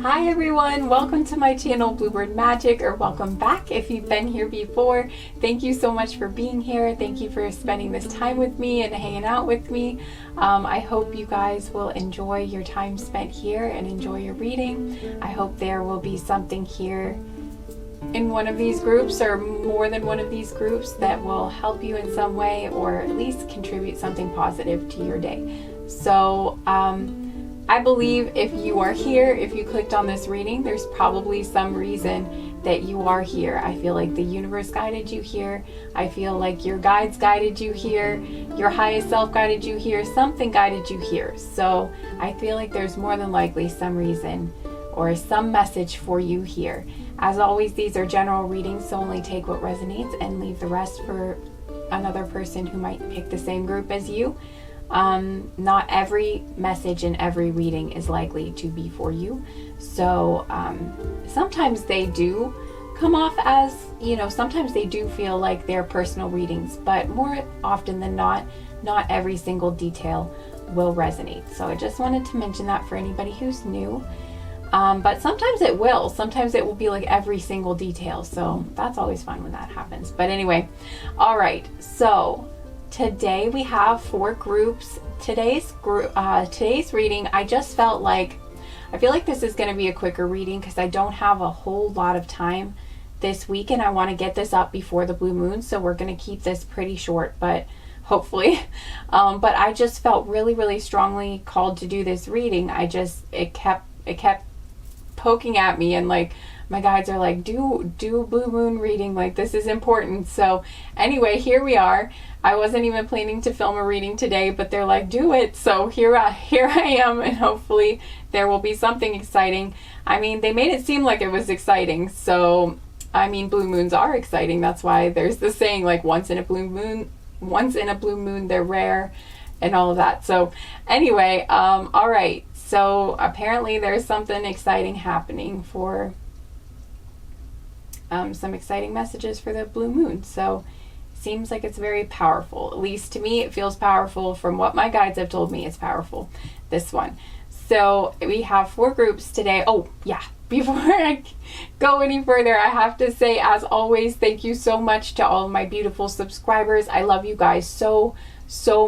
Hi everyone, welcome to my channel Bluebird Magic, or welcome back if you've been here before. Thank you so much for being here. Thank you for spending this time with me and hanging out with me. I hope you guys will enjoy your time spent here and enjoy your reading. I hope there will be something here in one of these groups or more than one of these groups that will help you in some way, or at least contribute something positive to your day. So I believe if you are here, if you clicked on this reading, there's probably some reason that you are here. I feel like the universe guided you here. I feel like your guides guided you here. Your highest self guided you here. Something guided you here. So I feel like there's more than likely some reason or some message for you here. As always, these are general readings, so only take what resonates and leave the rest for another person who might pick the same group as you. Not every message in every reading is likely to be for you. So sometimes they do come off as, sometimes they do feel like they're personal readings, but more often than not every single detail will resonate. So I just wanted to mention that for anybody who's new. But sometimes it will. Sometimes it will be like every single detail. So that's always fun when that happens. But anyway, all right. So today we have 4 groups. Today's reading, I just felt like, I feel like this is going to be a quicker reading because I don't have a whole lot of time this week and I want to get this up before the blue moon. So we're going to keep this pretty short, but hopefully. But I just felt really, really strongly called to do this reading. It kept poking at me, and like my guides are like, do a blue moon reading, like this is important. So anyway, here we are. I wasn't even planning to film a reading today, but they're like, do it. So here I am, and hopefully there will be something exciting. I mean, they made it seem like it was exciting. So I mean, blue moons are exciting. That's why there's the saying, like, once in a blue moon they're rare, and all of that. So anyway, all right. So apparently there's something exciting happening for some exciting messages for the blue moon. So seems like it's very powerful. At least to me, it feels powerful. From what my guides have told me, it's powerful, this one. So we have 4 groups today. Oh yeah, before I go any further, I have to say, as always, thank you so much to all of my beautiful subscribers. I love you guys so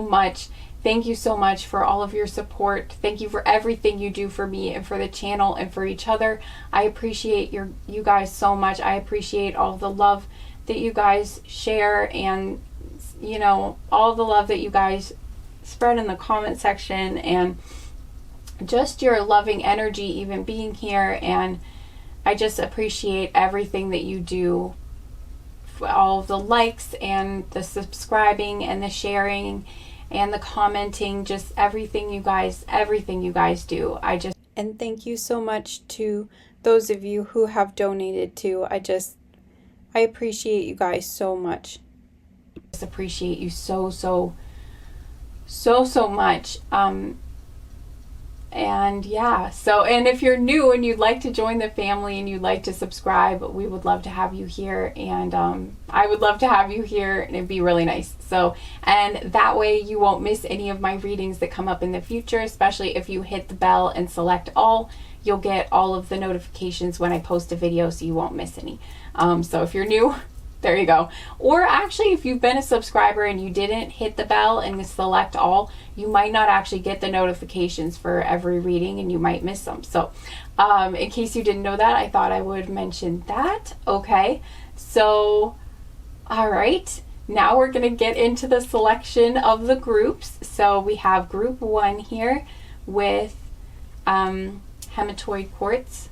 much. Thank you so much for all of your support. Thank you for everything you do for me and for the channel and for each other. I appreciate you guys so much. I appreciate all the love that you guys share, and all the love that you guys spread in the comment section, and just your loving energy even being here. And I just appreciate everything that you do, all of the likes and the subscribing and the sharing and the commenting, just everything you guys do. And thank you so much to those of you who have donated too. I appreciate you guys so much. I just appreciate you so much. And yeah, and if you're new and you'd like to join the family and you'd like to subscribe, we would love to have you here, and I would love to have you here, and it'd be really nice. So, and that way you won't miss any of my readings that come up in the future, especially if you hit the bell and select all. You'll get all of the notifications when I post a video, so you won't miss any. So if you're new, there you go. Or actually, if you've been a subscriber and you didn't hit the bell and select all, you might not actually get the notifications for every reading, and you might miss them. So in case you didn't know that, I thought I would mention that. Okay, so all right, now we're going to get into the selection of the groups. So we have group 1 here with hematoid quartz.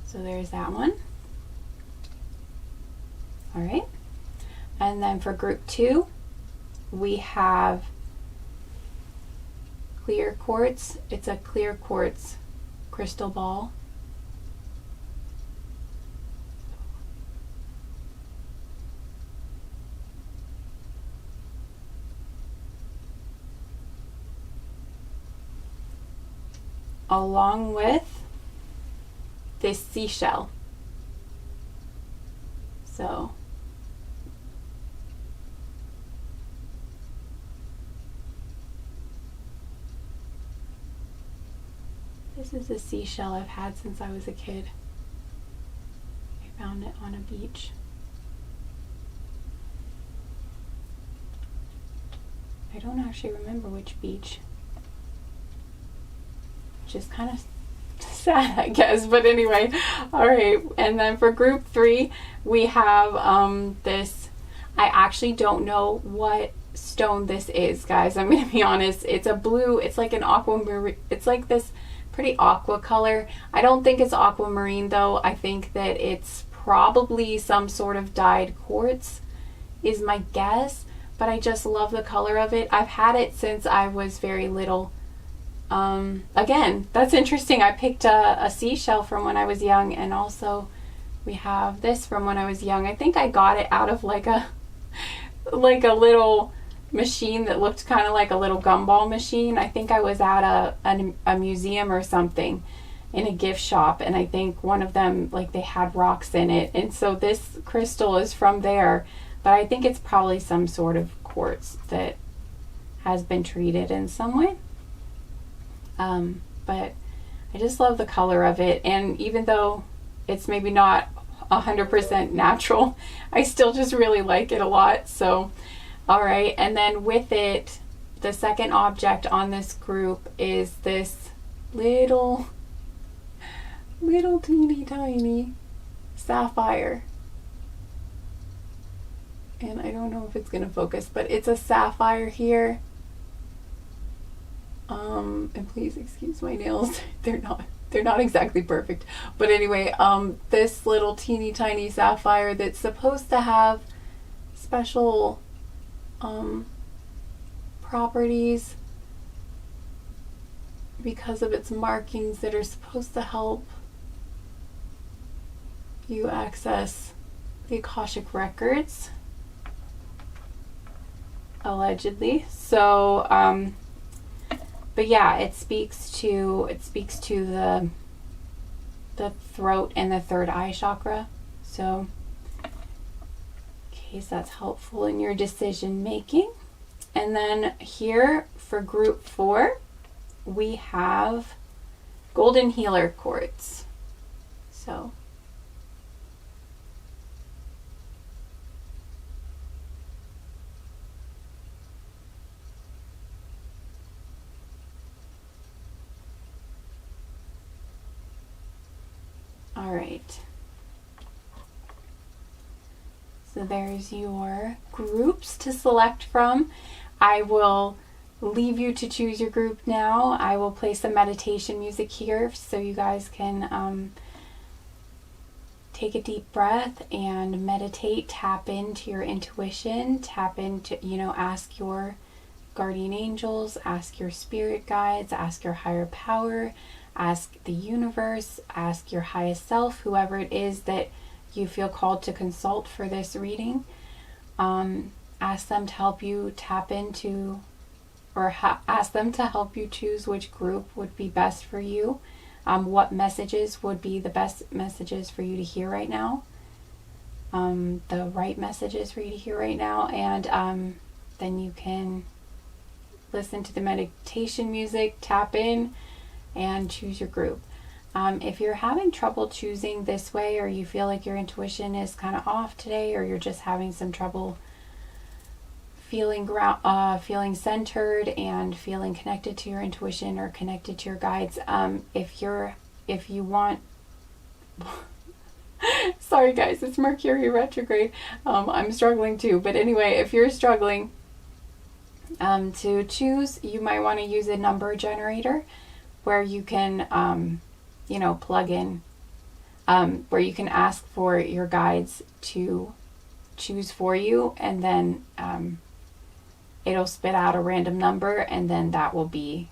So there's that one. All right. And then for group 2, we have clear quartz. It's a clear quartz crystal ball. along with this seashell. So this is a seashell I've had since I was a kid. I found it on a beach. I don't actually remember which beach, which is kind of sad, I guess, but anyway. All right, and then for group 3 we have this. I actually don't know what stone this is, guys. I'm gonna be honest. It's a blue, it's like an aquamarine, it's like this pretty aqua color. I don't think it's aquamarine though. I think that it's probably some sort of dyed quartz is my guess, but I just love the color of it. I've had it since I was very little. Again, that's interesting. I picked a seashell from when I was young, and also we have this from when I was young. I think I got it out of like a little machine that looked kind of like a little gumball machine. I think I was at a museum or something in a gift shop, and I think one of them, like, they had rocks in it, and so this crystal is from there, but I think it's probably some sort of quartz that has been treated in some way. But I just love the color of it, and even though it's maybe not 100% natural, I still just really like it a lot. So all right, and then with it, the second object on this group is this little teeny tiny sapphire, and I don't know if it's gonna focus, but it's a sapphire here. And please excuse my nails. They're not exactly perfect, but anyway, this little teeny tiny sapphire that's supposed to have special properties because of its markings that are supposed to help you access the Akashic records, allegedly. So but yeah, it speaks to the throat and the third eye chakra. So in case that's helpful in your decision making. And then here for group 4 we have golden healer quartz. So all right, so there's your groups to select from. I will leave you to choose your group now. I will play some meditation music here so you guys can take a deep breath and meditate, tap into your intuition, tap into, ask your guardian angels, ask your spirit guides, ask your higher power, ask the universe, ask your highest self, whoever it is that you feel called to consult for this reading. Ask them to help you tap into, or ask them to help you choose which group would be best for you. What messages would be the best messages for you to hear right now, the right messages for you to hear right now, and then you can listen to the meditation music, tap in, and choose your group. If you're having trouble choosing this way, or you feel like your intuition is kind of off today, or you're just having some trouble feeling centered and feeling connected to your intuition or connected to your guides, if you want sorry guys, it's Mercury retrograde. I'm struggling too, but anyway, if you're struggling to choose, you might want to use a number generator where you can plug in, where you can ask for your guides to choose for you, and then it'll spit out a random number, and then that will be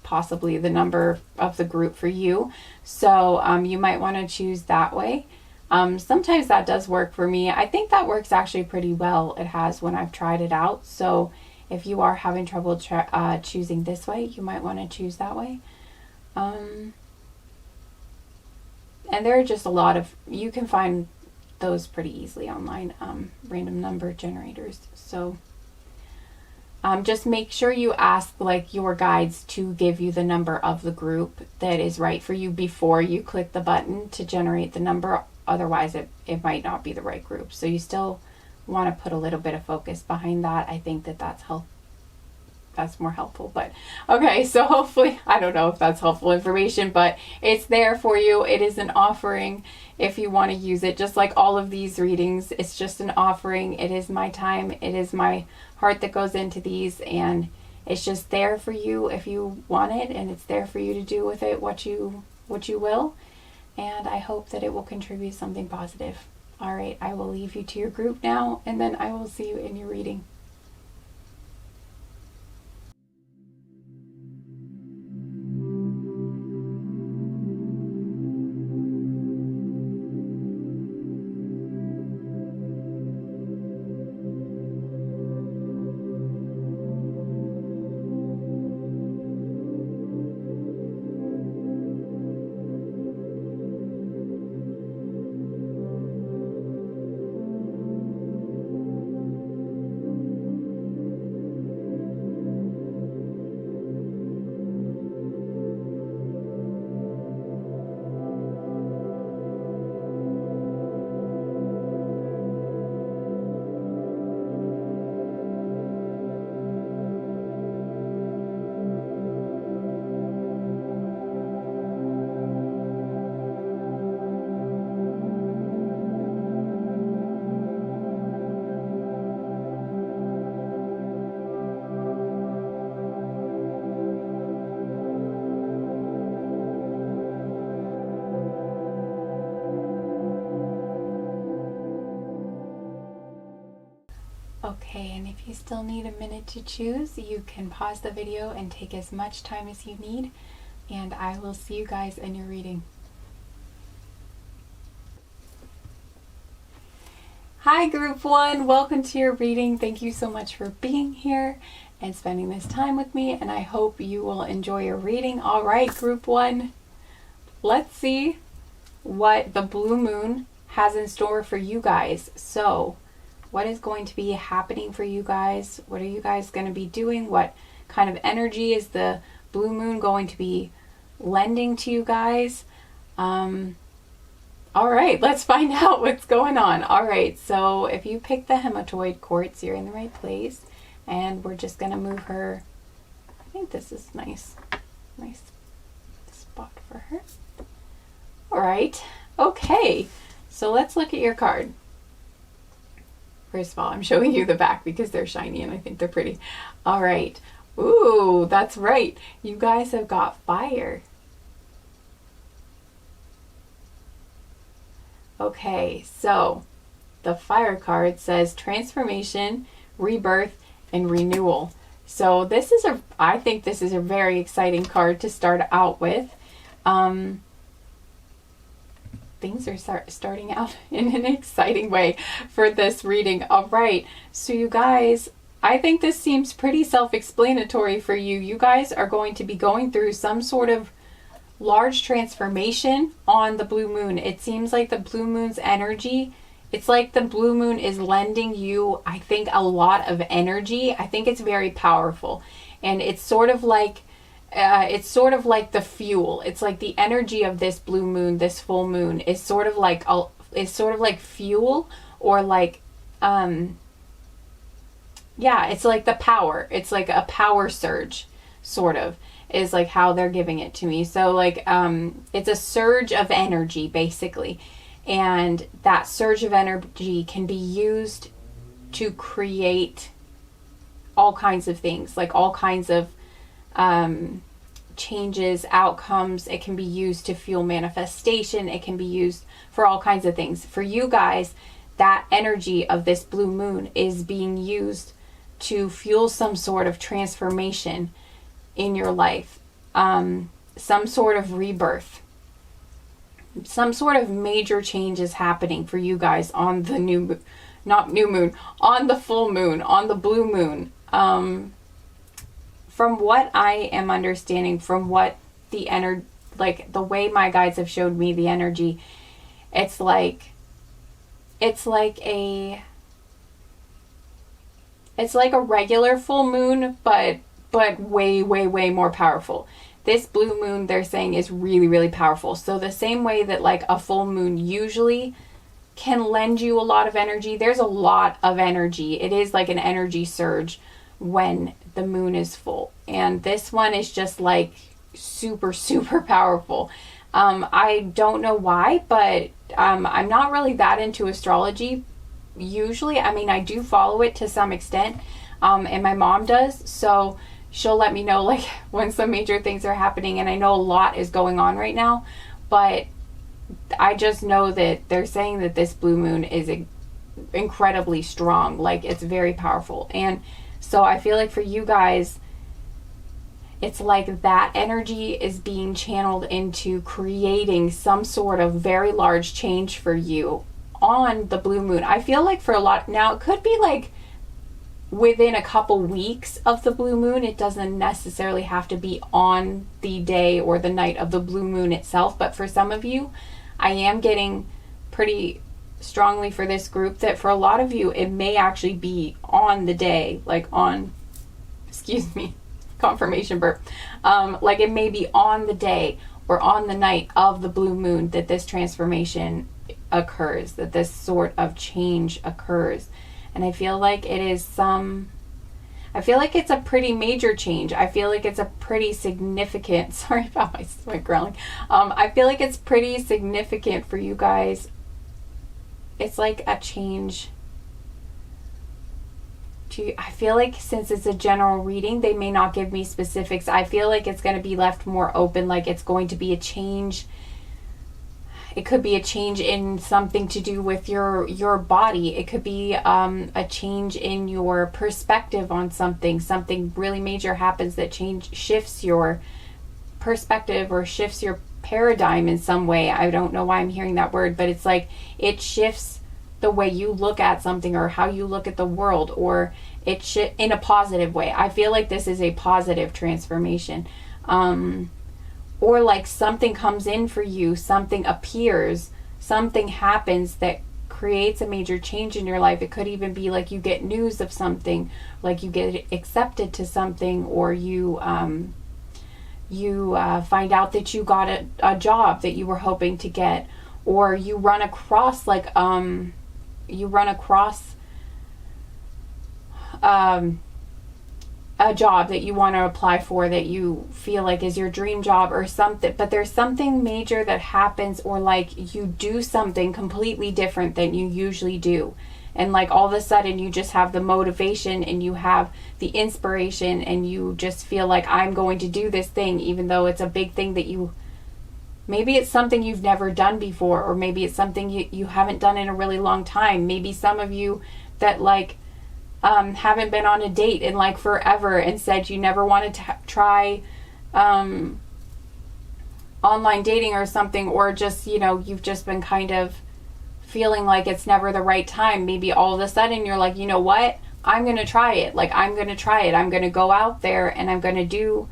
possibly the number of the group for you. So you might want to choose that way. Sometimes that does work for me. I think that works actually pretty well. It has when I've tried it out. So if you are having trouble choosing this way, you might want to choose that way. And there are just a lot of, you can find those pretty easily online, random number generators. So just make sure you ask like your guides to give you the number of the group that is right for you before you click the button to generate the number. Otherwise it might not be the right group. So you still want to put a little bit of focus behind that. I think that's more helpful. But okay, so hopefully, I don't know if that's helpful information, but it's there for you. It is an offering if you want to use it. Just like all of these readings, it's just an offering. It is my time, it is my heart that goes into these, and it's just there for you if you want it, and it's there for you to do with it what you will. And I hope that it will contribute something positive. All right, I will leave you to your group now, and then I will see you in your reading. Okay, and if you still need a minute to choose, you can pause the video and take as much time as you need, and I will see you guys in your reading. Hi Group 1, welcome to your reading. Thank you so much for being here and spending this time with me, and I hope you will enjoy your reading. All right, Group 1, let's see what the blue moon has in store for you guys. So what is going to be happening for you guys? What are you guys going to be doing? What kind of energy is the blue moon going to be lending to you guys? All right, let's find out what's going on. All right, so if you pick the hematoid quartz, you're in the right place. And we're just going to move her. I think this is nice spot for her. All right, okay, so let's look at your card. First of all, I'm showing you the back because they're shiny and I think they're pretty. All right. Ooh, that's right. You guys have got fire. Okay, so the fire card says transformation, rebirth, and renewal. So this is I think this is a very exciting card to start out with. Things are starting out in an exciting way for this reading. All right, so you guys, I think this seems pretty self-explanatory for you. You guys are going to be going through some sort of large transformation on the blue moon. It seems like the blue moon's energy, it's like the blue moon is lending you, I think, a lot of energy. I think it's very powerful, and it's sort of like the fuel. It's like the energy of this blue moon, this full moon, is sort of like fuel, or like it's like the power. It's like a power surge, sort of, is like how they're giving it to me. So like it's a surge of energy basically, and that surge of energy can be used to create all kinds of things, like all kinds of changes, outcomes. It can be used to fuel manifestation. It can be used for all kinds of things. For you guys, that energy of this blue moon is being used to fuel some sort of transformation in your life, some sort of rebirth, some sort of major changes happening for you guys on the on the full moon, on the blue moon. From what I am understanding, from what the energy, like the way my guides have showed me the energy, it's like a regular full moon, but way, way, way more powerful. This blue moon, they're saying, is really, really powerful. So the same way that like a full moon usually can lend you a lot of energy, there's a lot of energy. It is like an energy surge when the moon is full. And this one is just like super, super powerful. I don't know why, but I'm not really that into astrology usually. I mean, I do follow it to some extent, and my mom does, so she'll let me know like when some major things are happening, and I know a lot is going on right now, but I just know that they're saying that this blue moon is incredibly strong, like it's very powerful. And so I feel like for you guys, it's like that energy is being channeled into creating some sort of very large change for you on the blue moon. I feel like for a lot, now it could be like within a couple weeks of the blue moon. It doesn't necessarily have to be on the day or the night of the blue moon itself, but for some of you, I am getting pretty strongly for this group that for a lot of you, it may actually be on the day, like on, excuse me, confirmation burp, like it may be on the day or on the night of the blue moon that this transformation occurs, that this sort of change occurs. And I feel like it is I feel like it's a pretty major change. I feel like it's a pretty significant, sorry about my growling. I feel like it's pretty significant for you guys. It's like a change. I feel like since it's a general reading, they may not give me specifics. I feel like it's going to be left more open, like it's going to be a change. It could be a change in something to do with your body. It could be a change in your perspective on something. Something really major happens that shifts your perspective or shifts your paradigm in some way. I don't know why I'm hearing that word, but it's like it shifts the way you look at something or how you look at the world, or it in a positive way. I feel like this is a positive transformation. Or like something comes in for you, something appears, something happens that creates a major change in your life. It could even be like you get news of something, like you get accepted to something, or you find out that you got a job that you were hoping to get, or you run across like a job that you want to apply for that you feel like is your dream job or something, but there's something major that happens, or like you do something completely different than you usually do, and like all of a sudden you just have the motivation and you have the inspiration and you just feel like I'm going to do this thing, even though it's a big thing that maybe it's something you've never done before, or maybe it's something you haven't done in a really long time. Maybe some of you that like haven't been on a date in like forever and said you never wanted to try online dating or something, or just, you've just been kind of feeling like it's never the right time. Maybe all of a sudden you're like, you know what, I'm going to try it. Like, I'm going to try it. I'm going to go out there and I'm going to do,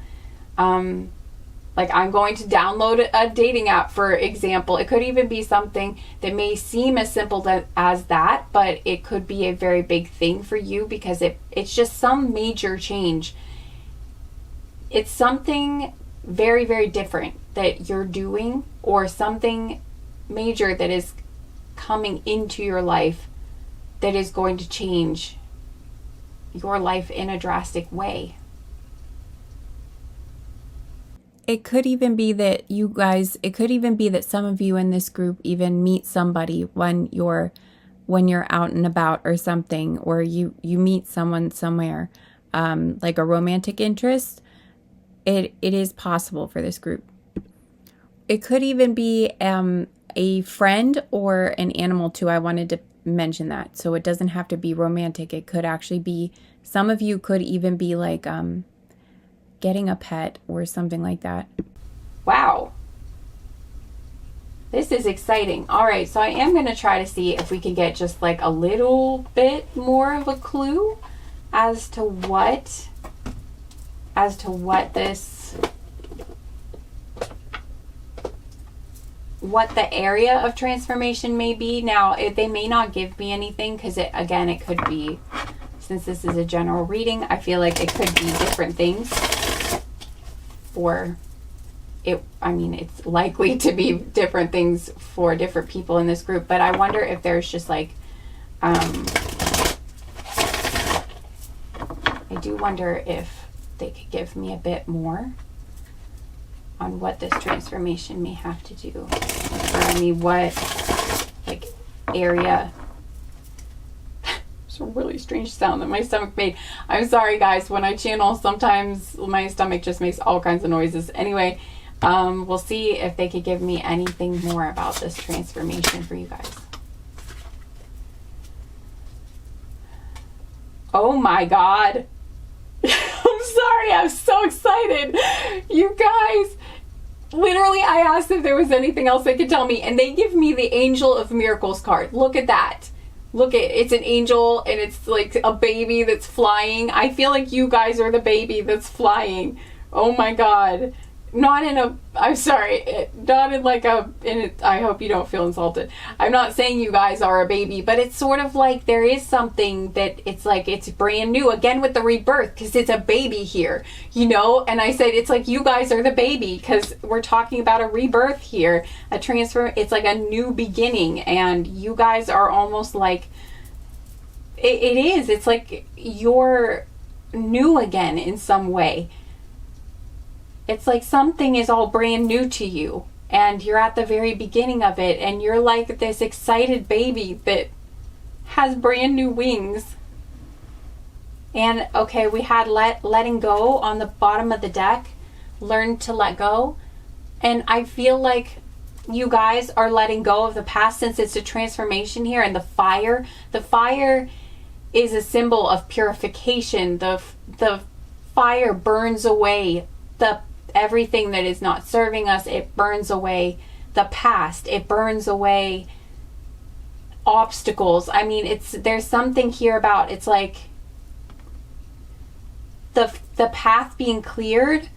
I'm going to download a dating app, for example. It could even be something that may seem as simple as that, but it could be a very big thing for you because it's just some major change. It's something very, very different that you're doing, or something major that is coming into your life that is going to change your life in a drastic way. It could even be that some of you in this group even meet somebody when you're out and about or something, or you meet someone somewhere, like a romantic interest. It is possible for this group. It could even be a friend or an animal too. I wanted to mention that. So it doesn't have to be romantic. It could actually be, some of you could even be like getting a pet or something like that. Wow. This is exciting. All right, so I am going to try to see if we can get just like a little bit more of a clue as to what this, what the area of transformation may be. Now, they may not give me anything, because it could be, since this is a general reading, I feel like it could be different things. Or it's likely to be different things for different people in this group, but I wonder if there's just like, I do wonder if they could give me a bit more on what this transformation may have to do. Or what, like, area. It's a really strange sound that my stomach made. I'm sorry, guys. When I channel, sometimes my stomach just makes all kinds of noises. Anyway, we'll see if they could give me anything more about this transformation for you guys. Oh my God. I'm sorry. I'm so excited. You guys, literally, I asked if there was anything else they could tell me, and they give me the Angel of Miracles card. Look at that. Look at, it's an angel, and it's like a baby that's flying. I feel like you guys are the baby that's flying. Oh my God. Not in a, I'm sorry, not in like a, I hope you don't feel insulted. I'm not saying you guys are a baby, but it's sort of like there is something that it's like it's brand new, again with the rebirth, because it's a baby here, you know? And I said, it's like you guys are the baby, because we're talking about a rebirth here, a transfer, it's like a new beginning, and you guys are almost like, it is, it's like you're new again in some way. It's like something is all brand new to you, and you're at the very beginning of it, and you're like this excited baby that has brand new wings. And okay, we had letting go on the bottom of the deck, learn to let go. And I feel like you guys are letting go of the past, since it's a transformation here. And the fire is a symbol of purification. The fire burns away everything that is not serving us. It burns away the past. It burns away obstacles. I mean, there's something here about, it's like the path being cleared.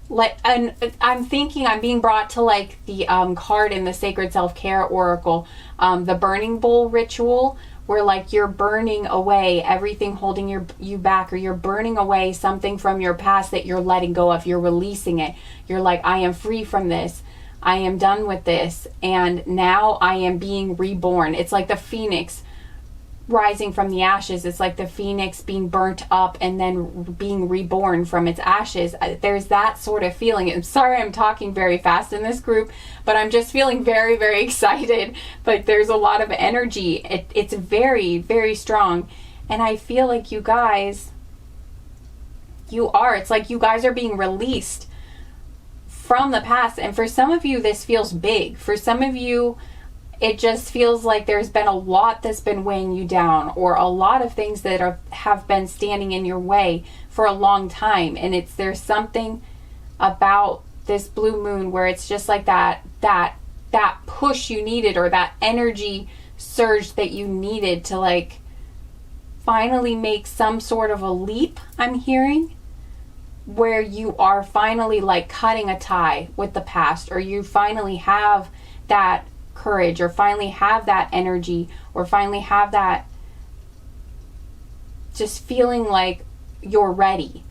Like, and I'm thinking I'm being brought to like the card in the Sacred Self-Care Oracle, the burning bowl ritual, where like you're burning away everything holding you back, or you're burning away something from your past that you're letting go of. You're releasing it. You're like, I am free from this. I am done with this. And now I am being reborn. It's like the phoenix rising from the ashes. It's like the phoenix being burnt up and then being reborn from its ashes. There's that sort of feeling. I'm sorry I'm talking very fast in this group, but I'm just feeling very, very excited. Like there's a lot of energy. It's very, very strong. And I feel like you guys, it's like you guys are being released from the past. And for some of you, this feels big. For some of you, it just feels like there's been a lot that's been weighing you down, or a lot of things that have been standing in your way for a long time. And there's something about this blue moon where it's just like that push you needed, or that energy surge that you needed to like finally make some sort of a leap, I'm hearing, where you are finally like cutting a tie with the past, or you finally have that courage, or finally have that energy, or finally have that just feeling like you're ready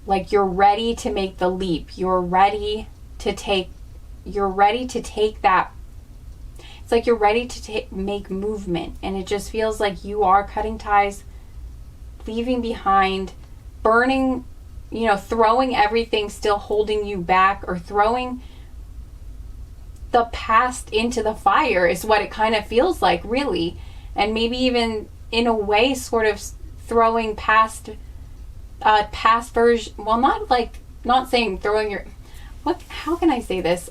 to make the leap. You're ready to take that. It's like you're ready to make movement, and it just feels like you are cutting ties, leaving behind, burning, throwing everything still holding you back, or throwing the past into the fire is what it kind of feels like, really. And maybe even in a way sort of throwing past version, well, not saying throwing how can I say this?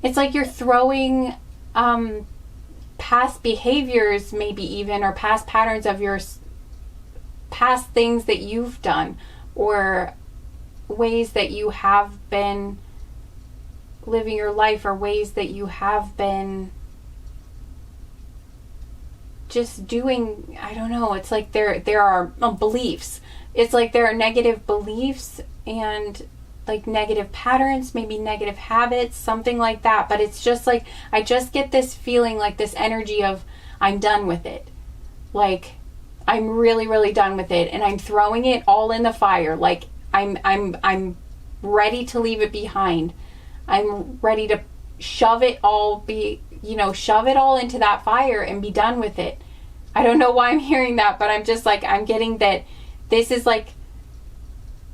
It's like you're throwing past behaviors, maybe even, or past patterns of your past things that you've done, or ways that you have been living your life, or ways that you have been just doing, I don't know, it's like there are beliefs. It's like there are negative beliefs and like negative patterns, maybe negative habits, something like that. But it's just like, I just get this feeling, like this energy of I'm done with it. Like I'm really, really done with it, and I'm throwing it all in the fire. Like I'm ready to leave it behind. I'm ready to shove it all into that fire and be done with it. I don't know why I'm hearing that, but I'm just like, I'm getting that this is like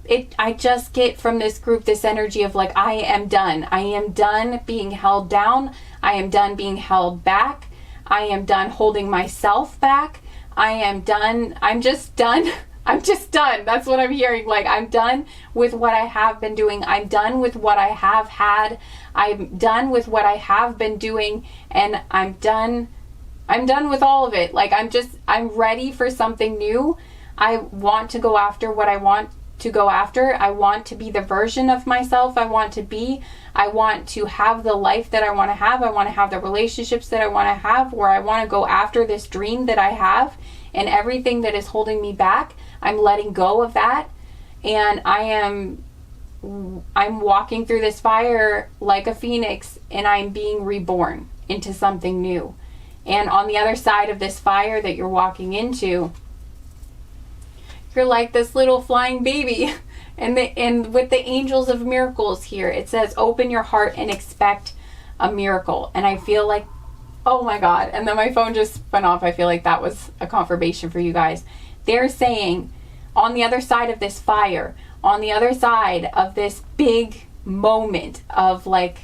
it. I just get from this group this energy of like, I am done. I am done being held down. I am done being held back. I am done holding myself back. I am done. I'm just done. I'm just done. That's what I'm hearing. Like, I'm done with what I have been doing. I'm done with what I have had. I'm done with what I have been doing, and I'm done with all of it. Like, I'm ready for something new. I want to go after what I want to go after. I want to be the version of myself I want to be. I want to have the life that I want to have. I want to have the relationships that I want to have, where I want to go after this dream that I have, and everything that is holding me back, I'm letting go of that. And I'm walking through this fire like a phoenix, and I'm being reborn into something new. And on the other side of this fire that you're walking into, you're like this little flying baby. And with the angels of miracles here, it says, open your heart and expect a miracle. And I feel like, oh my God. And then my phone just went off. I feel like that was a confirmation for you guys. They're saying, on the other side of this fire, on the other side of this big moment of like,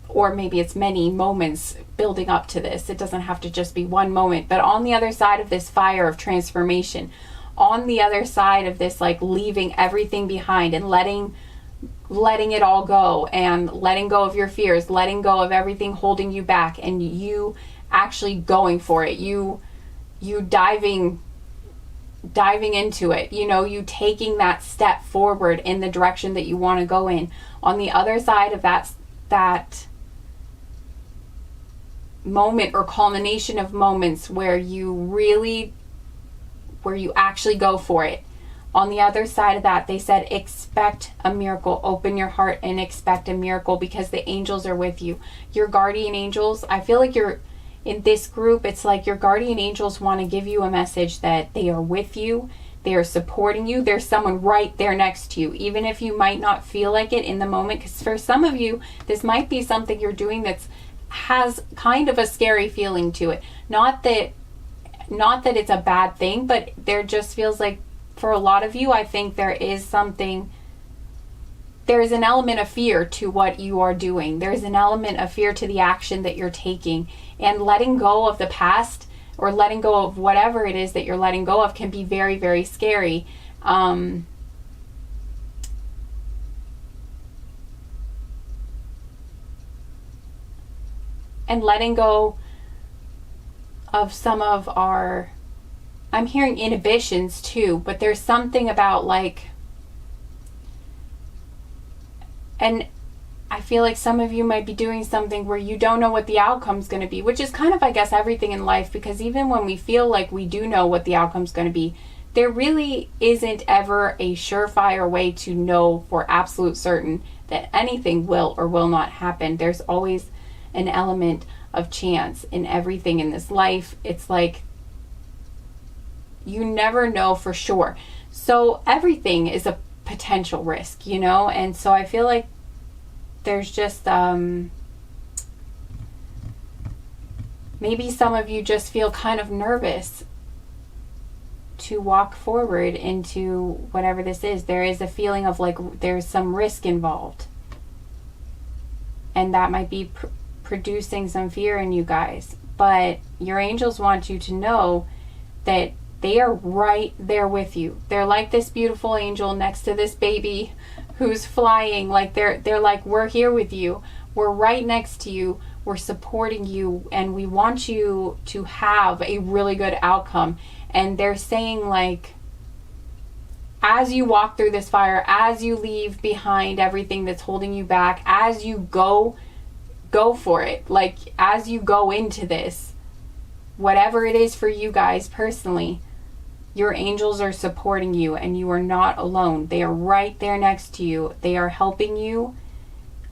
or maybe it's many moments building up to this. It doesn't have to just be one moment, but on the other side of this fire of transformation, on the other side of this, like leaving everything behind and letting it all go, and letting go of your fears, letting go of everything holding you back, and you actually going for it, you diving into it, you taking that step forward in the direction that you want to go in. On the other side of that moment or culmination of moments where you actually go for it, on the other side of that, they said, expect a miracle. Open your heart and expect a miracle, because the angels are with you. Your guardian angels, I feel like you're in this group, it's like your guardian angels want to give you a message that they are with you, they are supporting you. There's someone right there next to you, even if you might not feel like it in the moment, because for some of you, this might be something you're doing that has kind of a scary feeling to it. Not that it's a bad thing, but there just feels like, for a lot of you, I think there is an element of fear to what you are doing. There's an element of fear to the action that you're taking, and letting go of the past, or letting go of whatever it is that you're letting go of, can be very, very scary. And letting go of some of our, I'm hearing inhibitions too, but there's something about like, and I feel like some of you might be doing something where you don't know what the outcome's going to be, which is kind of, I guess, everything in life, because even when we feel like we do know what the outcome's going to be, there really isn't ever a surefire way to know for absolute certain that anything will or will not happen. There's always an element of chance in everything in this life. It's like, you never know for sure. So everything is a potential risk, and so I feel like there's just maybe some of you just feel kind of nervous to walk forward into whatever this is. There is a feeling of like there's some risk involved, and that might be producing some fear in you guys. But your angels want you to know that they are right there with you. They're like this beautiful angel next to this baby who's flying. Like they're like, we're here with you. We're right next to you. We're supporting you, and we want you to have a really good outcome. And they're saying, like, as you walk through this fire, as you leave behind everything that's holding you back, as you go for it, like as you go into this, whatever it is for you guys personally, your angels are supporting you and you are not alone. They are right there next to you. They are helping you.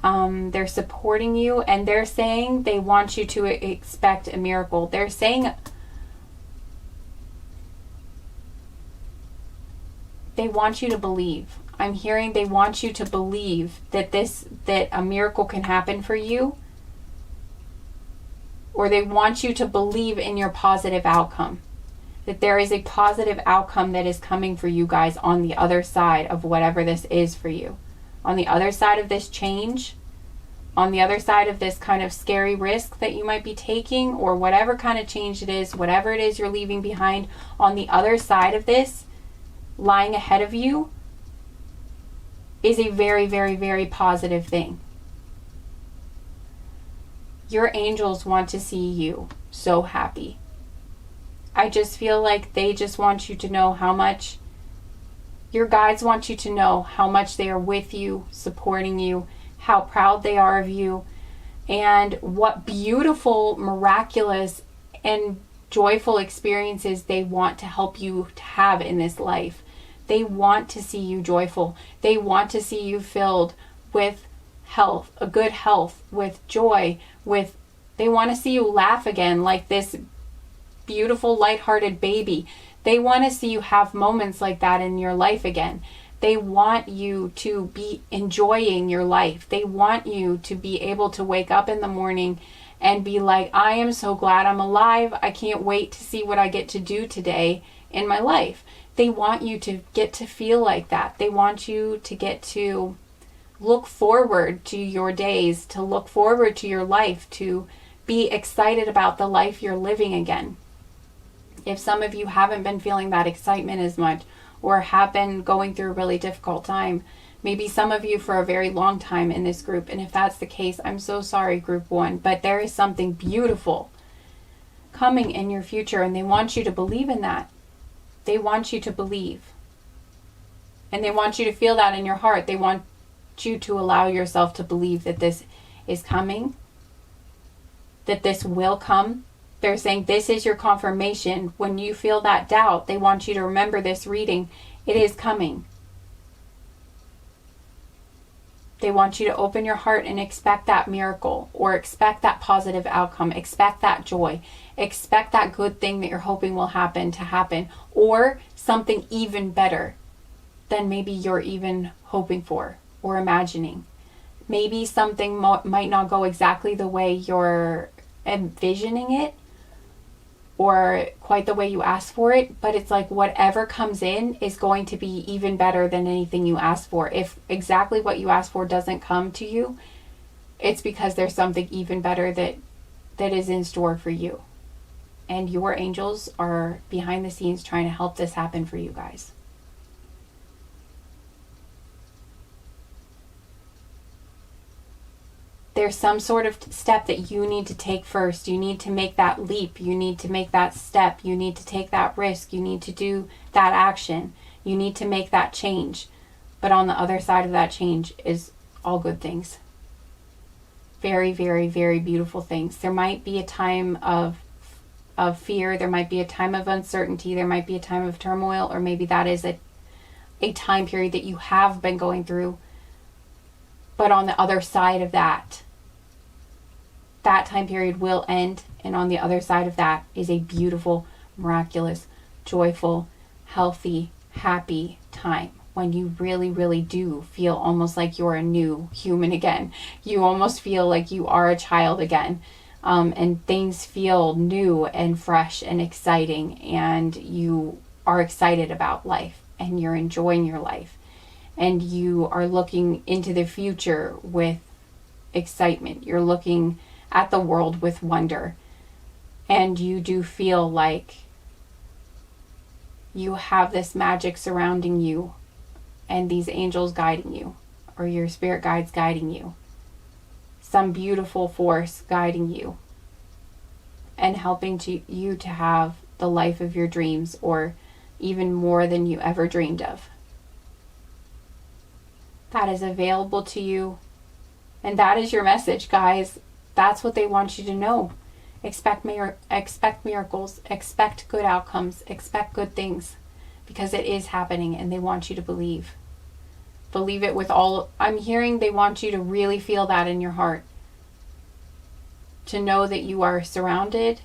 They're supporting you, and they're saying they want you to expect a miracle. They're saying they want you to believe. I'm hearing they want you to believe that a miracle can happen for you, or they want you to believe in your positive outcome. That there is a positive outcome that is coming for you guys on the other side of whatever this is for you. On the other side of this change, on the other side of this kind of scary risk that you might be taking, or whatever kind of change it is, whatever it is you're leaving behind, on the other side of this, lying ahead of you, is a very, very, very positive thing. Your angels want to see you so happy. I just feel like they just want you to know how much, your guides want you to know how much they are with you, supporting you, how proud they are of you, and what beautiful, miraculous, and joyful experiences they want to help you to have in this life. They want to see you joyful. They want to see you filled with health, a good health, with joy, they want to see you laugh again like this beautiful, lighthearted baby. They want to see you have moments like that in your life again. They want you to be enjoying your life. They want you to be able to wake up in the morning and be like, I am so glad I'm alive. I can't wait to see what I get to do today in my life. They want you to get to feel like that. They want you to get to look forward to your days, to look forward to your life, to be excited about the life you're living again. If some of you haven't been feeling that excitement as much, or have been going through a really difficult time, maybe some of you for a very long time in this group, and if that's the case, I'm so sorry, group 1, but there is something beautiful coming in your future, and they want you to believe in that. They want you to believe. And they want you to feel that in your heart. They want you to allow yourself to believe that this is coming, that this will come. They're saying this is your confirmation. When you feel that doubt, they want you to remember this reading. It is coming. They want you to open your heart and expect that miracle, or expect that positive outcome, expect that joy, expect that good thing that you're hoping will happen to happen, or something even better than maybe you're even hoping for or imagining. Maybe something might not go exactly the way you're envisioning it, or quite the way you asked for it, but it's like whatever comes in is going to be even better than anything you asked for. If exactly what you asked for doesn't come to you, it's because there's something even better that is in store for you. And your angels are behind the scenes trying to help this happen for you guys. There's some sort of step that you need to take first. You need to make that leap. You need to make that step. You need to take that risk. You need to do that action. You need to make that change. But on the other side of that change is all good things. Very, very, very beautiful things. There might be a time of fear. There might be a time of uncertainty. There might be a time of turmoil, or maybe that is a time period that you have been going through. But on the other side of that time period will end, and on the other side of that is a beautiful, miraculous, joyful, healthy, happy time when you really, really do feel almost like you're a new human again. You almost feel like you are a child again, and things feel new and fresh and exciting, and you are excited about life, and you're enjoying your life. And you are looking into the future with excitement. You're looking at the world with wonder. And you do feel like you have this magic surrounding you, and these angels guiding you, or your spirit guides guiding you. Some beautiful force guiding you and helping you to have the life of your dreams, or even more than you ever dreamed of. That is available to you. And that is your message, guys. That's what they want you to know. expect miracles, expect good outcomes, expect good things, because it is happening and they want you to believe. Believe it with all. I'm hearing they want you to really feel that in your heart. To know that you are surrounded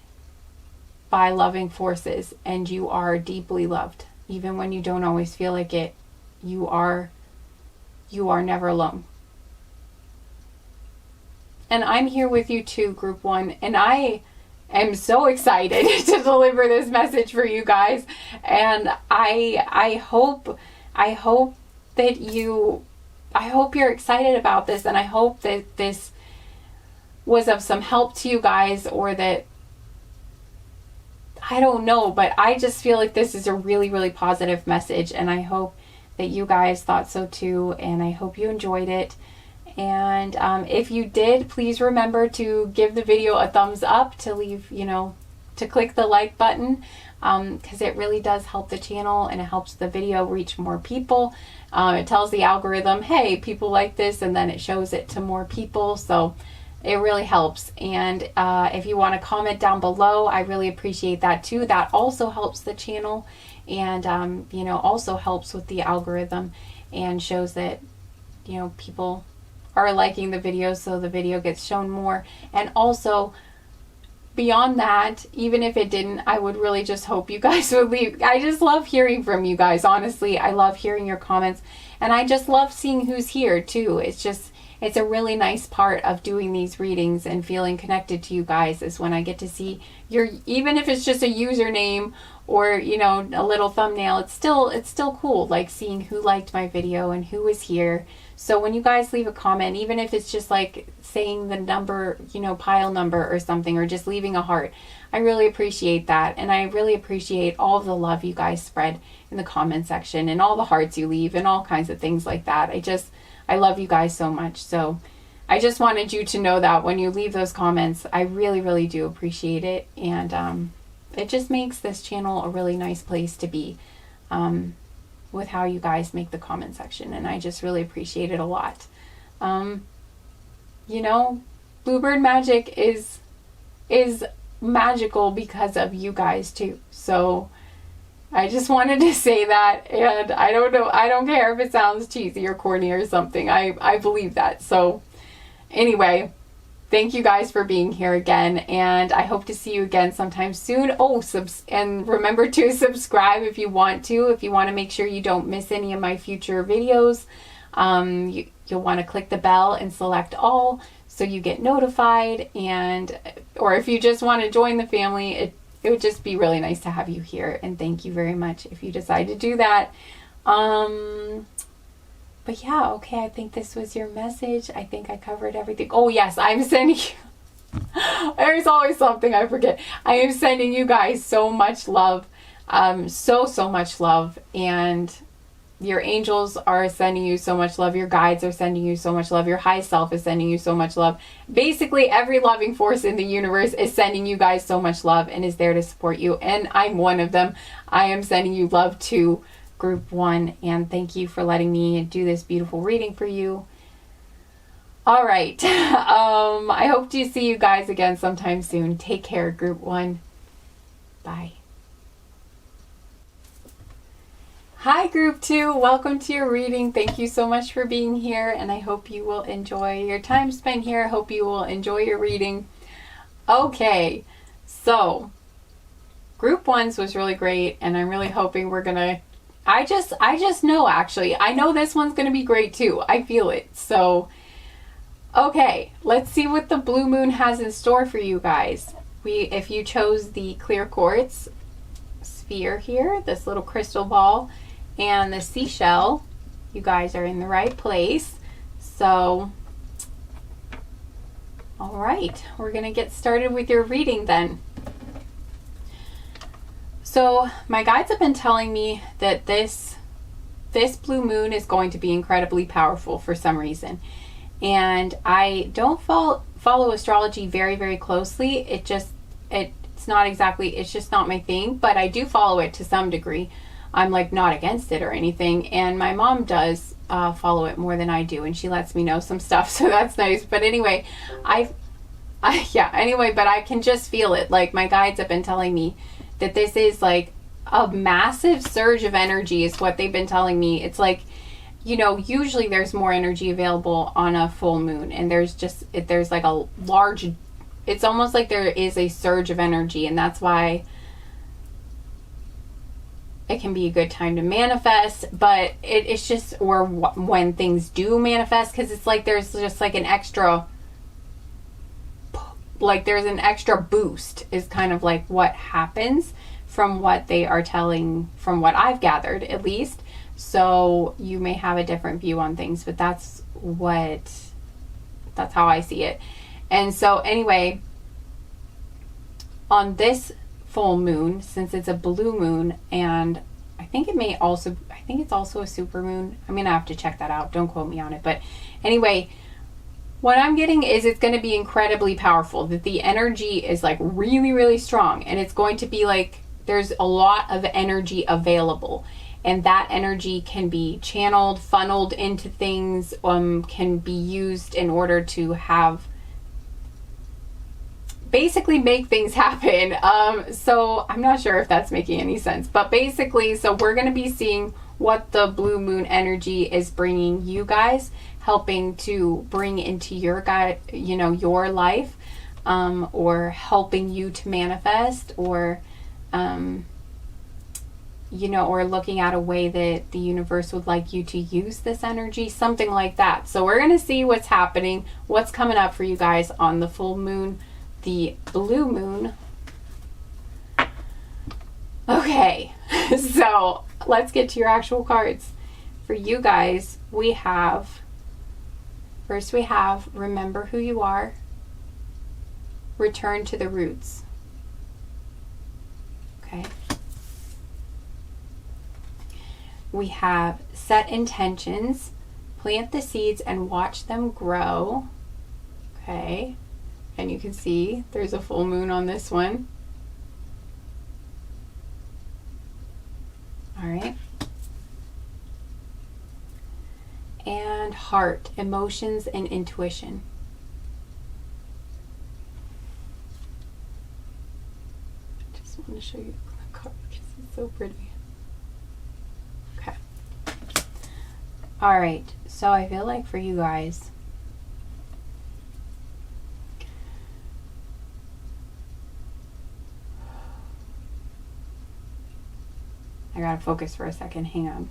by loving forces and you are deeply loved. Even when you don't always feel like it, you are never alone. And I'm here with you too, Group 1. And I am so excited to deliver this message for you guys. And I hope that I hope you're excited about this, and I hope that this was of some help to you guys, or that, I don't know, but I just feel like this is a really, really positive message, and I hope that you guys thought so too, and I hope you enjoyed it. And if you did, please remember to give the video a thumbs up, to leave, to click the like button, because it really does help the channel and it helps the video reach more people. It tells the algorithm, hey, people like this, and then it shows it to more people. So it really helps. And if you want to comment down below, I really appreciate that too. That also helps the channel, and also helps with the algorithm and shows that people are liking the video, so the video gets shown more. And also, beyond that, even if it didn't, I would really just hope you guys would leave. I just love hearing from you guys, honestly. I love hearing your comments, and I just love seeing who's here too. It's a really nice part of doing these readings and feeling connected to you guys, is when I get to see your, even if it's just a username or a little thumbnail, it's still cool, like seeing who liked my video and who was here. So when you guys leave a comment, even if it's just like saying the number, pile number or something, or just leaving a heart, I really appreciate that. And I really appreciate all of the love you guys spread in the comment section, and all the hearts you leave, and all kinds of things like that. I love you guys so much. So I just wanted you to know that when you leave those comments, I really, really do appreciate it. And it just makes this channel a really nice place to be, with how you guys make the comment section. And I just really appreciate it a lot. Bluebird Magic is magical because of you guys too. So I just wanted to say that, and I don't know, I don't care if it sounds cheesy or corny or something. I believe that. So anyway, thank you guys for being here again, and I hope to see you again sometime soon. Oh, and remember to subscribe if you want to make sure you don't miss any of my future videos. You'll want to click the bell and select all, so you get notified. Or if you just want to join the family, it would just be really nice to have you here. And thank you very much if you decide to do that. But yeah, okay, I think this was your message. I think I covered everything. Oh yes, I'm sending you, there's always something I forget. I am sending you guys so much love, so much love. And your angels are sending you so much love. Your guides are sending you so much love. Your high self is sending you so much love. Basically, every loving force in the universe is sending you guys so much love and is there to support you. And I'm one of them. I am sending you love to Group 1. And thank you for letting me do this beautiful reading for you. All right. I hope to see you guys again sometime soon. Take care, Group 1. Bye. Hi Group 2, welcome to your reading. Thank you so much for being here, and I hope you will enjoy your time spent here. I hope you will enjoy your reading. Okay, so Group 1's was really great, and I'm really hoping we're gonna, I just know, actually, I know this one's gonna be great too. I feel it. So, okay, let's see what the blue moon has in store for you guys. If you chose the clear quartz sphere here, this little crystal ball, and the seashell, you guys are in the right place. So, all right, we're gonna get started with your reading then. So my guides have been telling me that this blue moon is going to be incredibly powerful for some reason. And I don't follow astrology very, very closely. It's just not my thing, but I do follow it to some degree. I'm like not against it or anything, and my mom does follow it more than I do, and she lets me know some stuff, so that's nice. But anyway, Yeah, anyway, but I can just feel it. Like, my guides have been telling me that this is like a massive surge of energy is what they've been telling me. It's like, you know, usually there's more energy available on a full moon, and there's like a large, it's almost like there is a surge of energy, and that's why it can be a good time to manifest. But it's just, or when things do manifest, because it's like there's just like an extra, like there's an extra boost is kind of like what happens from what they are telling, from what I've gathered at least. So you may have a different view on things, but that's how I see it. And so anyway, on this full moon, since it's a blue moon, and I think it's also a super moon. I'm gonna have to check that out. Don't quote me on it. But anyway, what I'm getting is it's going to be incredibly powerful, that the energy is like really, really strong, and it's going to be like there's a lot of energy available, and that energy can be channeled, funneled into things, can be used in order to have, basically make things happen. So I'm not sure if that's making any sense, but basically, so we're going to be seeing what the blue moon energy is bringing you guys, helping to bring into your your life, or helping you to manifest, or or looking at a way that the universe would like you to use this energy, something like that. So we're going to see what's happening, what's coming up for you guys on the full moon, the blue moon. Okay, so let's get to your actual cards. For you guys, we have remember who you are, return to the roots. Okay. We have set intentions, plant the seeds and watch them grow. Okay. And you can see there's a full moon on this one. All right. And heart, emotions and intuition. I just want to show you the card because it's so pretty. Okay. All right. So I feel like for you guys, I gotta focus for a second. Hang on.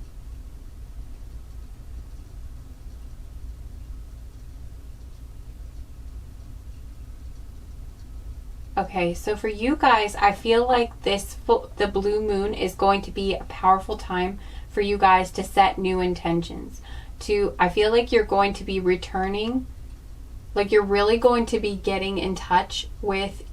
Okay, so for you guys, I feel like the blue moon is going to be a powerful time for you guys to set new intentions. I feel like you're going to be returning, like you're really going to be getting in touch with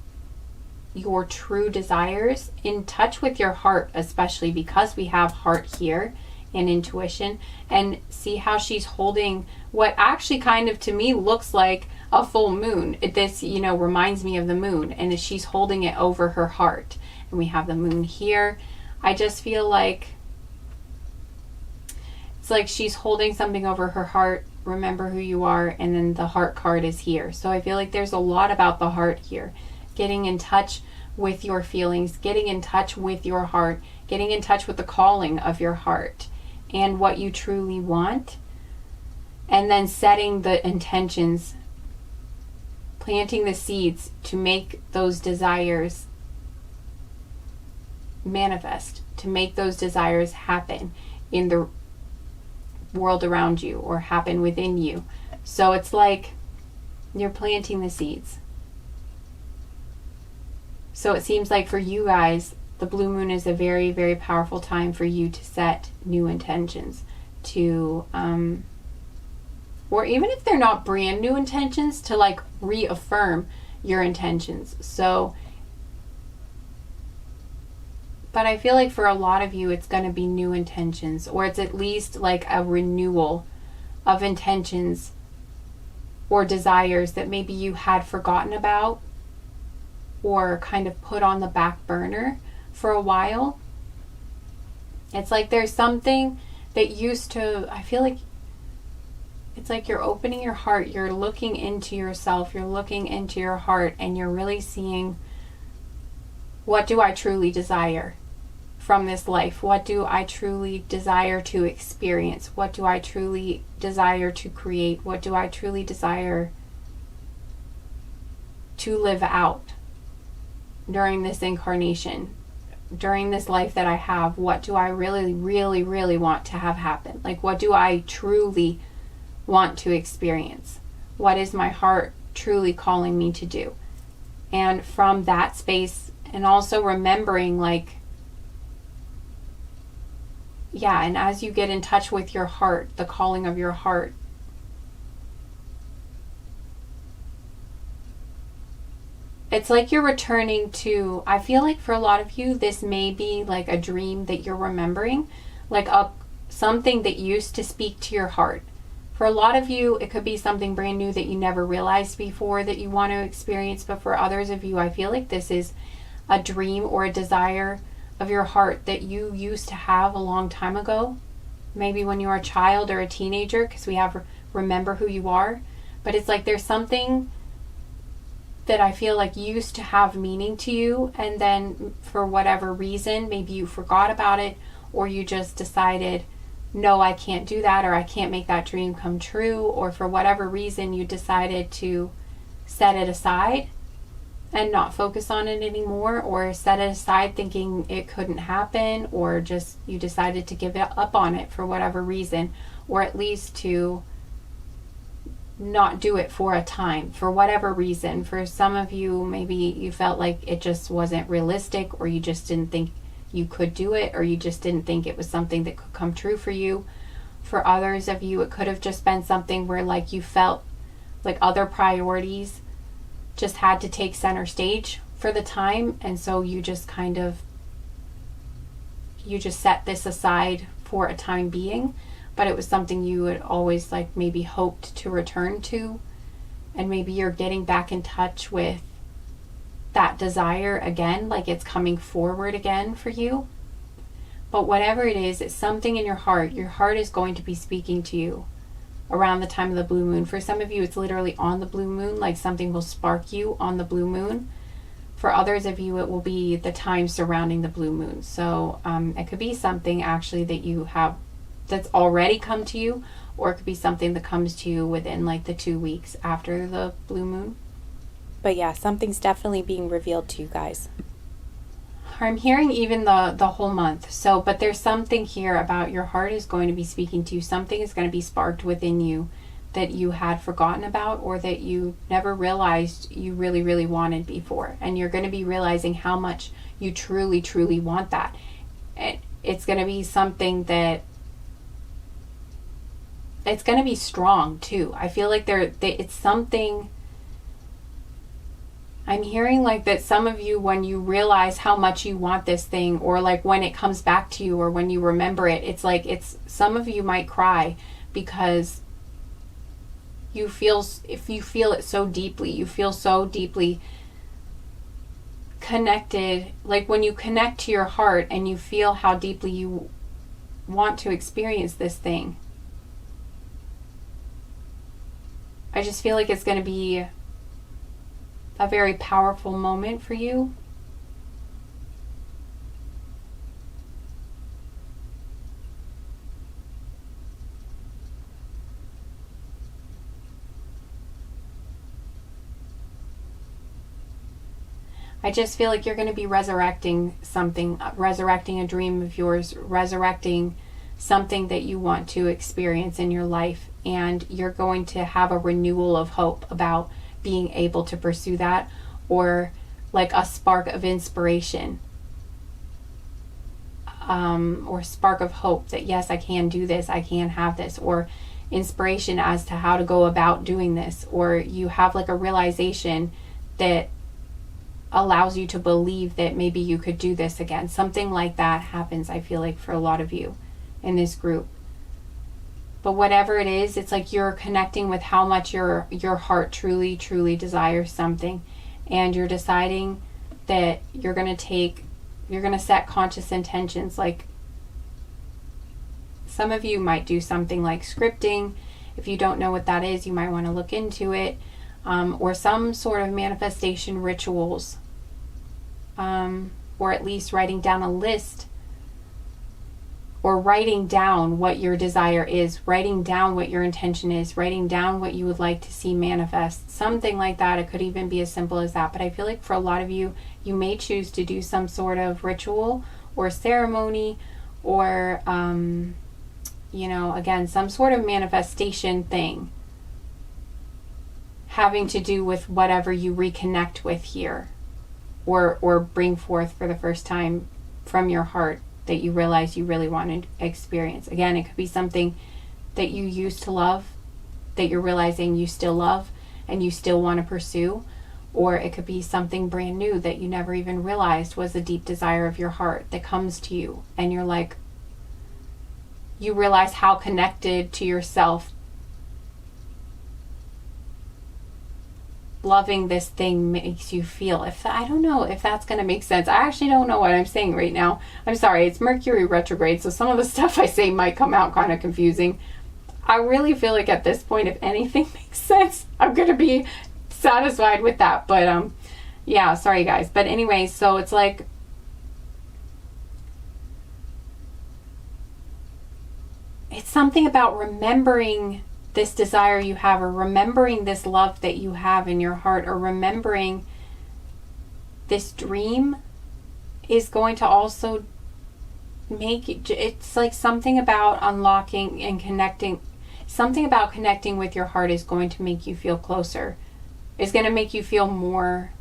your true desires, in touch with your heart, especially because we have heart here and intuition. And see how she's holding what actually kind of to me looks like a full moon. This, reminds me of the moon, and she's holding it over her heart. And we have the moon here. I just feel like it's like she's holding something over her heart. Remember who you are, and then the heart card is here. So I feel like there's a lot about the heart here. Getting in touch with your feelings, getting in touch with your heart, getting in touch with the calling of your heart and what you truly want, and then setting the intentions, planting the seeds to make those desires manifest, to make those desires happen in the world around you or happen within you. So it's like you're planting the seeds. So it seems like for you guys, the blue moon is a very, very powerful time for you to set new intentions, to, or even if they're not brand new intentions, to like reaffirm your intentions. So, but I feel like for a lot of you, it's going to be new intentions, or it's at least like a renewal of intentions or desires that maybe you had forgotten about or kind of put on the back burner for a while. It's like there's something that used to, I feel like it's like you're opening your heart, you're looking into yourself, you're looking into your heart, and you're really seeing, what do I truly desire from this life? What do I truly desire to experience? What do I truly desire to create? What do I truly desire to live out during this incarnation, during this life that I have? What do I really, really, really want to have happen? Like, what do I truly want to experience? What is my heart truly calling me to do? And from that space, and also remembering, like, yeah, and as you get in touch with your heart, the calling of your heart, it's like you're returning to, I feel like for a lot of you, this may be like a dream that you're remembering, like something that used to speak to your heart. For a lot of you, it could be something brand new that you never realized before that you want to experience. But for others of you, I feel like this is a dream or a desire of your heart that you used to have a long time ago. Maybe when you were a child or a teenager, because we have remember who you are. But it's like there's something that I feel like used to have meaning to you, and then for whatever reason, maybe you forgot about it, or you just decided, no, I can't do that, or I can't make that dream come true, or for whatever reason you decided to set it aside and not focus on it anymore, or set it aside thinking it couldn't happen, or just you decided to give up on it for whatever reason, or at least to not do it for a time, for whatever reason. For some of you, maybe you felt like it just wasn't realistic, or you just didn't think you could do it, or you just didn't think it was something that could come true for you. For others of you, it could have just been something where like you felt like other priorities just had to take center stage for the time, and so you just set this aside for a time being. But it was something you had always like maybe hoped to return to, and maybe you're getting back in touch with that desire again, like it's coming forward again for you. But whatever it is, it's something in your heart. Your heart is going to be speaking to you around the time of the blue moon. For some of you, it's literally on the blue moon, like something will spark you on the blue moon. For others of you, it will be the time surrounding the blue moon. So it could be something actually that you have that's already come to you, or it could be something that comes to you within like the 2 weeks after the blue moon. But yeah, something's definitely being revealed to you guys. I'm hearing even the whole month. So, but there's something here about your heart is going to be speaking to you. Something is going to be sparked within you that you had forgotten about, or that you never realized you really, really wanted before. And you're going to be realizing how much you truly, truly want that. And it's going to be something that it's going to be strong too. I feel like it's something, I'm hearing like that some of you, when you realize how much you want this thing, or like when it comes back to you, or when you remember it, it's like some of you might cry because if you feel it so deeply, you feel so deeply connected. Like when you connect to your heart and you feel how deeply you want to experience this thing, I just feel like it's going to be a very powerful moment for you. I just feel like you're going to be resurrecting something, resurrecting a dream of yours, resurrecting something that you want to experience in your life, and you're going to have a renewal of hope about being able to pursue that, or like a spark of inspiration, or spark of hope that yes, I can do this, I can have this, or inspiration as to how to go about doing this, or you have like a realization that allows you to believe that maybe you could do this again. Something like that happens, I feel like, for a lot of you in this group. But whatever it is, it's like you're connecting with how much your heart truly, truly desires something, and you're deciding that you're going to set conscious intentions. Like some of you might do something like scripting If you don't know what that is, you might want to look into it. Or some sort of manifestation rituals, or at least writing down a list, or writing down what your desire is, writing down what your intention is, writing down what you would like to see manifest, something like that. It could even be as simple as that. But I feel like for a lot of you, you may choose to do some sort of ritual or ceremony, or again, some sort of manifestation thing having to do with whatever you reconnect with here, or bring forth for the first time from your heart that you realize you really want to experience. Again, it could be something that you used to love, that you're realizing you still love and you still want to pursue, or it could be something brand new that you never even realized was a deep desire of your heart that comes to you, and you're like, you realize how connected to yourself loving this thing makes you feel. I don't know if that's going to make sense. I actually don't know what I'm saying right now. I'm sorry, it's Mercury retrograde, so some of the stuff I say might come out kind of confusing. I really feel like at this point, if anything makes sense, I'm going to be satisfied with that. But yeah, sorry guys. But anyway, so it's like, it's something about remembering this desire you have, or remembering this love that you have in your heart, or remembering this dream is going to also make it, it's like something about unlocking and connecting, something about connecting with your heart is going to make you feel closer. It's going to make you feel more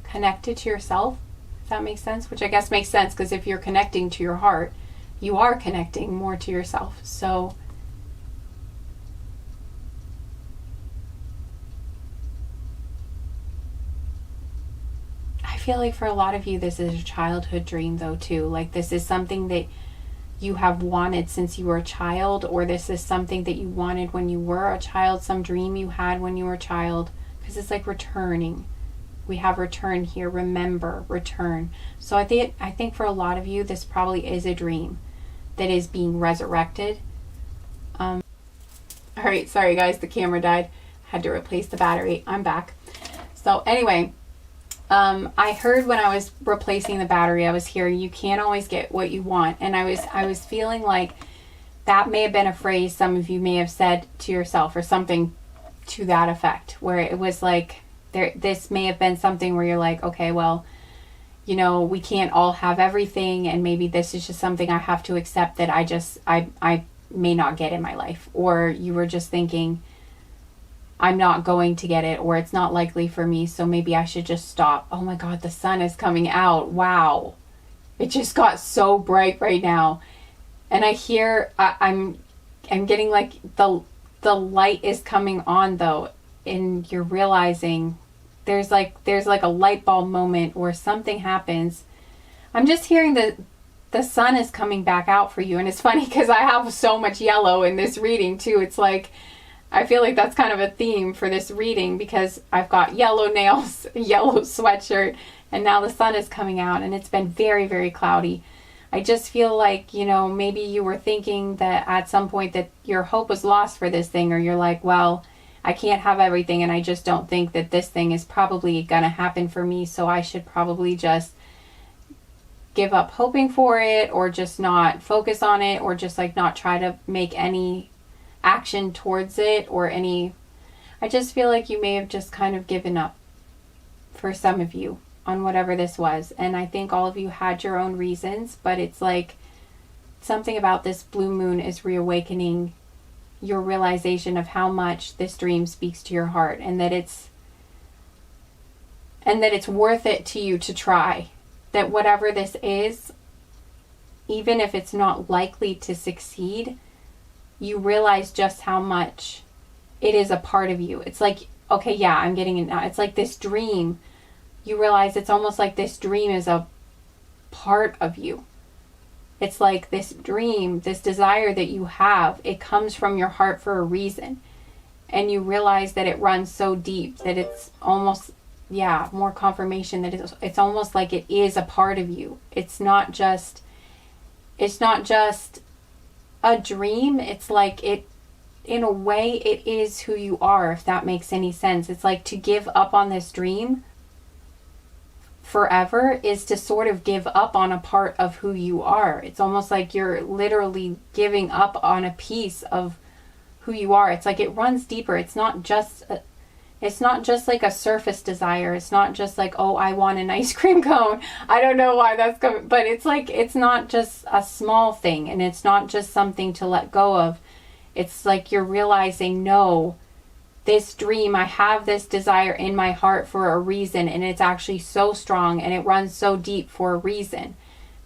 connected to yourself, if that makes sense, which I guess makes sense, because if you're connecting to your heart, you are connecting more to yourself. So I feel like for a lot of you, this is a childhood dream though too. Like this is something that you have wanted since you were a child, or this is something that you wanted when you were a child, some dream you had when you were a child, because it's like returning. We have return here, remember, return. So I think for a lot of you, this probably is a dream that is being resurrected. All right, sorry guys, the camera died. Had to replace the battery. I'm back. So anyway, I heard when I was replacing the battery, I was hearing, you can't always get what you want. And I was feeling like that may have been a phrase some of you may have said to yourself, or something to that effect, where it was like, this may have been something where you're like, okay, well, we can't all have everything, and maybe this is just something I have to accept that I may not get in my life. Or you were just thinking, I'm not going to get it, or it's not likely for me, so maybe I should just stop. Oh my God, the sun is coming out. Wow. It just got so bright right now. And I hear, I'm getting like the light is coming on though, and you're realizing there's like a light bulb moment or something happens. I'm just hearing that the sun is coming back out for you. And it's funny because I have so much yellow in this reading too. It's like, I feel like that's kind of a theme for this reading, because I've got yellow nails, yellow sweatshirt, and now the sun is coming out, and it's been very, very cloudy. I just feel like, maybe you were thinking that at some point that your hope was lost for this thing, or you're like, well, I can't have everything, and I just don't think that this thing is probably going to happen for me, so I should probably just give up hoping for it, or just not focus on it, or just like not try to make any action towards it, or any... I just feel like you may have just kind of given up for some of you on whatever this was. And I think all of you had your own reasons, but it's like something about this blue moon is reawakening your realization of how much this dream speaks to your heart, and that it's worth it to you to try. That whatever this is, even if it's not likely to succeed, you realize just how much it is a part of you. It's like, okay, yeah, I'm getting it now. It's like this dream. You realize it's almost like this dream is a part of you. It's like this dream, this desire that you have, it comes from your heart for a reason. And you realize that it runs so deep that it's almost, more confirmation that it's almost like it is a part of you. It's not just just a dream. It's like it, in a way, it is who you are, if that makes any sense. It's like to give up on this dream forever is to sort of give up on a part of who you are. It's almost like you're literally giving up on a piece of who you are. It's like it runs deeper. It's not just like a surface desire. It's not just like, oh, I want an ice cream cone. I don't know why that's coming, but it's like, it's not just a small thing, and it's not just something to let go of. It's like you're realizing, no, this dream, I have this desire in my heart for a reason, and it's actually so strong and it runs so deep for a reason,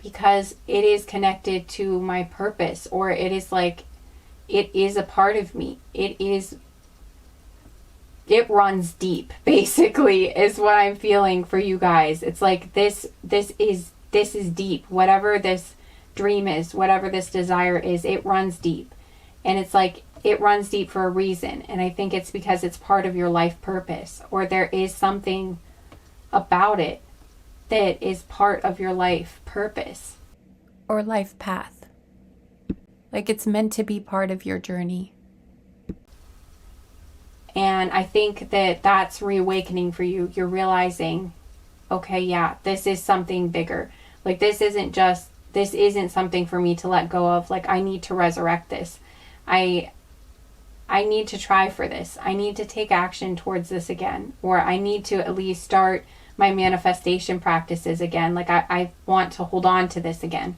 because it is connected to my purpose, or it is like, it is a part of me. It runs deep, basically, is what I'm feeling for you guys. It's like this is deep. Whatever this dream is, whatever this desire is, it runs deep. And it's like, it runs deep for a reason. And I think it's because it's part of your life purpose, or there is something about it that is part of your life purpose or life path. Like it's meant to be part of your journey. And I think that that's reawakening for you. You're realizing, okay, yeah, this is something bigger. Like this isn't something for me to let go of. Like I need to resurrect this. I need to try for this. I need to take action towards this again. Or I need to at least start my manifestation practices again. Like I want to hold on to this again.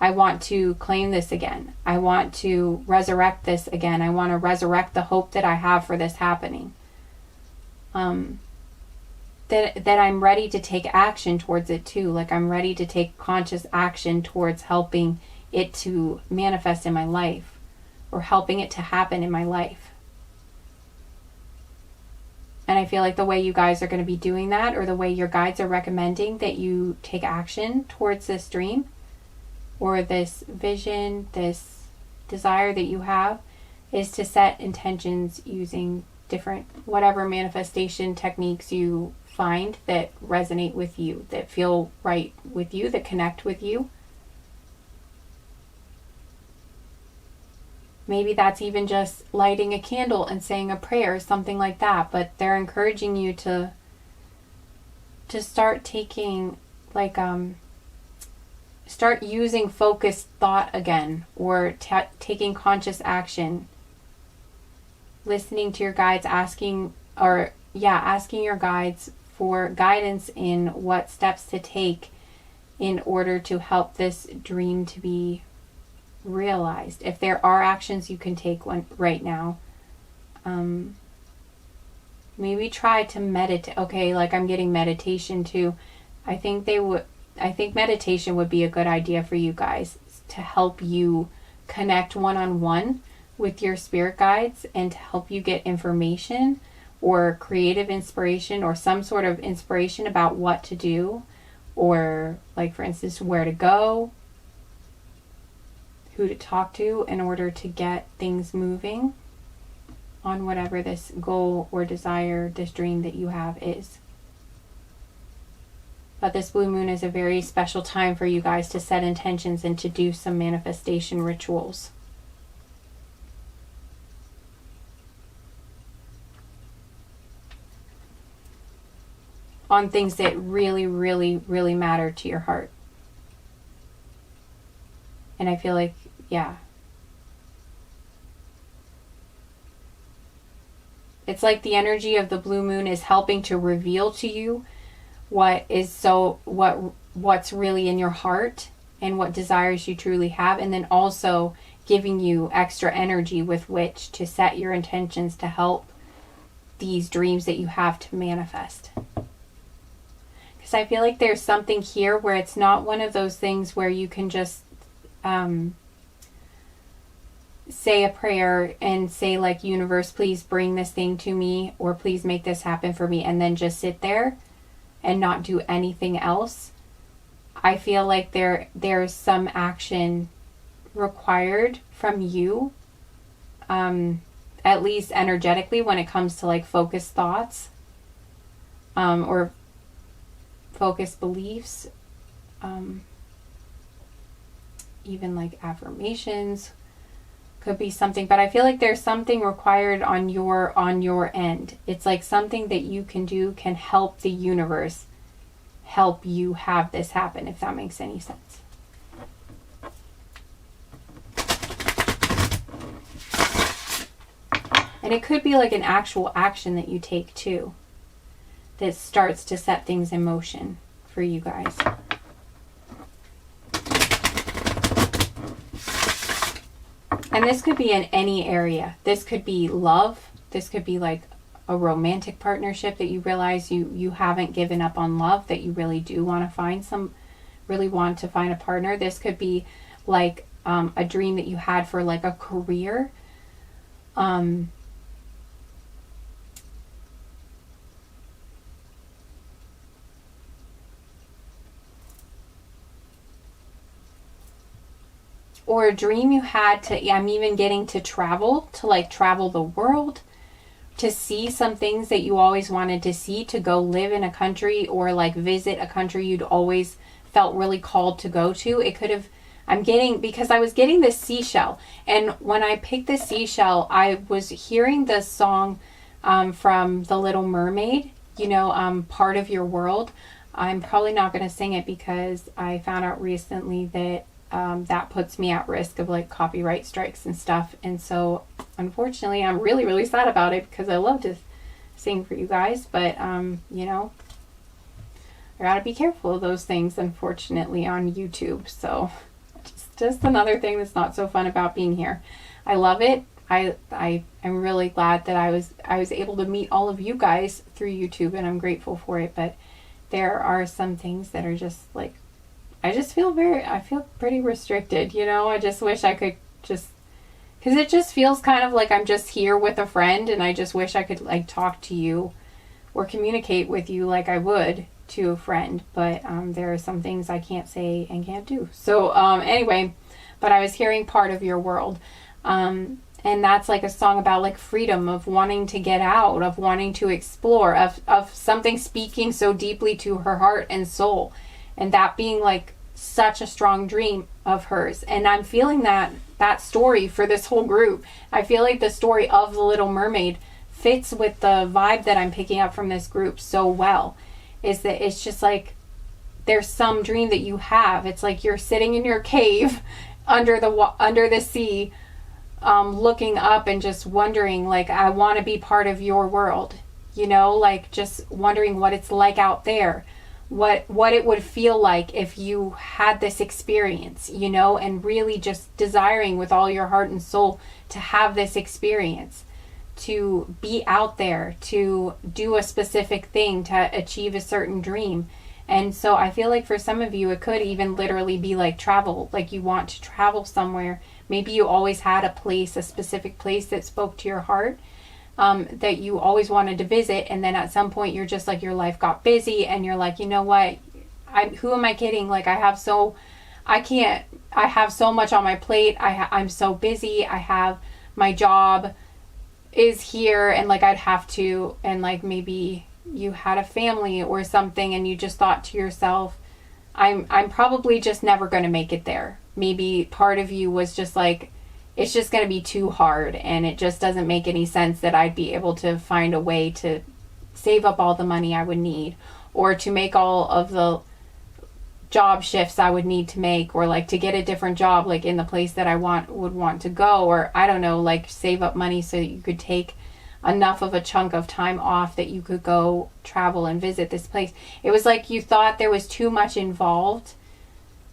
I want to claim this again. I want to resurrect this again. I want to resurrect the hope that I have for this happening. That I'm ready to take action towards it too. Like I'm ready to take conscious action towards helping it to manifest in my life, or helping it to happen in my life. And I feel like the way you guys are going to be doing that, or the way your guides are recommending that you take action towards this dream, or this vision, this desire that you have, is to set intentions using different, whatever manifestation techniques you find that resonate with you, that feel right with you, that connect with you. Maybe that's even just lighting a candle and saying a prayer, something like that. But they're encouraging you to start taking, like, start using focused thought again, or taking conscious action. Listening to your guides, asking your guides for guidance in what steps to take in order to help this dream to be realized. If there are actions you can take right now, maybe try to meditate. Okay, like I'm getting meditation too. I think meditation would be a good idea for you guys, to help you connect one-on-one with your spirit guides, and to help you get information or creative inspiration, or some sort of inspiration about what to do, or like, for instance, where to go, who to talk to in order to get things moving on whatever this goal or desire, this dream that you have is. But this blue moon is a very special time for you guys to set intentions and to do some manifestation rituals. On things that really, really, really matter to your heart. And I feel like, yeah. It's like the energy of the blue moon is helping to reveal to you what's really in your heart, and what desires you truly have, and then also giving you extra energy with which to set your intentions to help these dreams that you have to manifest. Because I feel like there's something here where it's not one of those things where you can just say a prayer and say, like, universe, please bring this thing to me, or please make this happen for me, and then just sit there and not do anything else. I feel like there's some action required from you, at least energetically, when it comes to like focused thoughts, or focused beliefs. even like affirmations could be something, but I feel like there's something required on your end. It's like something that you can do can help the universe help you have this happen, if that makes any sense. And it could be like an actual action that you take too, that starts to set things in motion for you guys. And this could be in any area. This could be love. This could be like a romantic partnership that you realize you haven't given up on love, that you really do want to find a partner. This could be like a dream that you had for like a career. Or a dream you had I'm even getting to travel, to like travel the world, to see some things that you always wanted to see, to go live in a country or like visit a country you'd always felt really called to go to. It could have, because I was getting this seashell, and when I picked the seashell, I was hearing the song from The Little Mermaid, Part of Your World. I'm probably not going to sing it because I found out recently that that puts me at risk of like copyright strikes and stuff. And so unfortunately I'm really, really sad about it because I love to sing for you guys. But, I gotta be careful of those things, unfortunately, on YouTube. So just another thing that's not so fun about being here. I love it. I am really glad that I was able to meet all of you guys through YouTube, and I'm grateful for it. But there are some things that are just like, I feel pretty restricted, I just wish I could because it just feels kind of like I'm just here with a friend, and I just wish I could like talk to you or communicate with you like I would to a friend. But there are some things I can't say and can't do. So anyway, but I was hearing Part of Your World. And that's like a song about like freedom, of wanting to get out, of wanting to explore, of something speaking so deeply to her heart and soul. And that being like such a strong dream of hers. And I'm feeling that story for this whole group. I feel like the story of The Little Mermaid fits with the vibe that I'm picking up from this group so well. Is that it's just like there's some dream that you have. It's like you're sitting in your cave under the sea, looking up and just wondering, like, I want to be part of your world. Like just wondering what it's like out there. What it would feel like if you had this experience, and really just desiring with all your heart and soul to have this experience, to be out there, to do a specific thing, to achieve a certain dream. And so I feel like for some of you, it could even literally be like travel, like you want to travel somewhere. Maybe you always had a specific place that spoke to your heart, that you always wanted to visit, and then at some point you're just like, your life got busy and you're like, you know what, who am I kidding? Like I have so much on my plate. I'm so busy. I have, my job is here, and like I'd have to, and like maybe you had a family or something and you just thought to yourself, I'm probably just never going to make it there. Maybe part of you was just like, it's just going to be too hard, and it just doesn't make any sense that I'd be able to find a way to save up all the money I would need, or to make all of the job shifts I would need to make, or like to get a different job like in the place that I would want to go, or I don't know, like save up money so that you could take enough of a chunk of time off that you could go travel and visit this place. It was like you thought there was too much involved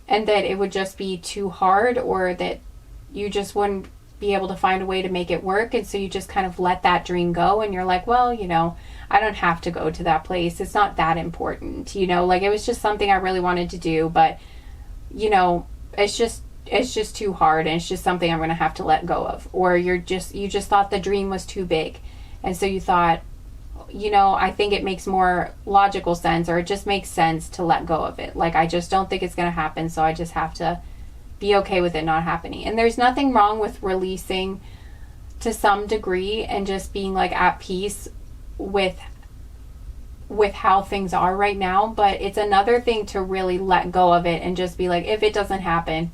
and that it would just be too hard, or that you just wouldn't be able to find a way to make it work. And so you just kind of let that dream go, and you're like, well, I don't have to go to that place. It's not that important, like it was just something I really wanted to do, but it's just too hard, and it's just something I'm going to have to let go of. Or you just thought the dream was too big. And so you thought, I think it makes more logical sense, or it just makes sense to let go of it. Like, I just don't think it's going to happen. So I just have to be okay with it not happening. And there's nothing wrong with releasing to some degree and just being like at peace with how things are right now. But it's another thing to really let go of it and just be like, if it doesn't happen,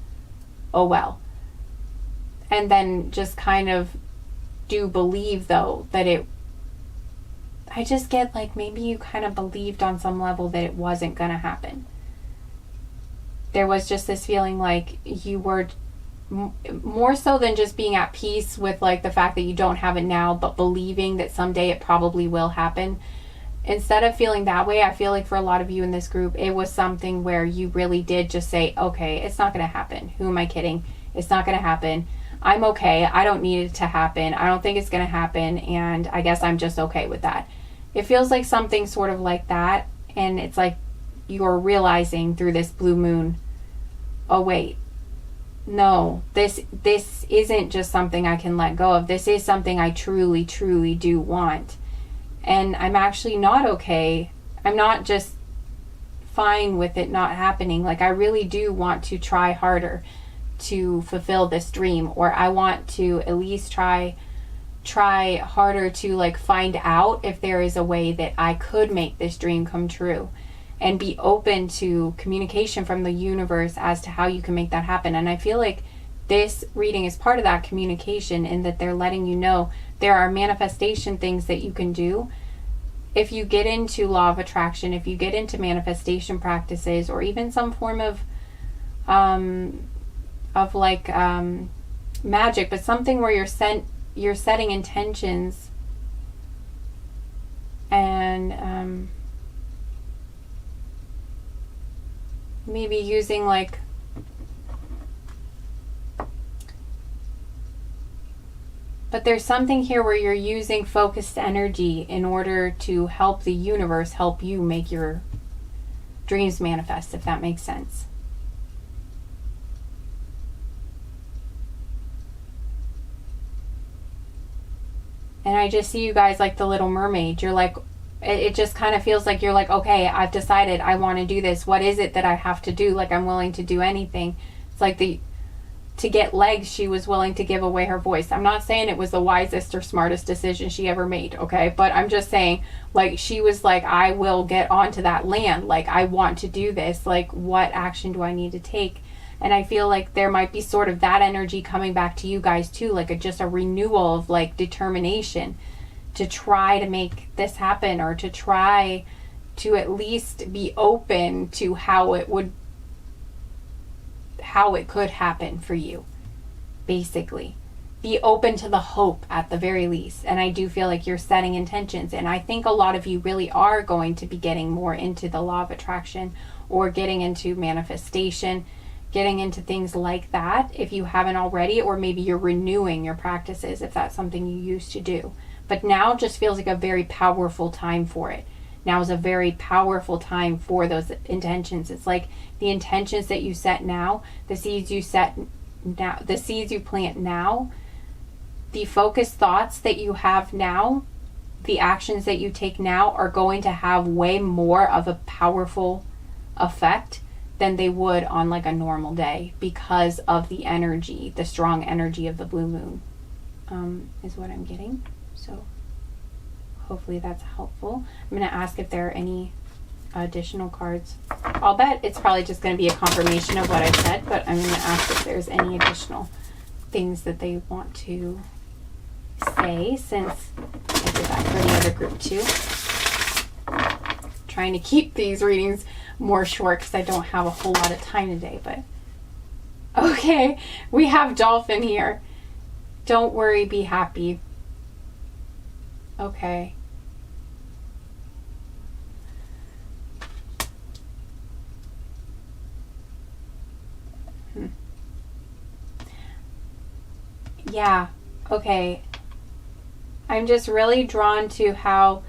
oh well. And then just kind of do believe, though, that I just get like maybe you kind of believed on some level that it wasn't going to happen. There was just this feeling like you were more so than just being at peace with like the fact that you don't have it now, but believing that someday it probably will happen. Instead of feeling that way, I feel like for a lot of you in this group, it was something where you really did just say, okay, it's not going to happen. Who am I kidding? It's not going to happen. I'm okay. I don't need it to happen. I don't think it's going to happen. And I guess I'm just okay with that. It feels like something sort of like that. And it's like you're realizing through this blue moon, oh wait, no, this isn't just something I can let go of. This is something I truly, truly do want. And I'm actually not okay. I'm not just fine with it not happening. Like I really do want to try harder to fulfill this dream, or I want to at least try harder to like find out if there is a way that I could make this dream come true, and be open to communication from the universe as to how you can make that happen. And I feel like this reading is part of that communication, in that they're letting you know there are manifestation things that you can do. If you get into law of attraction, if you get into manifestation practices, or even some form of magic, but something where you're setting intentions and maybe using like but there's something here where you're using focused energy in order to help the universe help you make your dreams manifest, if that makes sense. And I just see you guys like the Little Mermaid. You're like, it just kind of feels like you're like, okay, I've decided I want to do this. What is it that I have to do? Like, I'm willing to do anything. It's like to get legs, she was willing to give away her voice. I'm not saying it was the wisest or smartest decision she ever made, okay? But I'm just saying, like, she was like, I will get onto that land. Like, I want to do this. Like, what action do I need to take? And I feel like there might be sort of that energy coming back to you guys too, like just a renewal of like determination to try to make this happen, or to try to at least be open to how it could happen for you. Basically, be open to the hope at the very least. And I do feel like you're setting intentions, and I think a lot of you really are going to be getting more into the law of attraction, or getting into manifestation, getting into things like that if you haven't already, or maybe you're renewing your practices if that's something you used to do. But now just feels like a very powerful time for it. Now is a very powerful time for those intentions. It's like the intentions that you set now, the seeds you set now, the seeds you plant now, the focused thoughts that you have now, the actions that you take now are going to have way more of a powerful effect than they would on like a normal day, because of the energy, the strong energy of the blue moon, is what I'm getting. So hopefully that's helpful. I'm going to ask if there are any additional cards. I'll bet it's probably just going to be a confirmation of what I said, but I'm going to ask if there's any additional things that they want to say, since I did that for the other group too. Trying to keep these readings more short because I don't have a whole lot of time today, but okay, we have dolphin here. Don't worry, be happy. Okay. Yeah, okay. I'm just really drawn to how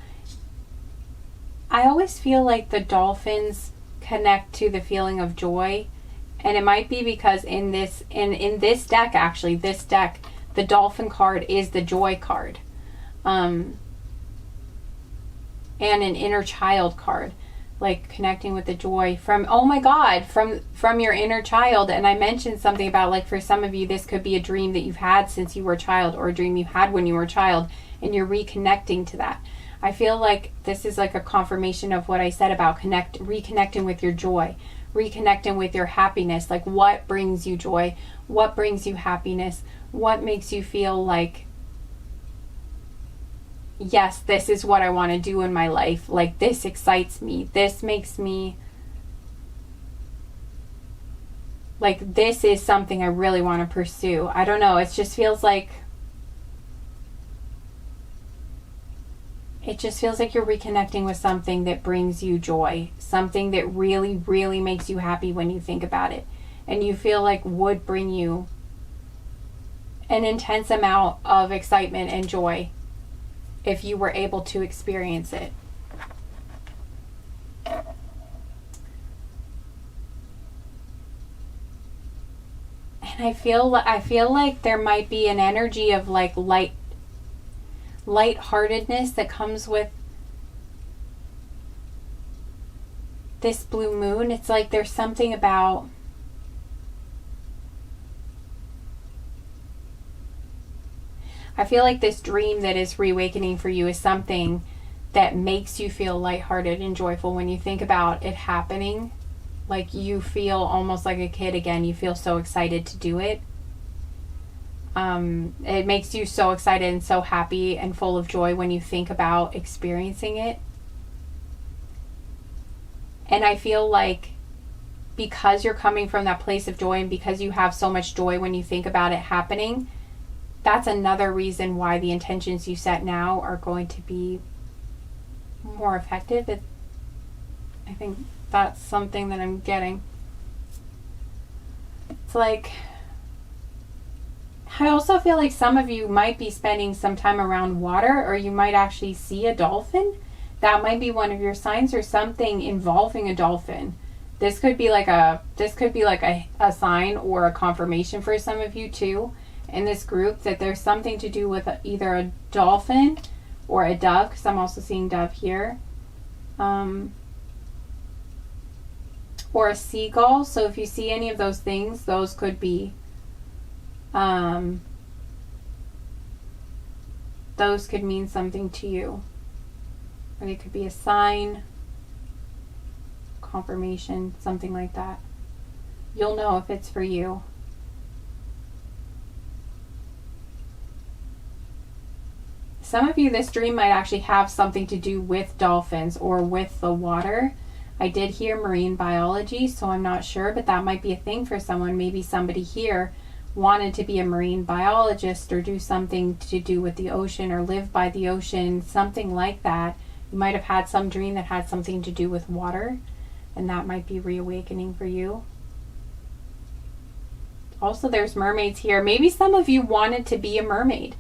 I always feel like the dolphins connect to the feeling of joy. And it might be because in this deck, actually, this deck, the dolphin card is the joy card. And an inner child card, like connecting with the joy from, oh my God, from your inner child. And I mentioned something about, like, for some of you, this could be a dream that you've had since you were a child, or a dream you had when you were a child, and you're reconnecting to that. I feel like this is like a confirmation of what I said about reconnecting with your joy, reconnecting with your happiness. Like, what brings you joy? What brings you happiness? What makes you feel like, yes, this is what I want to do in my life. Like, this excites me. This makes me, like, this is something I really want to pursue. I don't know. It just feels like you're reconnecting with something that brings you joy, something that really, really makes you happy when you think about it, and you feel like would bring you an intense amount of excitement and joy if you were able to experience it. And I feel like there might be an energy of like lightheartedness that comes with this blue moon. It's like there's something about I feel like this dream that is reawakening for you is something that makes you feel lighthearted and joyful when you think about it happening. Like, you feel almost like a kid again. You feel so excited to do it. It makes you so excited and so happy and full of joy when you think about experiencing it. And I feel like because you're coming from that place of joy and because you have so much joy when you think about it happening, that's another reason why the intentions you set now are going to be more effective. I think that's something that I'm getting. It's like, I also feel like some of you might be spending some time around water, or you might actually see a dolphin. That might be one of your signs, or something involving a dolphin. This could be like a sign or a confirmation for some of you too in this group, that there's something to do with either a dolphin or a dove, because I'm also seeing dove here, or a seagull. So if you see any of those things, those could be those could mean something to you, or they could be a sign, confirmation, something like that. You'll know if it's for you. Some of you, this dream might actually have something to do with dolphins or with the water. I did hear marine biology, so I'm not sure, but that might be a thing for someone. Maybe somebody here wanted to be a marine biologist or do something to do with the ocean or live by the ocean, something like that. You might have had some dream that had something to do with water, and that might be reawakening for you. Also, there's mermaids here. Maybe some of you wanted to be a mermaid.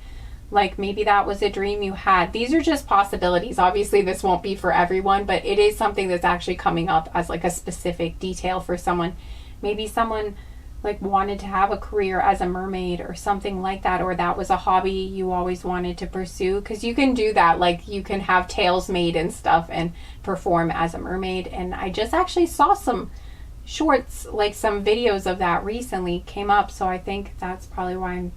Like, maybe that was a dream you had. These are just possibilities. Obviously, this won't be for everyone, but it is something that's actually coming up as like a specific detail for someone. Maybe someone like wanted to have a career as a mermaid or something like that, or that was a hobby you always wanted to pursue, because you can do that. Like, you can have tails made and stuff and perform as a mermaid. And I just actually saw some shorts, like some videos of that recently came up, so I think that's probably why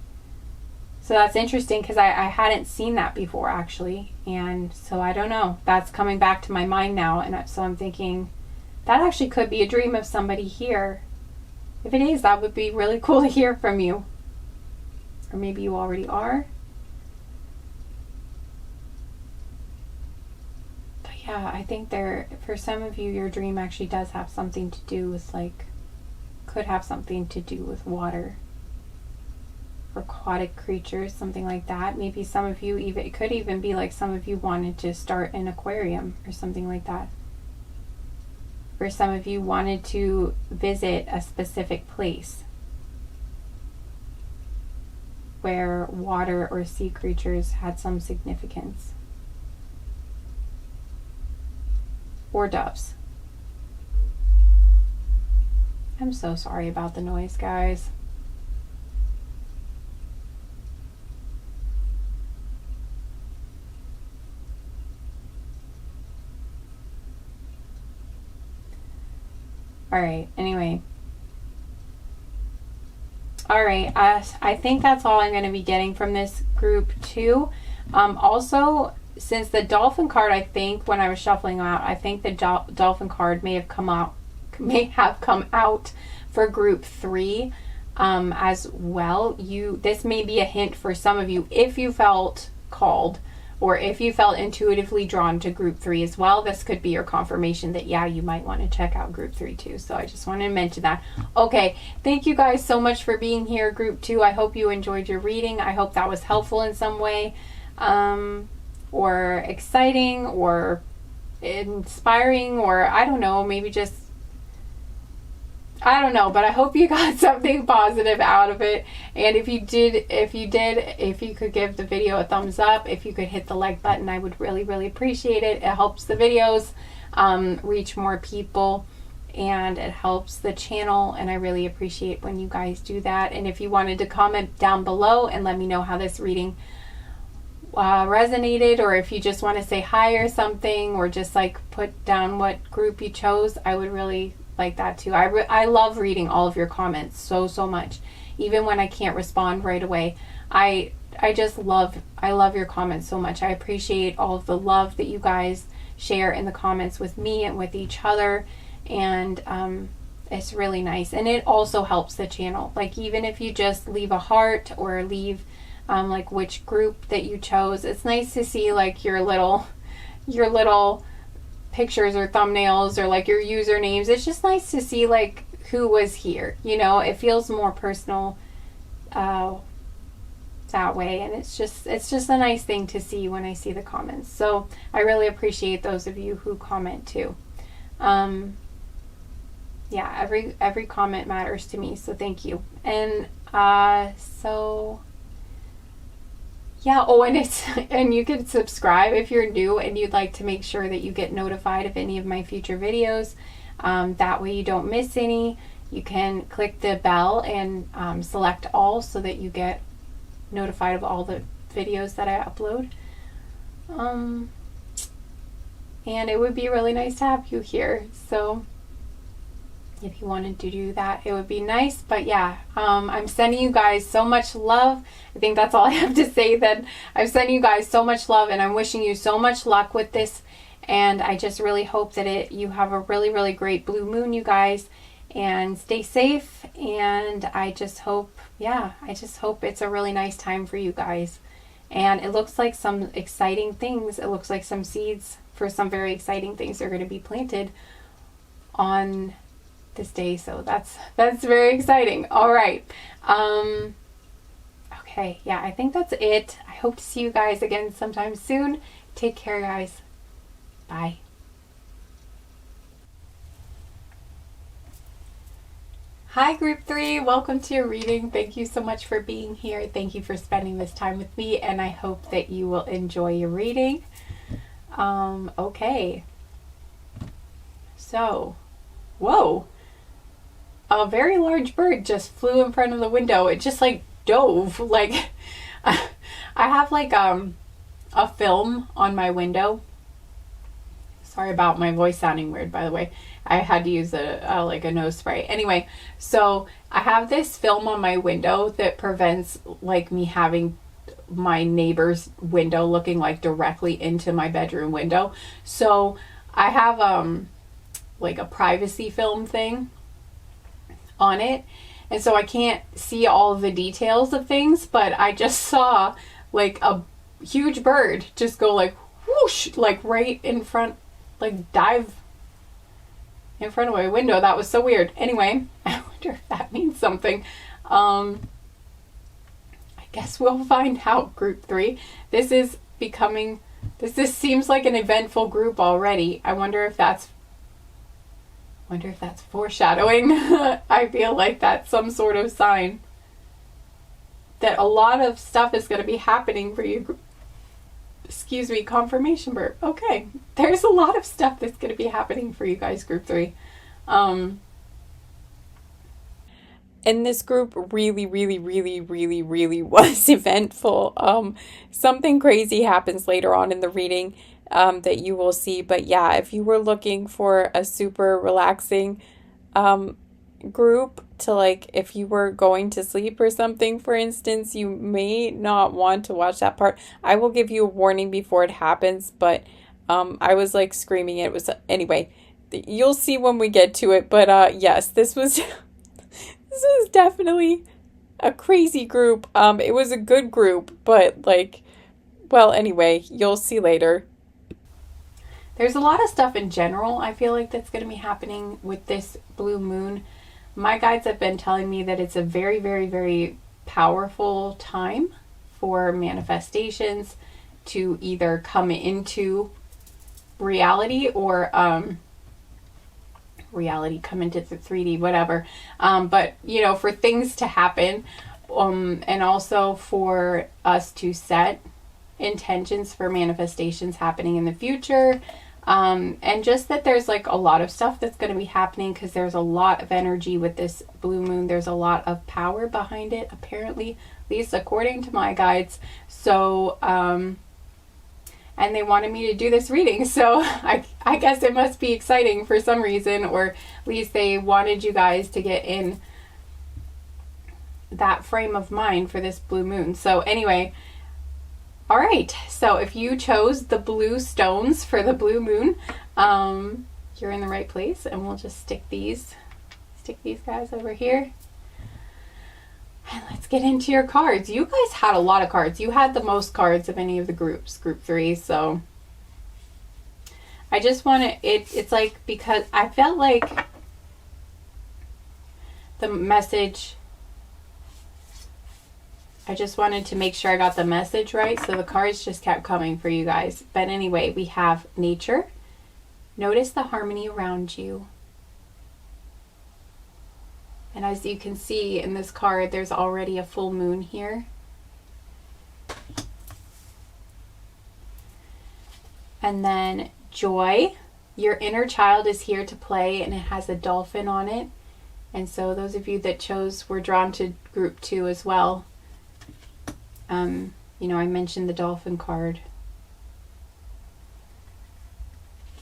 so that's interesting, because I hadn't seen that before actually, and so I don't know, that's coming back to my mind now, and so I'm thinking that actually could be a dream of somebody here. If it is, that would be really cool to hear from you, or maybe you already are. But yeah, I think for some of you, your dream actually does have something to do with, like, could have something to do with water, aquatic creatures, something like that. Maybe some of you, even it could even be like some of you wanted to start an aquarium or something like that. Or some of you wanted to visit a specific place where water or sea creatures had some significance. Or doves. I'm so sorry about the noise, guys. Alright, anyway. Alright, I think that's all I'm going to be getting from this group too. Also, since the dolphin card, I think when I was shuffling out, I think the dolphin card may have come out for group 3 as well. This may be a hint for some of you if you felt called, or if you felt intuitively drawn to group 3 as well. This could be your confirmation that, yeah, you might want to check out group 3 too. So I just wanted to mention that. Okay, thank you guys so much for being here, group 2. I hope you enjoyed your reading. I hope that was helpful in some way, or exciting, or inspiring, or I don't know, maybe just, I don't know, but I hope you got something positive out of it. And if you could give the video a thumbs up, if you could hit the like button, I would really, really appreciate it. It helps the videos reach more people, and it helps the channel, and I really appreciate when you guys do that. And if you wanted to comment down below and let me know how this reading resonated, or if you just want to say hi or something, or just like put down what group you chose, I would really like that too. I love reading all of your comments so much, even when I can't respond right away. I love your comments so much. I appreciate all of the love that you guys share in the comments with me and with each other, and it's really nice. And it also helps the channel, like even if you just leave a heart or leave like which group that you chose, it's nice to see like your little pictures or thumbnails, or like your usernames. It's just nice to see like who was here, you know. It feels more personal that way, and it's just a nice thing to see when I see the comments. So I really appreciate those of you who comment too. Yeah, every comment matters to me, so thank you. And so yeah, oh, and you can subscribe if you're new and you'd like to make sure that you get notified of any of my future videos. That way you don't miss any. You can click the bell and select all so that you get notified of all the videos that I upload. And it would be really nice to have you here. So if you wanted to do that, it would be nice. But yeah, I'm sending you guys so much love. I think that's all I have to say then. I'm sending you guys so much love, and I'm wishing you so much luck with this. And I just really hope that you have a really, really great blue moon, you guys, and stay safe. And I just hope it's a really nice time for you guys. And it looks like some exciting things. It looks like some seeds for some very exciting things are going to be planted on this day, so that's very exciting. All right, okay, yeah, I think that's it. I hope to see you guys again sometime soon. Take care, guys. Bye. Hi, group 3, welcome to your reading. Thank you so much for being here. Thank you for spending this time with me, and I hope that you will enjoy your reading. Okay, so whoa, a very large bird just flew in front of the window. It just like dove, like I have like a film on my window. Sorry about my voice sounding weird, by the way. I had to use like a nose spray. Anyway, so I have this film on my window that prevents like me having my neighbor's window looking like directly into my bedroom window. So I have like a privacy film thing on it, and so I can't see all of the details of things, but I just saw like a huge bird just go like whoosh, like right in front, like dive in front of my window. That was so weird. Anyway, I wonder if that means something. I guess we'll find out, group 3. This seems like an eventful group already. I wonder if that's foreshadowing. I feel like that's some sort of sign that a lot of stuff is going to be happening for you. Excuse me, confirmation burp. Okay, there's a lot of stuff that's going to be happening for you guys, group 3. And this group really was eventful. Something crazy happens later on in the reading that you will see. But yeah, if you were looking for a super relaxing group, to, like, if you were going to sleep or something, for instance, you may not want to watch that part. I will give you a warning before it happens, but I was like screaming. It was, anyway, you'll see when we get to it. But yes, this was this was definitely a crazy group. It was a good group, but like, well, anyway, you'll see later. There's a lot of stuff in general I feel like that's going to be happening with this blue moon. My guides have been telling me that it's a very, very, very powerful time for manifestations to either come into reality or reality come into the 3D, whatever. But, you know, for things to happen, and also for us to set intentions for manifestations happening in the future. And just that there's like a lot of stuff that's going to be happening because there's a lot of energy with this blue moon. There's a lot of power behind it, apparently, at least according to my guides. So, and they wanted me to do this reading. So I guess it must be exciting for some reason, or at least they wanted you guys to get in that frame of mind for this blue moon. So anyway, all right, so if you chose the blue stones for the blue moon, you're in the right place, and we'll just stick these guys over here. And let's get into your cards. You guys had a lot of cards. You had the most cards of any of the groups, group 3, so I just want to, it's like, because I felt like the message, I just wanted to make sure I got the message right, so the cards just kept coming for you guys. But anyway, we have nature. Notice the harmony around you. And as you can see in this card, there's already a full moon here. And then joy. Your inner child is here to play, and it has a dolphin on it. And so those of you that chose were drawn to group 2 as well. You know, I mentioned the dolphin card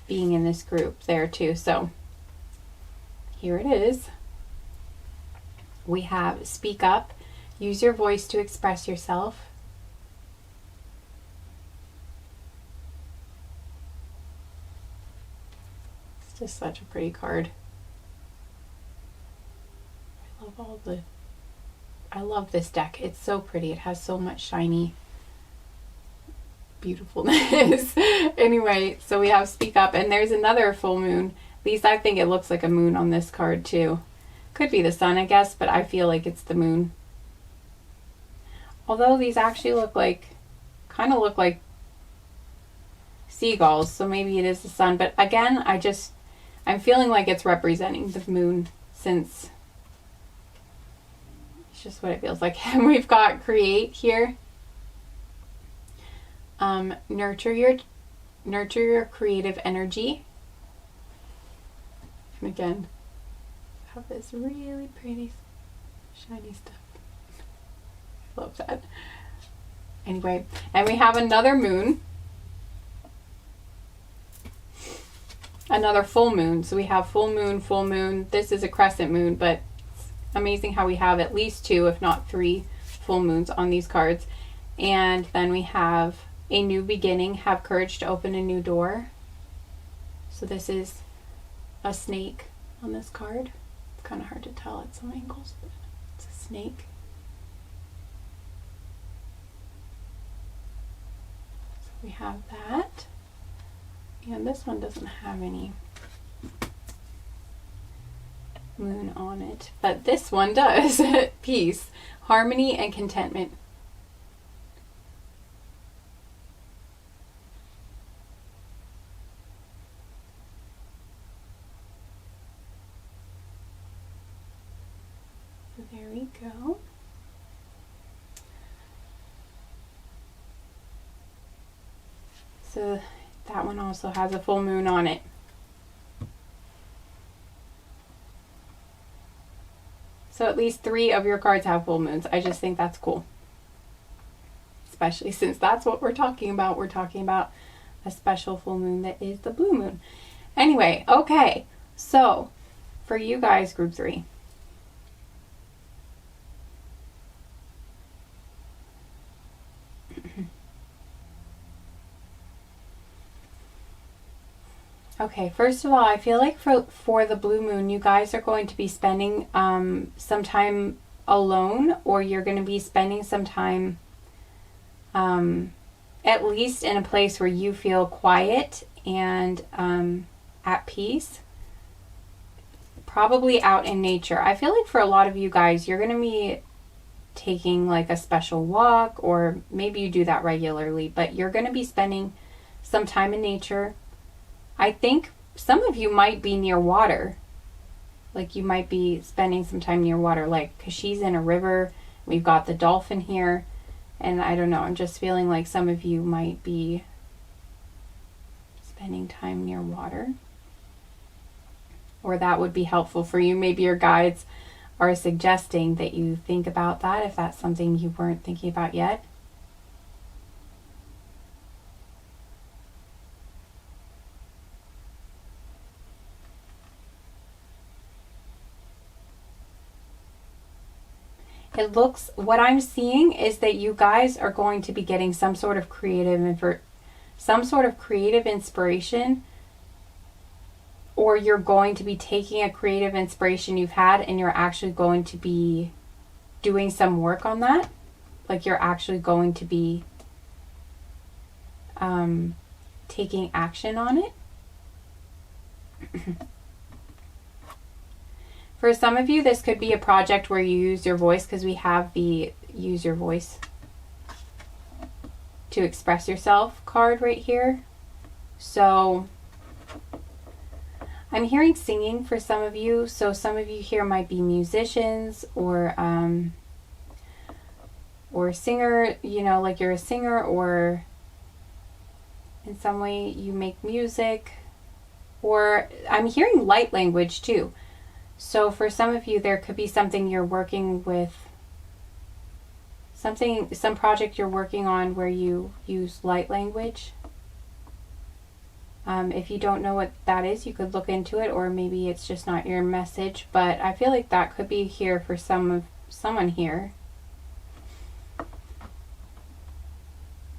being in this group there too. So here it is. We have speak up. Use your voice to express yourself. It's just such a pretty card. I love this deck. It's so pretty. It has so much shiny beautifulness. Anyway, so we have speak up, and there's another full moon. At least I think it looks like a moon on this card too. Could be the sun, I guess, but I feel like it's the moon. Although these actually look like, kind of look like seagulls, so maybe it is the sun. But again, I'm feeling like it's representing the moon, since it's just what it feels like. And we've got create here. Nurture your creative energy. And again, have this really pretty shiny stuff. I love that. Anyway, and we have another moon. Another full moon. So we have full moon, full moon. This is a crescent moon, but it's amazing how we have at least 2, if not 3 full moons on these cards. And then we have a new beginning. Have courage to open a new door. So this is a snake on this card. It's kind of hard to tell at some angles, but it's a snake. So we have that. And this one doesn't have any moon on it, but this one does. Peace, harmony, and contentment. So there we go. So that one also has a full moon on it. So at least 3 of your cards have full moons. I just think that's cool. Especially since that's what we're talking about. We're talking about a special full moon that is the blue moon. Anyway, okay. So for you guys, group 3, Okay, first of all, I feel like for the blue moon, you guys are going to be spending some time alone, or you're going to be spending some time at least in a place where you feel quiet and at peace. Probably out in nature. I feel like for a lot of you guys, you're going to be taking like a special walk, or maybe you do that regularly, but you're going to be spending some time in nature. I think some of you might be near water. Like you might be spending some time near water, like because she's in a river. We've got the dolphin here. And I don't know, I'm just feeling like some of you might be spending time near water. Or that would be helpful for you. Maybe your guides are suggesting that you think about that if that's something you weren't thinking about yet. It looks, what I'm seeing is that you guys are going to be getting some sort of creative inspiration, or you're going to be taking a creative inspiration you've had and you're actually going to be doing some work on that. Like you're actually going to be taking action on it. For some of you, this could be a project where you use your voice, because we have the use your voice to express yourself card right here. So I'm hearing singing for some of you. So some of you here might be musicians or singer, you know, like you're a singer, or in some way you make music, or I'm hearing light language too. So for some of you, there could be something you're working with, some project you're working on where you use light language. If you don't know what that is, you could look into it, or maybe it's just not your message, but I feel like that could be here for someone here.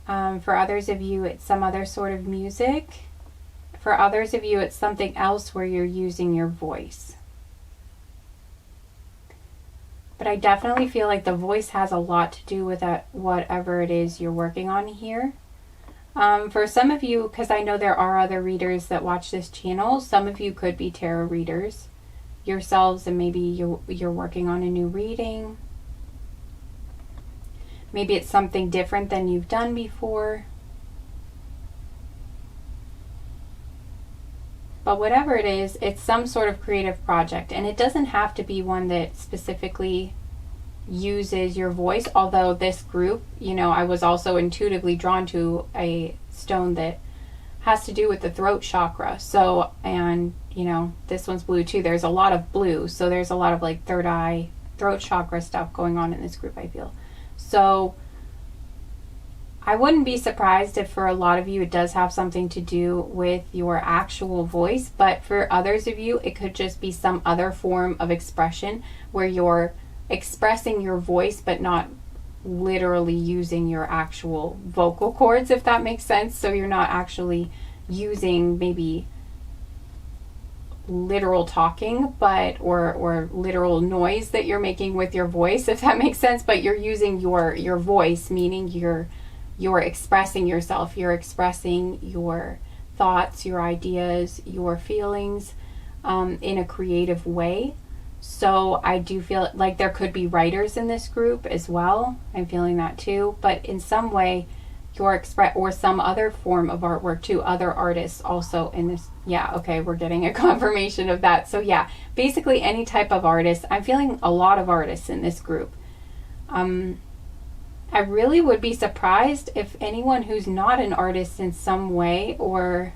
For others of you, it's some other sort of music. For others of you, it's something else where you're using your voice. But I definitely feel like the voice has a lot to do with whatever it is you're working on here. For some of you, because I know there are other readers that watch this channel, some of you could be tarot readers yourselves, and maybe you're working on a new reading. Maybe it's something different than you've done before. But whatever it is, it's some sort of creative project, and it doesn't have to be one that specifically uses your voice. Although this group, you know, I was also intuitively drawn to a stone that has to do with the throat chakra. So, and you know, this one's blue too. There's a lot of blue, so there's a lot of like third eye, throat chakra stuff going on in this group, I feel. So I wouldn't be surprised if for a lot of you it does have something to do with your actual voice, but for others of you it could just be some other form of expression where you're expressing your voice but not literally using your actual vocal cords, if that makes sense. So you're not actually using maybe literal talking, but or literal noise that you're making with your voice, if that makes sense, but you're using your voice, meaning you're expressing yourself, you're expressing your thoughts, your ideas, your feelings in a creative way. So I do feel like there could be writers in this group as well. I'm feeling that too. But in some way, or some other form of artwork too, other artists also in this. Yeah, okay, we're getting a confirmation of that. So yeah, basically any type of artist. I'm feeling a lot of artists in this group. I really would be surprised if anyone who's not an artist in some way, or...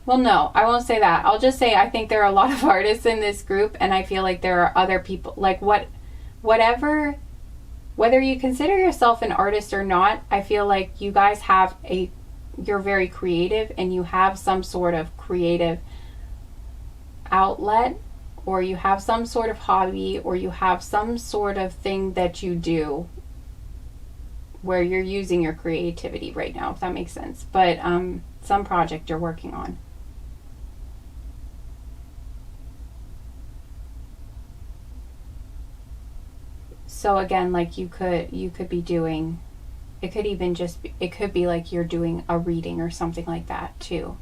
Well, no, I won't say that. I'll just say I think there are a lot of artists in this group, and I feel like there are other people, like whether you consider yourself an artist or not, I feel like you guys you're very creative, and you have some sort of creative outlet, or you have some sort of hobby, or you have some sort of thing that you do where you're using your creativity right now, if that makes sense. But some project you're working on. So again, like you could be doing, it could even just be, it could be like you're doing a reading or something like that too.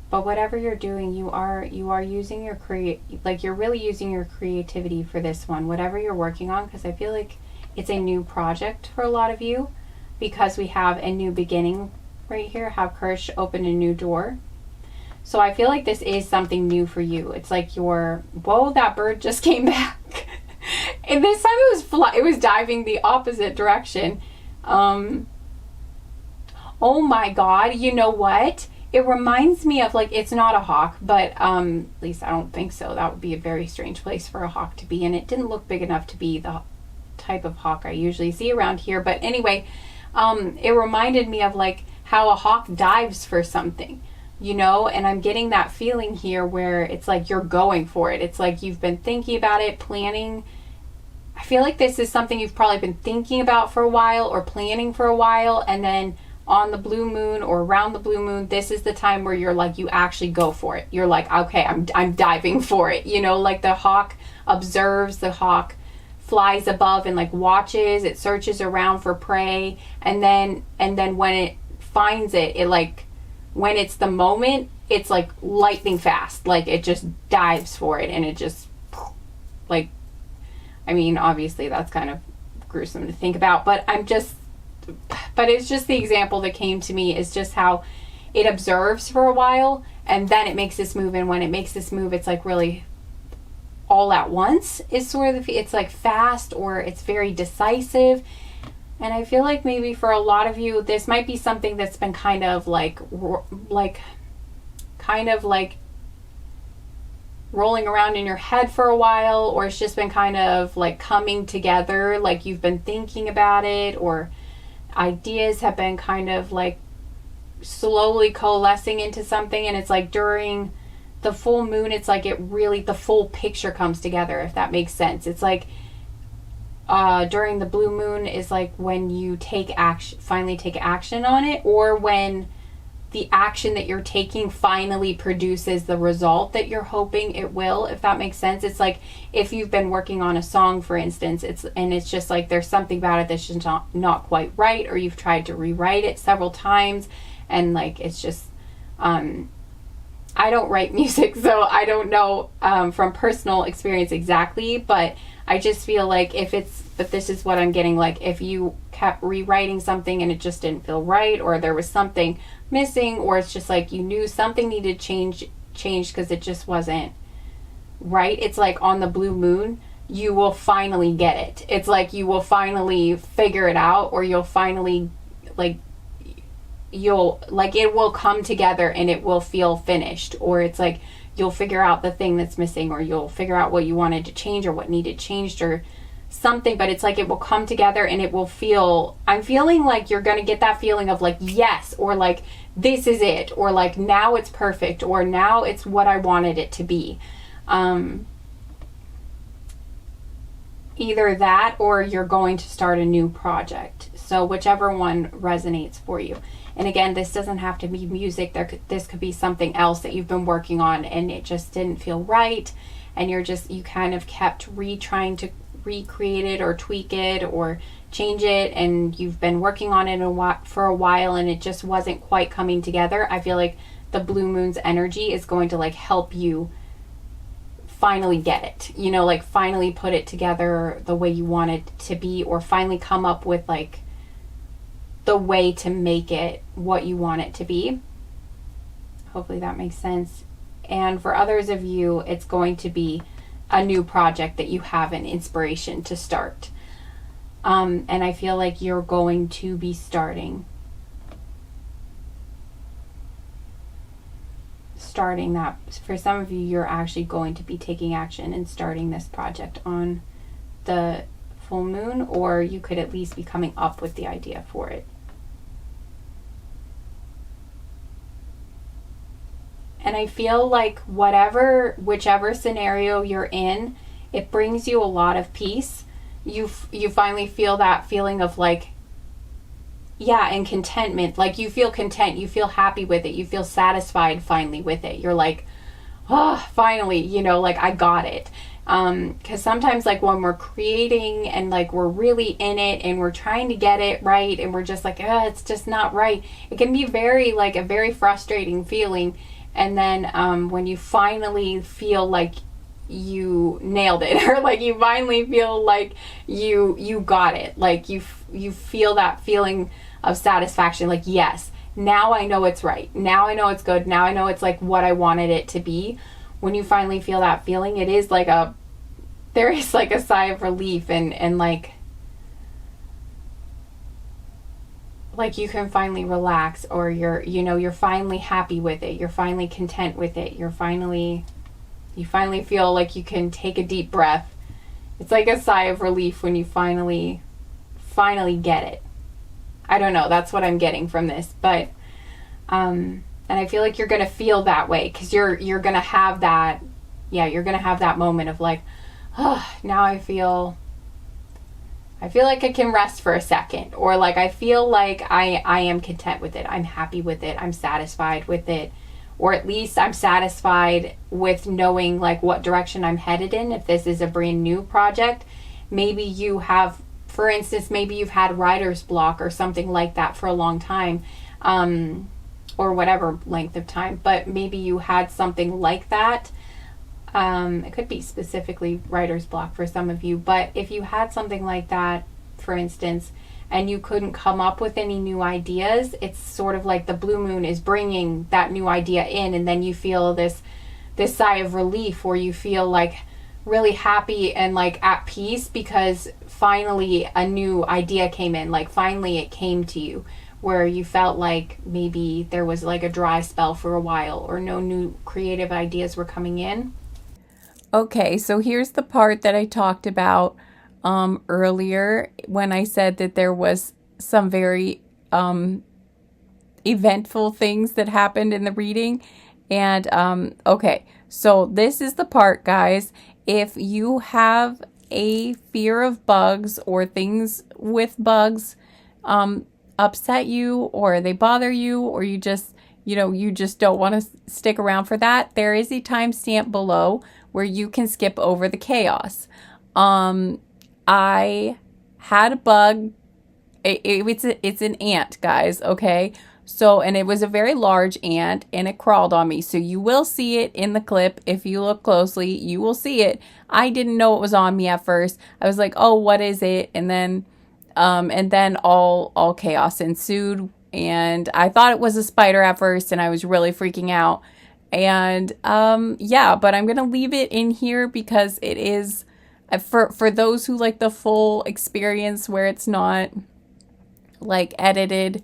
But whatever you're doing, you are using your you're really using your creativity for this one, whatever you're working on, because I feel like it's a new project for a lot of you, because we have a new beginning right here, have courage to open a new door. So I feel like this is something new for you. It's like whoa, that bird just came back. And this time it was diving the opposite direction. Oh my God, you know what? It reminds me of, like, it's not a hawk, but at least I don't think so. That would be a very strange place for a hawk to be, and it didn't look big enough to be the type of hawk I usually see around here. But anyway, it reminded me of like how a hawk dives for something, you know, and I'm getting that feeling here where it's like you're going for it. It's like you've been thinking about it, planning. I feel like this is something you've probably been thinking about for a while or planning for a while, and then on the blue moon or around the blue moon, this is the time where you're like, you actually go for it. You're like, okay, I'm diving for it. You know, like the hawk observes, the hawk flies above and like watches, it searches around for prey, and then when it finds it, like, when it's the moment, it's like lightning fast. Like it just dives for it, and it just, like, I mean, obviously that's kind of gruesome to think about, but it's just the example that came to me, is just how it observes for a while and then it makes this move. And when it makes this move, it's like really all at once is sort of, it's like fast, or it's very decisive. And I feel like maybe for a lot of you, this might be something that's been kind of like rolling around in your head for a while, or it's just been kind of like coming together, like you've been thinking about it, or ideas have been kind of like slowly coalescing into something. And it's like during the full moon, it's like it really, the full picture comes together, if that makes sense. It's like during the blue moon is like when you finally take action on it, or when the action that you're taking finally produces the result that you're hoping it will, if that makes sense. It's like if you've been working on a song, for instance, it's just like there's something about it that's just not quite right, or you've tried to rewrite it several times, and like it's just I don't write music, so I don't know from personal experience exactly, but I just feel like if this is what I'm getting, like if you kept rewriting something and it just didn't feel right, or there was something missing, or it's just like you knew something needed changed because it just wasn't right, it's like on the blue moon you will finally get it. It's like you will finally figure it out, or you'll finally it will come together and it will feel finished, or it's like you'll figure out the thing that's missing, or you'll figure out what you wanted to change or what needed changed or something. But it's like it will come together and it will feel, I'm feeling like you're going to get that feeling of like, yes, or like this is it, or like now it's perfect, or now it's what I wanted it to be. Either that, or you're going to start a new project. So whichever one resonates for you. And again, this doesn't have to be music. This could be something else that you've been working on and it just didn't feel right, and you kind of kept trying to recreate it or tweak it or change it, and you've been working on it for a while and it just wasn't quite coming together. I feel like the blue moon's energy is going to like help you finally get it, you know, like finally put it together the way you want it to be, or finally come up with like the way to make it what you want it to be. Hopefully that makes sense. And for others of you, it's going to be a new project that you have an inspiration to start. And I feel like you're going to be starting that. For some of you, you're actually going to be taking action and starting this project on the full moon, or you could at least be coming up with the idea for it. And I feel like whichever scenario you're in, it brings you a lot of peace. You finally feel that feeling of like yeah, and contentment. Like you feel content, you feel happy with it, you feel satisfied finally with it. You're like, oh, finally, like I got it. Because sometimes, like when we're creating and like we're really in it and we're trying to get it right and we're just like, it's just not right, it can be very, like, a very frustrating feeling. And then when you finally feel like you nailed it, or like you finally feel like you got it, like you feel that feeling of satisfaction, like, yes, now I know it's right, now I know it's good, now I know it's like what I wanted it to be. When you finally feel that feeling, it is like there is like a sigh of relief, and like you can finally relax, or you're finally happy with it, you're finally content with it, you finally feel like you can take a deep breath. It's like a sigh of relief when you finally get it. I don't know, that's what I'm getting from this, but and I feel like you're going to feel that way, because you're going to have that, you're going to have that moment of like, oh, now I feel like I can rest for a second, or like I feel like I am content with it, I'm happy with it, I'm satisfied with it, or at least I'm satisfied with knowing like what direction I'm headed in. If this is a brand new project, maybe you have, for instance, maybe you've had writer's block or something like that for a long time, or whatever length of time, but maybe you had something like that. It could be specifically writer's block for some of you, but if you had something like that, for instance, and you couldn't come up with any new ideas, it's sort of like the blue moon is bringing that new idea in, and then you feel this sigh of relief, where you feel like really happy and like at peace, because finally a new idea came in, like finally it came to you, where you felt like maybe there was like a dry spell for a while, or no new creative ideas were coming in. Okay, so here's the part that I talked about earlier, when I said that there was some very eventful things that happened in the reading. And okay, so this is the part, guys. If you have a fear of bugs, or things with bugs upset you, or they bother you, or you just don't want to stick around for that, there is a timestamp below where you can skip over the chaos. I had a bug. It's an ant, guys, okay? So, and it was a very large ant, and it crawled on me. So you will see it in the clip. If you look closely, you will see it. I didn't know it was on me at first. I was like, oh, what is it? And then all chaos ensued. And I thought it was a spider at first, and I was really freaking out. And but I'm going to leave it in here because it is for those who like the full experience, where it's not like edited,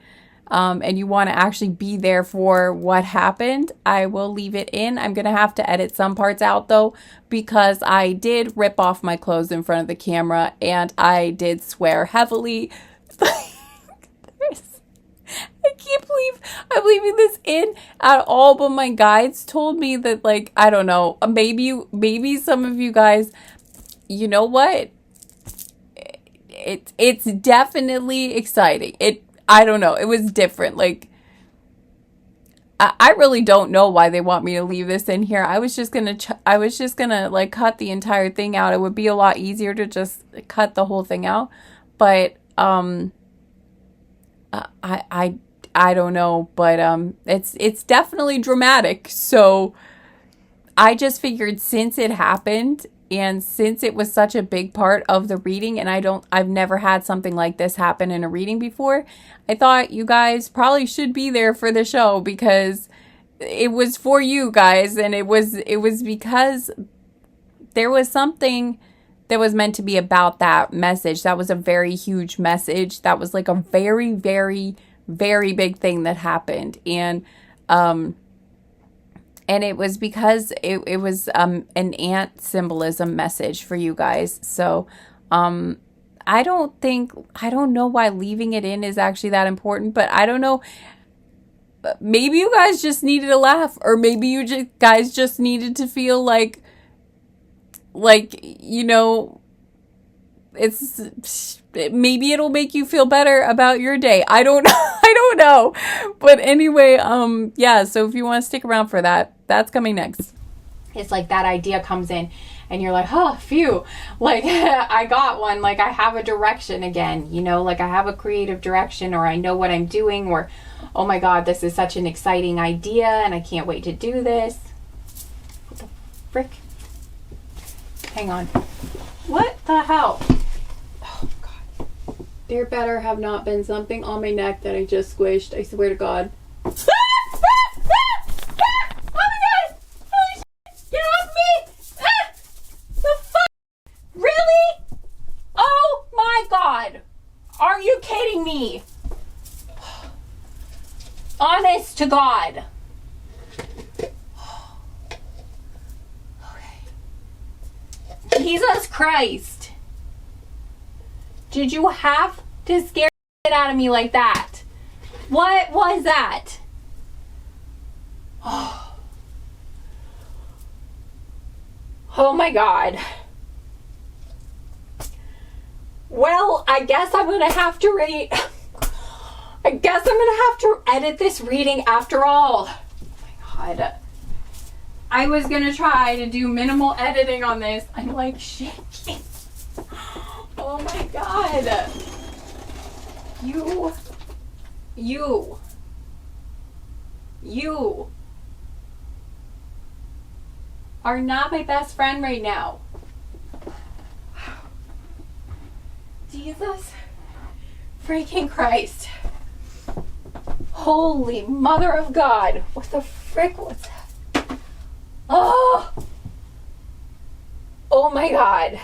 and you want to actually be there for what happened. I will leave it in. I'm going to have to edit some parts out though, because I did rip off my clothes in front of the camera, and I did swear heavily. I can't believe I'm leaving this in at all, but my guides told me that, like, I don't know, maybe some of you guys, you know what? It's definitely exciting. I don't know. It was different. Like, I really don't know why they want me to leave this in here. I was just gonna like cut the entire thing out. It would be a lot easier to just cut the whole thing out, but I don't know, but it's definitely dramatic. So I just figured, since it happened, and since it was such a big part of the reading, and I've never had something like this happen in a reading before, I thought you guys probably should be there for the show, because it was for you guys, and it was because there was something that was meant to be about that message. That was a very huge message. That was like a very, very, very big thing that happened. And it was because it was an ant symbolism message for you guys. So I don't know why leaving it in is actually that important, but I don't know. Maybe you guys just needed a laugh, or maybe you guys just needed to feel like, maybe it'll make you feel better about your day. I don't I don't know. But anyway, yeah, so if you want to stick around for that, that's coming next. It's like that idea comes in and you're like, oh, phew, like I got one, like I have a direction again, you know, like I have a creative direction, or I know what I'm doing, or oh my God, this is such an exciting idea and I can't wait to do this. What the frick? Hang on. What the hell? Oh God. There better have not been something on my neck that I just squished. I swear to God. Are you kidding me? Honest to God. Okay. Jesus Christ. Did you have to scare the shit out of me like that? What was that? Oh my God. Well, I guess I'm going to have to edit this reading after all. Oh my God. I was going to try to do minimal editing on this. I'm like shaking. Oh my God. You are not my best friend right now. Jesus freaking Christ. Holy Mother of God. What the frick was that? Oh my God.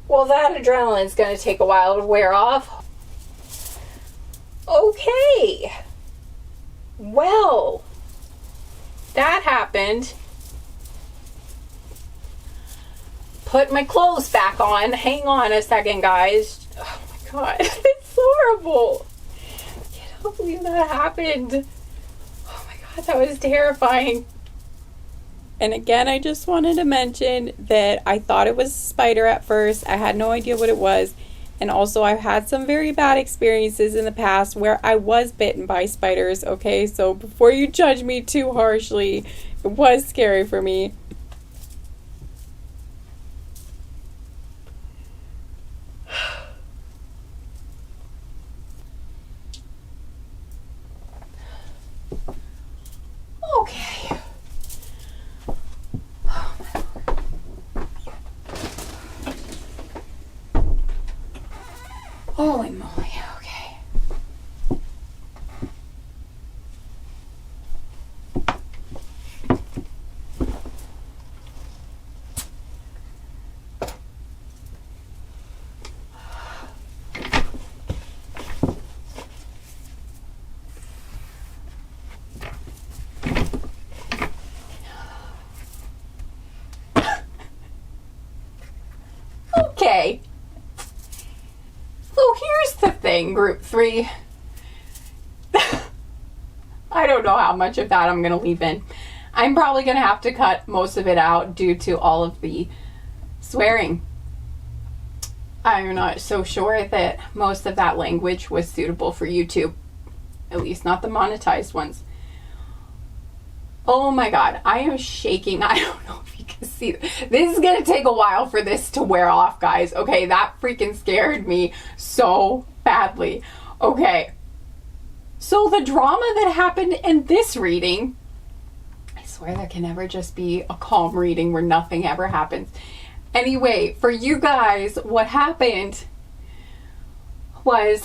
Well, that adrenaline's going to take a while to wear off. Okay. Well, that happened. Put my clothes back on. Hang on a second, guys. Oh my God. It's horrible. I cannot believe that happened. Oh my God, that was terrifying. And again, I just wanted to mention that I thought it was a spider at first. I had no idea what it was. And also, I've had some very bad experiences in the past where I was bitten by spiders, okay? So before you judge me too harshly, it was scary for me. Okay. Holy moly, okay. Okay. So here's the thing, group 3. I don't know how much of that I'm going to leave in. I'm probably going to have to cut most of it out due to all of the swearing. I'm not so sure that most of that language was suitable for YouTube. At least not the monetized ones. Oh my God, I am shaking. I don't know if you can see. This is going to take a while for this to wear off, guys. Okay, that freaking scared me so badly. Okay, so the drama that happened in this reading, I swear there can never just be a calm reading where nothing ever happens. Anyway, for you guys, what happened was...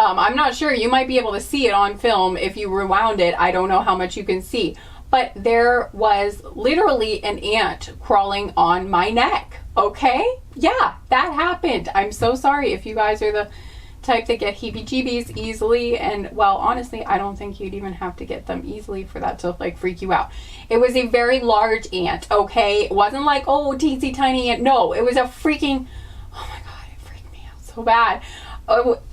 I'm not sure. You might be able to see it on film if you rewound it. I don't know how much you can see. But there was literally an ant crawling on my neck. Okay? Yeah, that happened. I'm so sorry if you guys are the type that get heebie-jeebies easily. And, well, honestly, I don't think you'd even have to get them easily for that to, like, freak you out. It was a very large ant, okay? It wasn't like, oh, teensy tiny ant. No, it was a freaking... Oh, my God, it freaked me out so bad.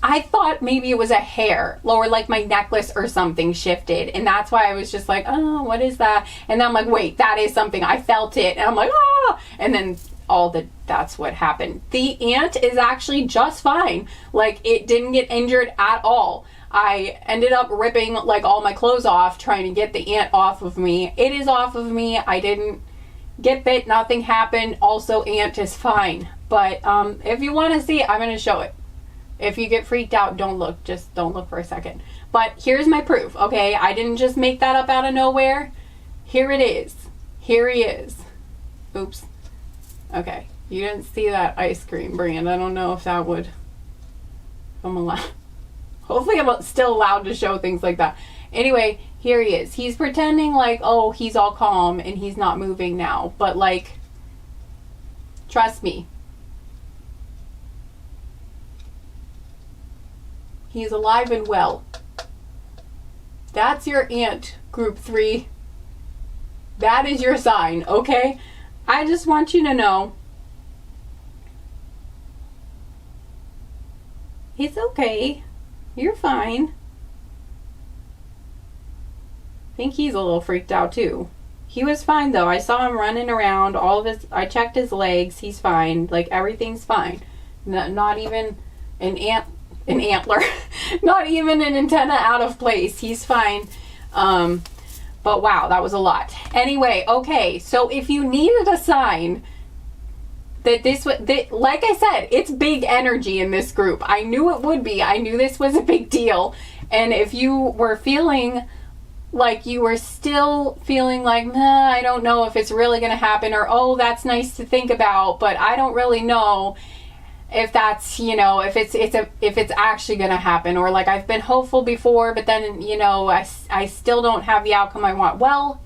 I thought maybe it was a hair, or like my necklace or something shifted, and that's why I was just like, oh, what is that? And then I'm like, wait, that is something. I felt it, and I'm like, ah, and then that's what happened. The ant is actually just fine. Like, it didn't get injured at all. I ended up ripping like all my clothes off trying to get the ant off of me. It is off of me. I didn't get bit. Nothing happened. Also, ant is fine. But if you want to see it, I'm going to show it. If you get freaked out, don't look. Just don't look for a second. But here's my proof, okay? I didn't just make that up out of nowhere. Here it is. Here he is. Oops. Okay. You didn't see that ice cream brand. I don't know if that would... I'm allowed... Hopefully I'm still allowed to show things like that. Anyway, here he is. He's pretending like, oh, he's all calm and he's not moving now. But like, trust me. He's alive and well. That's your ant, group 3. That is your sign, okay? I just want you to know it's okay. You're fine. I think he's a little freaked out too. He was fine though. I saw him running around. I checked his legs. He's fine. Like, everything's fine. Not even an antler. Not even an antenna out of place. He's fine. But wow, that was a lot. Anyway, okay. So if you needed a sign that like I said, it's big energy in this group. I knew it would be. I knew this was a big deal. And if you were feeling like you were still feeling like, nah, I don't know if it's really going to happen, or, oh, that's nice to think about, but I don't really know if that's, if it's actually going to happen, or like, I've been hopeful before, but then, I still don't have the outcome I want. Well,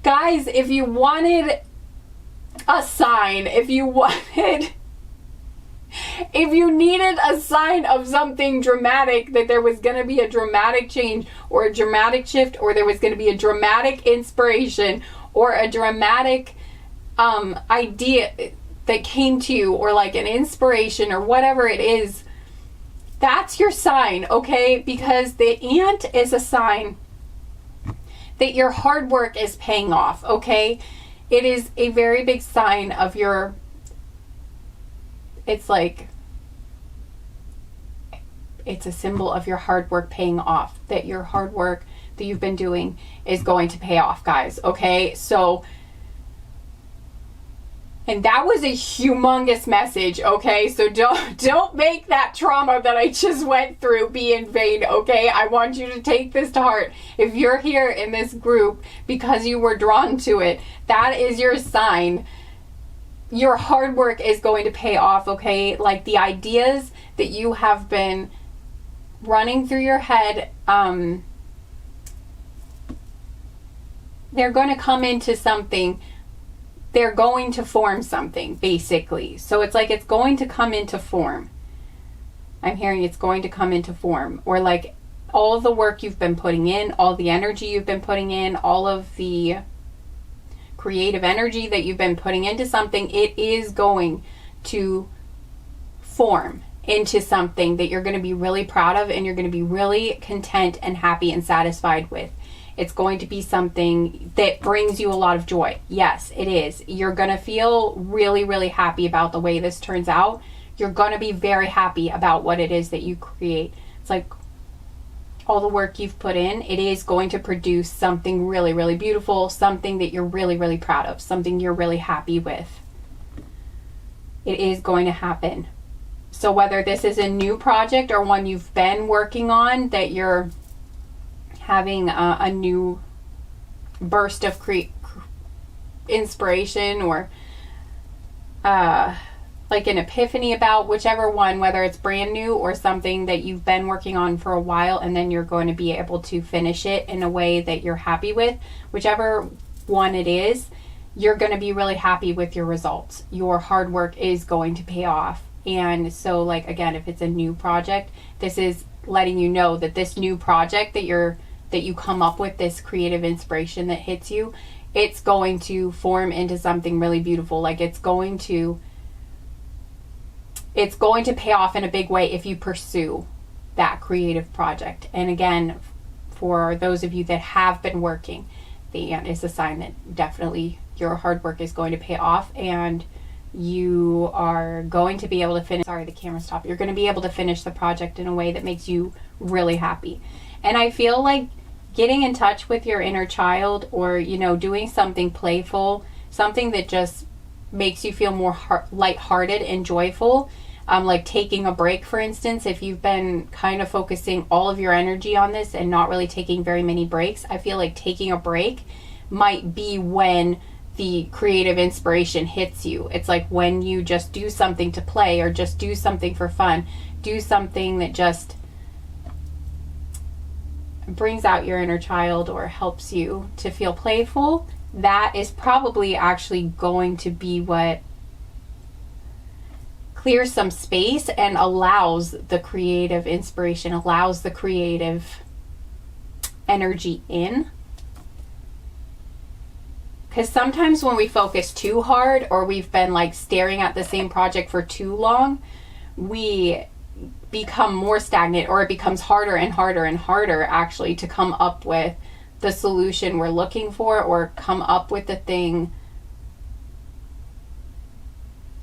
guys, if you wanted a sign, if you needed a sign of something dramatic, that there was going to be a dramatic change or a dramatic shift, or there was going to be a dramatic inspiration or a dramatic idea that came to you, or like an inspiration or whatever it is, that's your sign, okay? Because the ant is a sign that your hard work is paying off, okay? It is a very big sign of it's a symbol of your hard work paying off, that your hard work that you've been doing is going to pay off, guys, okay? So, and that was a humongous message, okay? So don't make that trauma that I just went through be in vain, okay? I want you to take this to heart. If you're here in this group because you were drawn to it, that is your sign. Your hard work is going to pay off, okay? Like, the ideas that you have been running through your head, they're going to come into something. They're going to form something, basically. So it's like, it's going to come into form. I'm hearing it's going to come into form. Or like, all the work you've been putting in, all the energy you've been putting in, all of the creative energy that you've been putting into something, it is going to form into something that you're going to be really proud of, and you're going to be really content and happy and satisfied with. It's going to be something that brings you a lot of joy. Yes, it is. You're going to feel really, really happy about the way this turns out. You're going to be very happy about what it is that you create. It's like all the work you've put in, it is going to produce something really, really beautiful, something that you're really, really proud of, something you're really happy with. It is going to happen. So whether this is a new project or one you've been working on, that you're having a new burst of inspiration, or like an epiphany about, whichever one, whether it's brand new or something that you've been working on for a while, and then you're going to be able to finish it in a way that you're happy with, whichever one it is, you're going to be really happy with your results. Your hard work is going to pay off. And so, like, again, if it's a new project, this is letting you know that this new project that you come up with, this creative inspiration that hits you, it's going to form into something really beautiful. Like, it's going to it's going to pay off in a big way if you pursue that creative project. And again, for those of you that have been working, it's a sign that definitely your hard work is going to pay off, and you are going to be able to finish, sorry, the camera stopped. You're going to be able to finish the project in a way that makes you really happy. And I feel like getting in touch with your inner child, or, you know, doing something playful, something that just makes you feel more lighthearted and joyful, like taking a break, for instance. If you've been kind of focusing all of your energy on this and not really taking very many breaks, I feel like taking a break might be when the creative inspiration hits you. It's like when you just do something to play, or just do something for fun, do something that just brings out your inner child or helps you to feel playful. That is probably actually going to be what clears some space and allows the creative inspiration, allows the creative energy in. Because sometimes when we focus too hard, or we've been like staring at the same project for too long, we become more stagnant, or it becomes harder and harder and harder actually to come up with the solution we're looking for, or come up with the thing.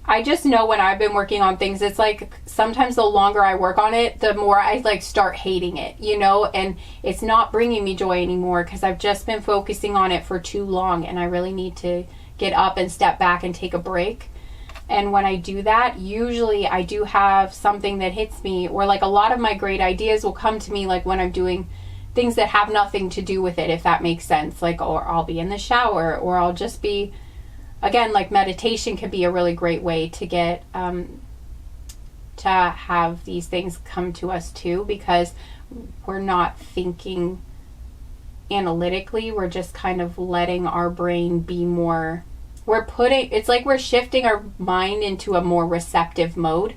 I just know when I've been working on things, it's like sometimes the longer I work on it, the more I like start hating it, you know, and it's not bringing me joy anymore because I've just been focusing on it for too long, and I really need to get up and step back and take a break. And when I do that, usually I do have something that hits me, or like a lot of my great ideas will come to me like when I'm doing things that have nothing to do with it, if that makes sense. Like, or I'll be in the shower, or I'll just be, again, like meditation can be a really great way to get, to have these things come to us too, because we're not thinking analytically, we're just kind of letting our brain be more, it's like we're shifting our mind into a more receptive mode,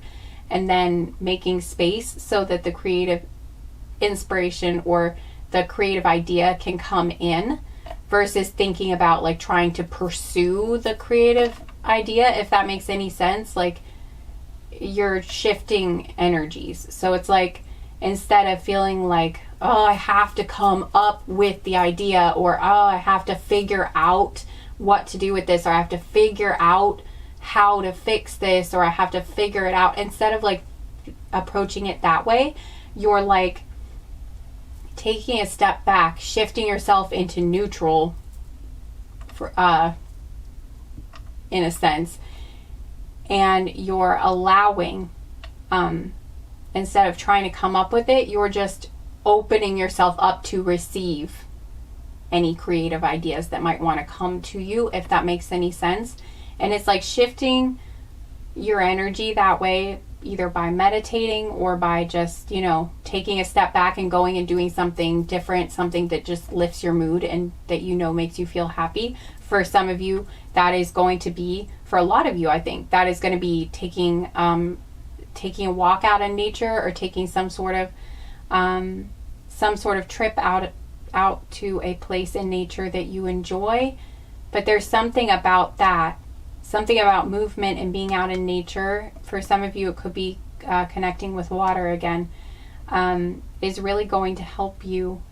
and then making space so that the creative inspiration or the creative idea can come in, versus thinking about like trying to pursue the creative idea, if that makes any sense. Like you're shifting energies. So it's like, instead of feeling like, oh, I have to come up with the idea, or oh, I have to figure out what to do with this, or I have to figure out how to fix this, or I have to figure it out, instead of like approaching it that way, you're like taking a step back, shifting yourself into neutral, for in a sense, and you're allowing, instead of trying to come up with it, you're just opening yourself up to receive any creative ideas that might want to come to you, if that makes any sense. And it's like shifting your energy that way, either by meditating or by just, you know, taking a step back and going and doing something different, something that just lifts your mood and that, you know, makes you feel happy. For some of you, that is going to be, for a lot of you, I think, that is going to be taking a walk out in nature, or taking some sort of trip out to a place in nature that you enjoy. But there's something about that, something about movement and being out in nature. For some of you, it could be connecting with water again, is really going to help you.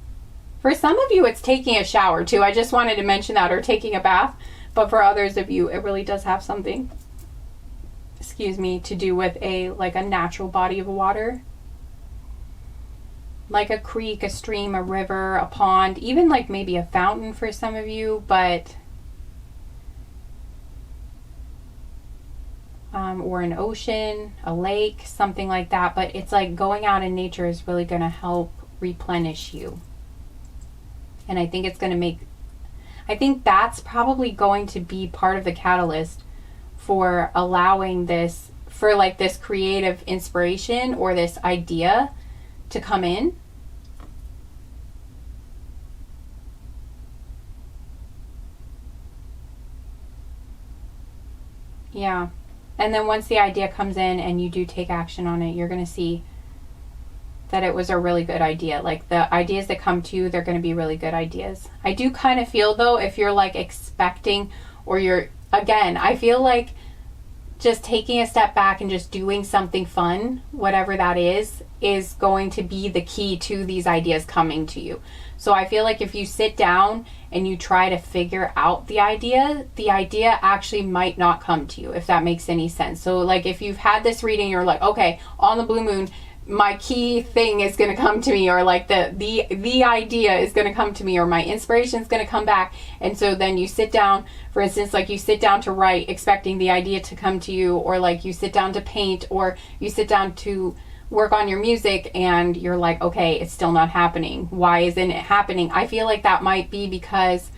For some of you, it's taking a shower too. I just wanted to mention that, or taking a bath. But for others of you, it really does have something, to do with a natural body of water. Like a creek, a stream, a river, a pond, even like maybe a fountain for some of you, but or an ocean, a lake, something like that. But it's like going out in nature is really going to help replenish you. And I think I think that's probably going to be part of the catalyst for allowing this, for like this creative inspiration or this idea to come in. Yeah. And then once the idea comes in and you do take action on it, you're going to see that it was a really good idea. Like the ideas that come to you, they're going to be really good ideas. I do kind of feel though, if you're like expecting, or you're, again, I feel like just taking a step back and just doing something fun, whatever that is going to be the key to these ideas coming to you. So I feel like if you sit down and you try to figure out the idea actually might not come to you, if that makes any sense. So like if you've had this reading, you're like, okay, on the blue moon, my key thing is going to come to me, or like the idea is going to come to me, or my inspiration is going to come back. And so then you sit down, for instance, like you sit down to write expecting the idea to come to you, or like you sit down to paint, or you sit down to work on your music and you're like, okay, it's still not happening. Why isn't it happening? I feel like that might be because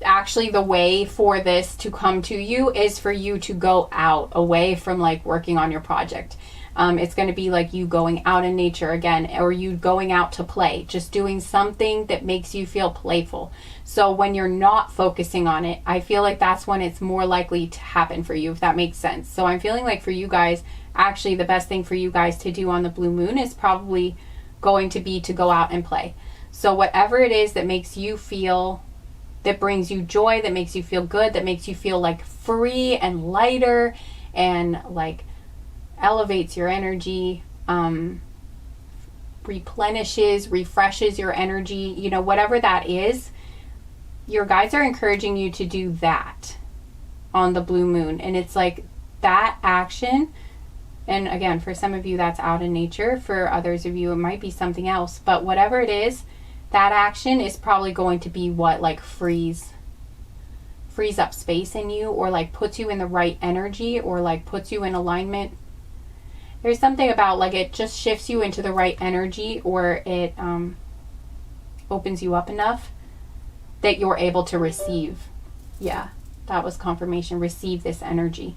actually the way for this to come to you is for you to go out, away from like working on your project. It's going to be like you going out in nature again, or you going out to play, just doing something that makes you feel playful. So when you're not focusing on it, I feel like that's when it's more likely to happen for you, if that makes sense. So I'm feeling like for you guys, actually the best thing for you guys to do on the blue moon is probably going to be to go out and play. So whatever it is that makes you feel, that brings you joy, that makes you feel good, that makes you feel like free and lighter and like elevates your energy, replenishes, refreshes your energy, you know, whatever that is, your guides are encouraging you to do that on the blue moon. And it's like that action, and again, for some of you that's out in nature, for others of you it might be something else, but whatever it is, that action is probably going to be what like frees up space in you, or like puts you in the right energy, or like puts you in alignment. There's something about like it just shifts you into the right energy, or it opens you up enough that you're able to receive. Yeah, that was confirmation. Receive this energy,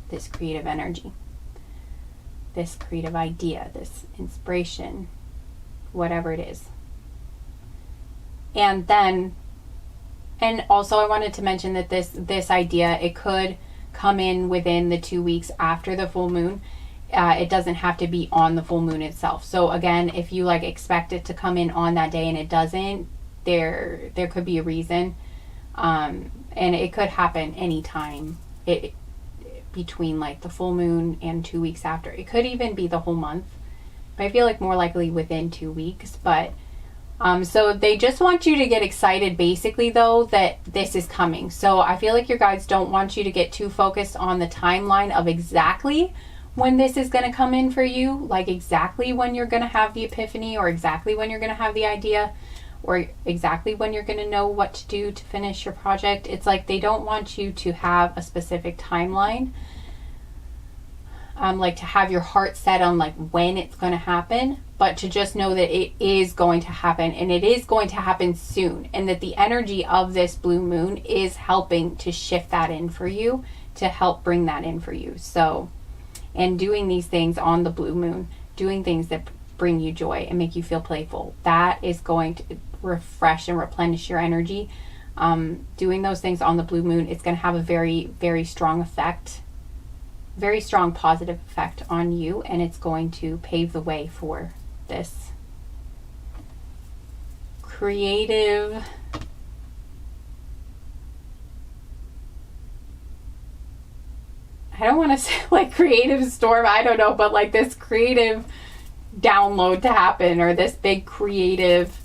this creative energy, this creative idea, this inspiration, whatever it is. And then, and also I wanted to mention that this idea, it could come in within the 2 weeks after the full moon. It doesn't have to be on the full moon itself. So again, if you like expect it to come in on that day and it doesn't, there could be a reason, and it could happen anytime between like the full moon and 2 weeks after. It could even be the whole month, but I feel like more likely within 2 weeks. But so they just want you to get excited basically though that this is coming. So I feel like your guides don't want you to get too focused on the timeline of exactly when this is going to come in for you, like exactly when you're going to have the epiphany, or exactly when you're going to have the idea, or exactly when you're going to know what to do to finish your project. It's like they don't want you to have a specific timeline, like to have your heart set on like when it's going to happen, but to just know that it is going to happen, and it is going to happen soon, and that the energy of this blue moon is helping to shift that in for you, to help bring that in for you. So, and doing these things on the blue moon, doing things that bring you joy and make you feel playful, that is going to refresh and replenish your energy. Doing those things on the blue moon, it's going to have a very, very strong effect, very strong positive effect on you, and it's going to pave the way for this creative, I don't want to say like creative storm, I don't know, but like this creative download to happen, or this big creative,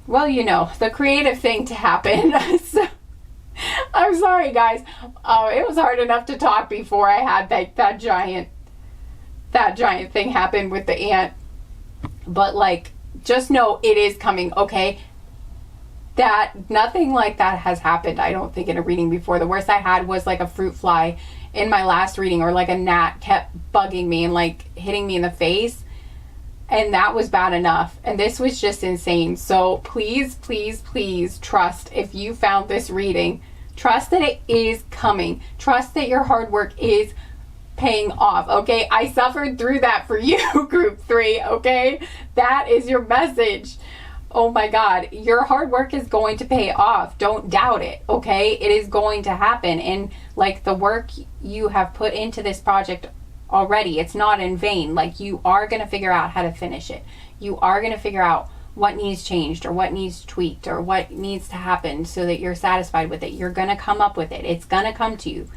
well, you know, the creative thing to happen. So, I'm sorry guys, it was hard enough to talk before I had that giant thing happen with the ant. But like, just know it is coming, okay? That nothing like that has happened, I don't think, in a reading before. The worst I had was like a fruit fly in my last reading, or like a gnat kept bugging me and like hitting me in the face, and that was bad enough, and this was just insane. So please, please, please trust, if you found this reading, trust that it is coming. Trust that your hard work is paying off, okay? I suffered through that for you, group 3, okay? That is your message. Oh my God, your hard work is going to pay off. Don't doubt it, okay? It is going to happen. And like the work you have put into this project already, it's not in vain. Like you are going to figure out how to finish it. You are going to figure out what needs changed or what needs tweaked or what needs to happen so that you're satisfied with it. You're going to come up with it. It's going to come to you.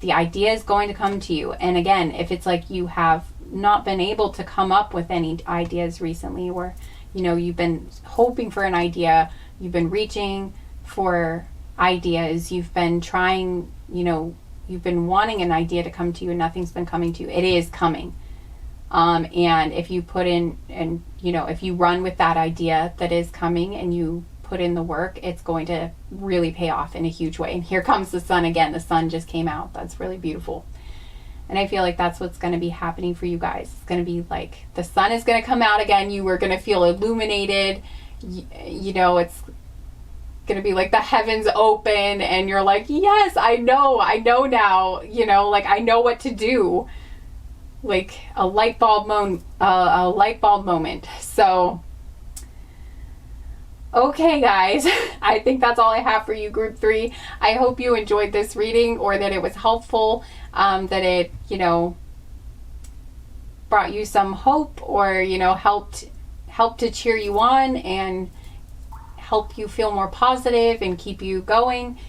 The idea is going to come to you. And again, if it's like you have not been able to come up with any ideas recently, or you've been hoping for an idea, you've been reaching for ideas, you've been trying, you've been wanting an idea to come to you and nothing's been coming to you, it is coming. And if you put in, and if you run with that idea that is coming and you put in the work, it's going to really pay off in a huge way. And here comes the sun again. The sun just came out. That's really beautiful. And I feel like that's what's going to be happening for you guys. It's going to be like the sun is going to come out again. You are going to feel illuminated. It's going to be like the heavens open and you're like, yes, I know now, I know what to do. Like a light bulb moment. So, okay guys, I think that's all I have for you, group 3. I hope you enjoyed this reading, or that it was helpful, that it, brought you some hope, or, helped to cheer you on and help you feel more positive and keep you going.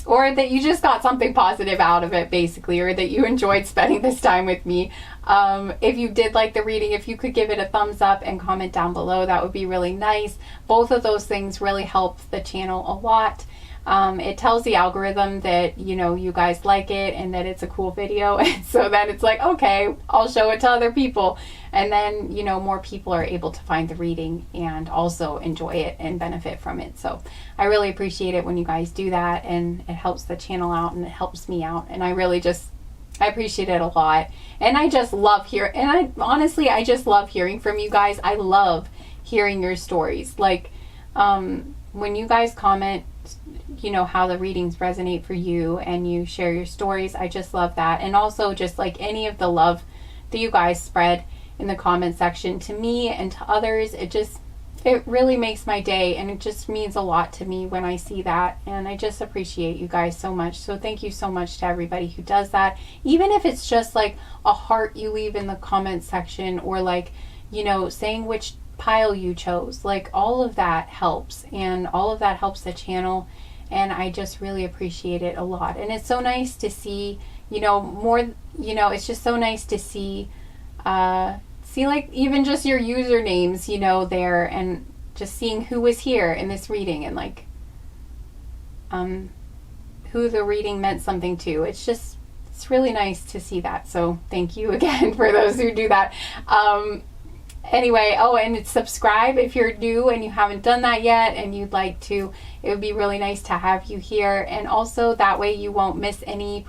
Or that you just got something positive out of it, basically, or that you enjoyed spending this time with me. If you did like the reading, if you could give it a thumbs up and comment down below, that would be really nice. Both of those things really help the channel a lot. It tells the algorithm that, you guys like it and that it's a cool video. And so then it's like, okay, I'll show it to other people. And then, more people are able to find the reading and also enjoy it and benefit from it. So I really appreciate it when you guys do that, and it helps the channel out and it helps me out. And I appreciate it a lot. And I just love I just love hearing from you guys. I love hearing your stories. Like, when you guys comment, how the readings resonate for you and you share your stories, I just love that. And also just like any of the love that you guys spread in the comment section to me and to others, it really makes my day, and it just means a lot to me when I see that. And I just appreciate you guys so much. So thank you so much to everybody who does that. Even if it's just like a heart you leave in the comment section, or like, saying which pile you chose, like all of that helps, and all of that helps the channel. And I just really appreciate it a lot. And it's so nice to see, more, it's just so nice to see like even just your usernames, there, and just seeing who was here in this reading, and like, who the reading meant something to. It's really nice to see that. So thank you again for those who do that. Anyway, and subscribe if you're new and you haven't done that yet and you'd like to. It would be really nice to have you here. And also that way you won't miss any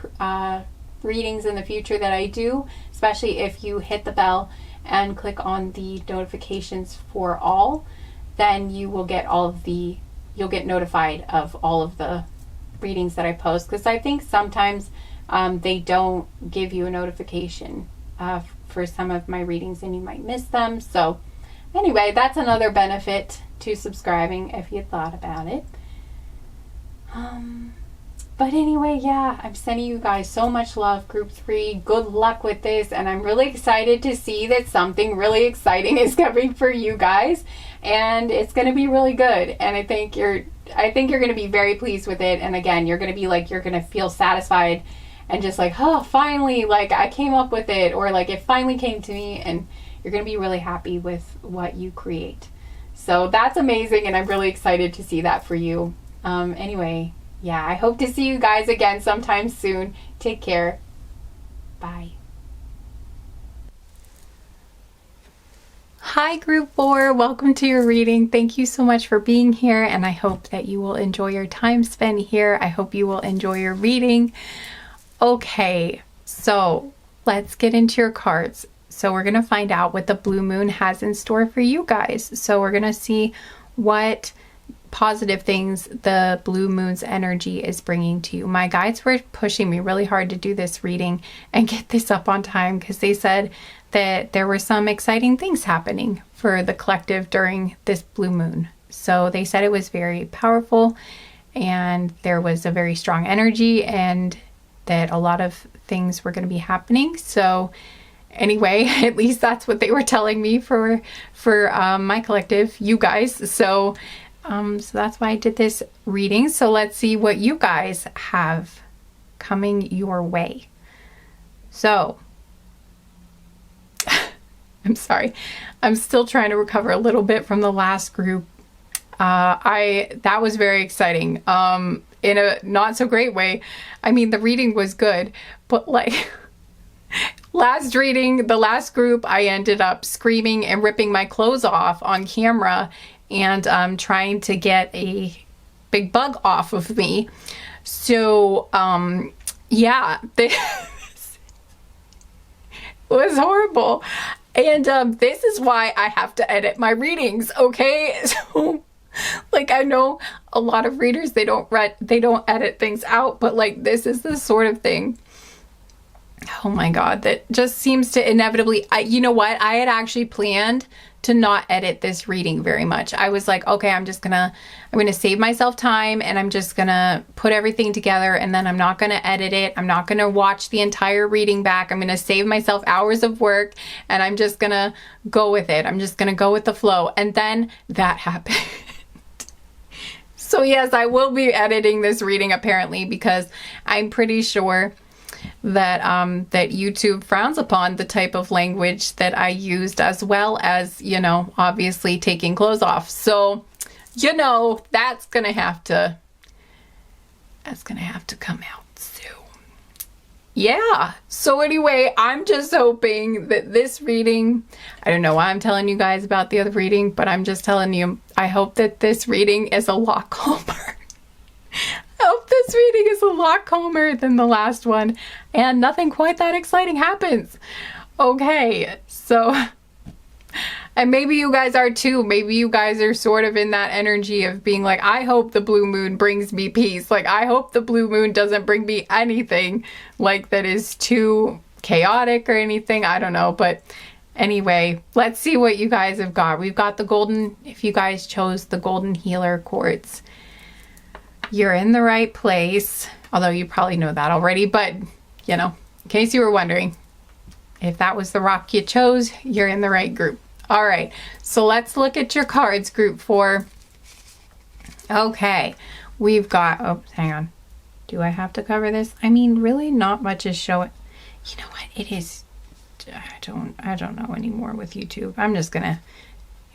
readings in the future that I do, especially if you hit the bell and click on the notifications for all. Then you will get you'll get notified of all of the readings that I post, because I think sometimes they don't give you a notification for some of my readings and you might miss them. So anyway, that's another benefit to subscribing if you thought about it. But anyway, yeah, I'm sending you guys so much love, group 3. Good luck with this, and I'm really excited to see that something really exciting is coming for you guys, and it's going to be really good. And I think you're going to be very pleased with it. And again, you're going to feel satisfied and just like, oh, finally, like I came up with it, or like it finally came to me, and you're going to be really happy with what you create. So that's amazing, and I'm really excited to see that for you. Anyway, yeah, I hope to see you guys again sometime soon. Take care. Bye. Hi, group 4. Welcome to your reading. Thank you so much for being here, and I hope that you will enjoy your time spent here. I hope you will enjoy your reading. Okay, so let's get into your cards. So we're going to find out what the blue moon has in store for you guys. So we're going to see what positive things the blue moon's energy is bringing to you. My guides were pushing me really hard to do this reading and get this up on time, because they said that there were some exciting things happening for the collective during this blue moon. So they said it was very powerful and there was a very strong energy, and that a lot of things were going to be happening. So anyway, at least that's what they were telling me for my collective, you guys. So that's why I did this reading. So let's see what you guys have coming your way. So I'm sorry, I'm still trying to recover a little bit from the last group. That was very exciting, in a not so great way. I mean, the reading was good, but like last reading, the last group, I ended up screaming and ripping my clothes off on camera and trying to get a big bug off of me. So yeah, this was horrible. And this is why I have to edit my readings, okay? So like, I know a lot of readers, they don't edit things out, but like, this is the sort of thing, oh my God, that just seems to inevitably, you know what? I had actually planned to not edit this reading very much. I was like, okay, I'm gonna save myself time, and I'm just gonna put everything together, and then I'm not gonna edit it. I'm not gonna watch the entire reading back. I'm gonna save myself hours of work, and I'm just gonna go with it. I'm just gonna go with the flow. And then that happened. So yes, I will be editing this reading apparently, because I'm pretty sure that that YouTube frowns upon the type of language that I used, as well as, you know, obviously taking clothes off. So, you know, that's gonna have to come out soon. Yeah. So anyway, I'm just hoping that this reading, I don't know why I'm telling you guys about the other reading, but I'm just telling you, I hope that this reading is a lot calmer. I hope this reading is a lot calmer than the last one, and nothing quite that exciting happens. Okay, so, and maybe you guys are too. Maybe you guys are sort of in that energy of being like, I hope the blue moon brings me peace. Like, I hope the blue moon doesn't bring me anything like that is too chaotic or anything. I don't know, but anyway, let's see what you guys have got. We've got the golden, if you guys chose the golden healer quartz, you're in the right place, although you probably know that already, but you know, in case you were wondering, if that was the rock you chose, you're in the right group. All right, so let's look at your cards, group 4. Okay, we've got, oh, hang on. Do I have to cover this? I mean, really not much is showing. You know what, it is, I don't know anymore with YouTube. I'm just gonna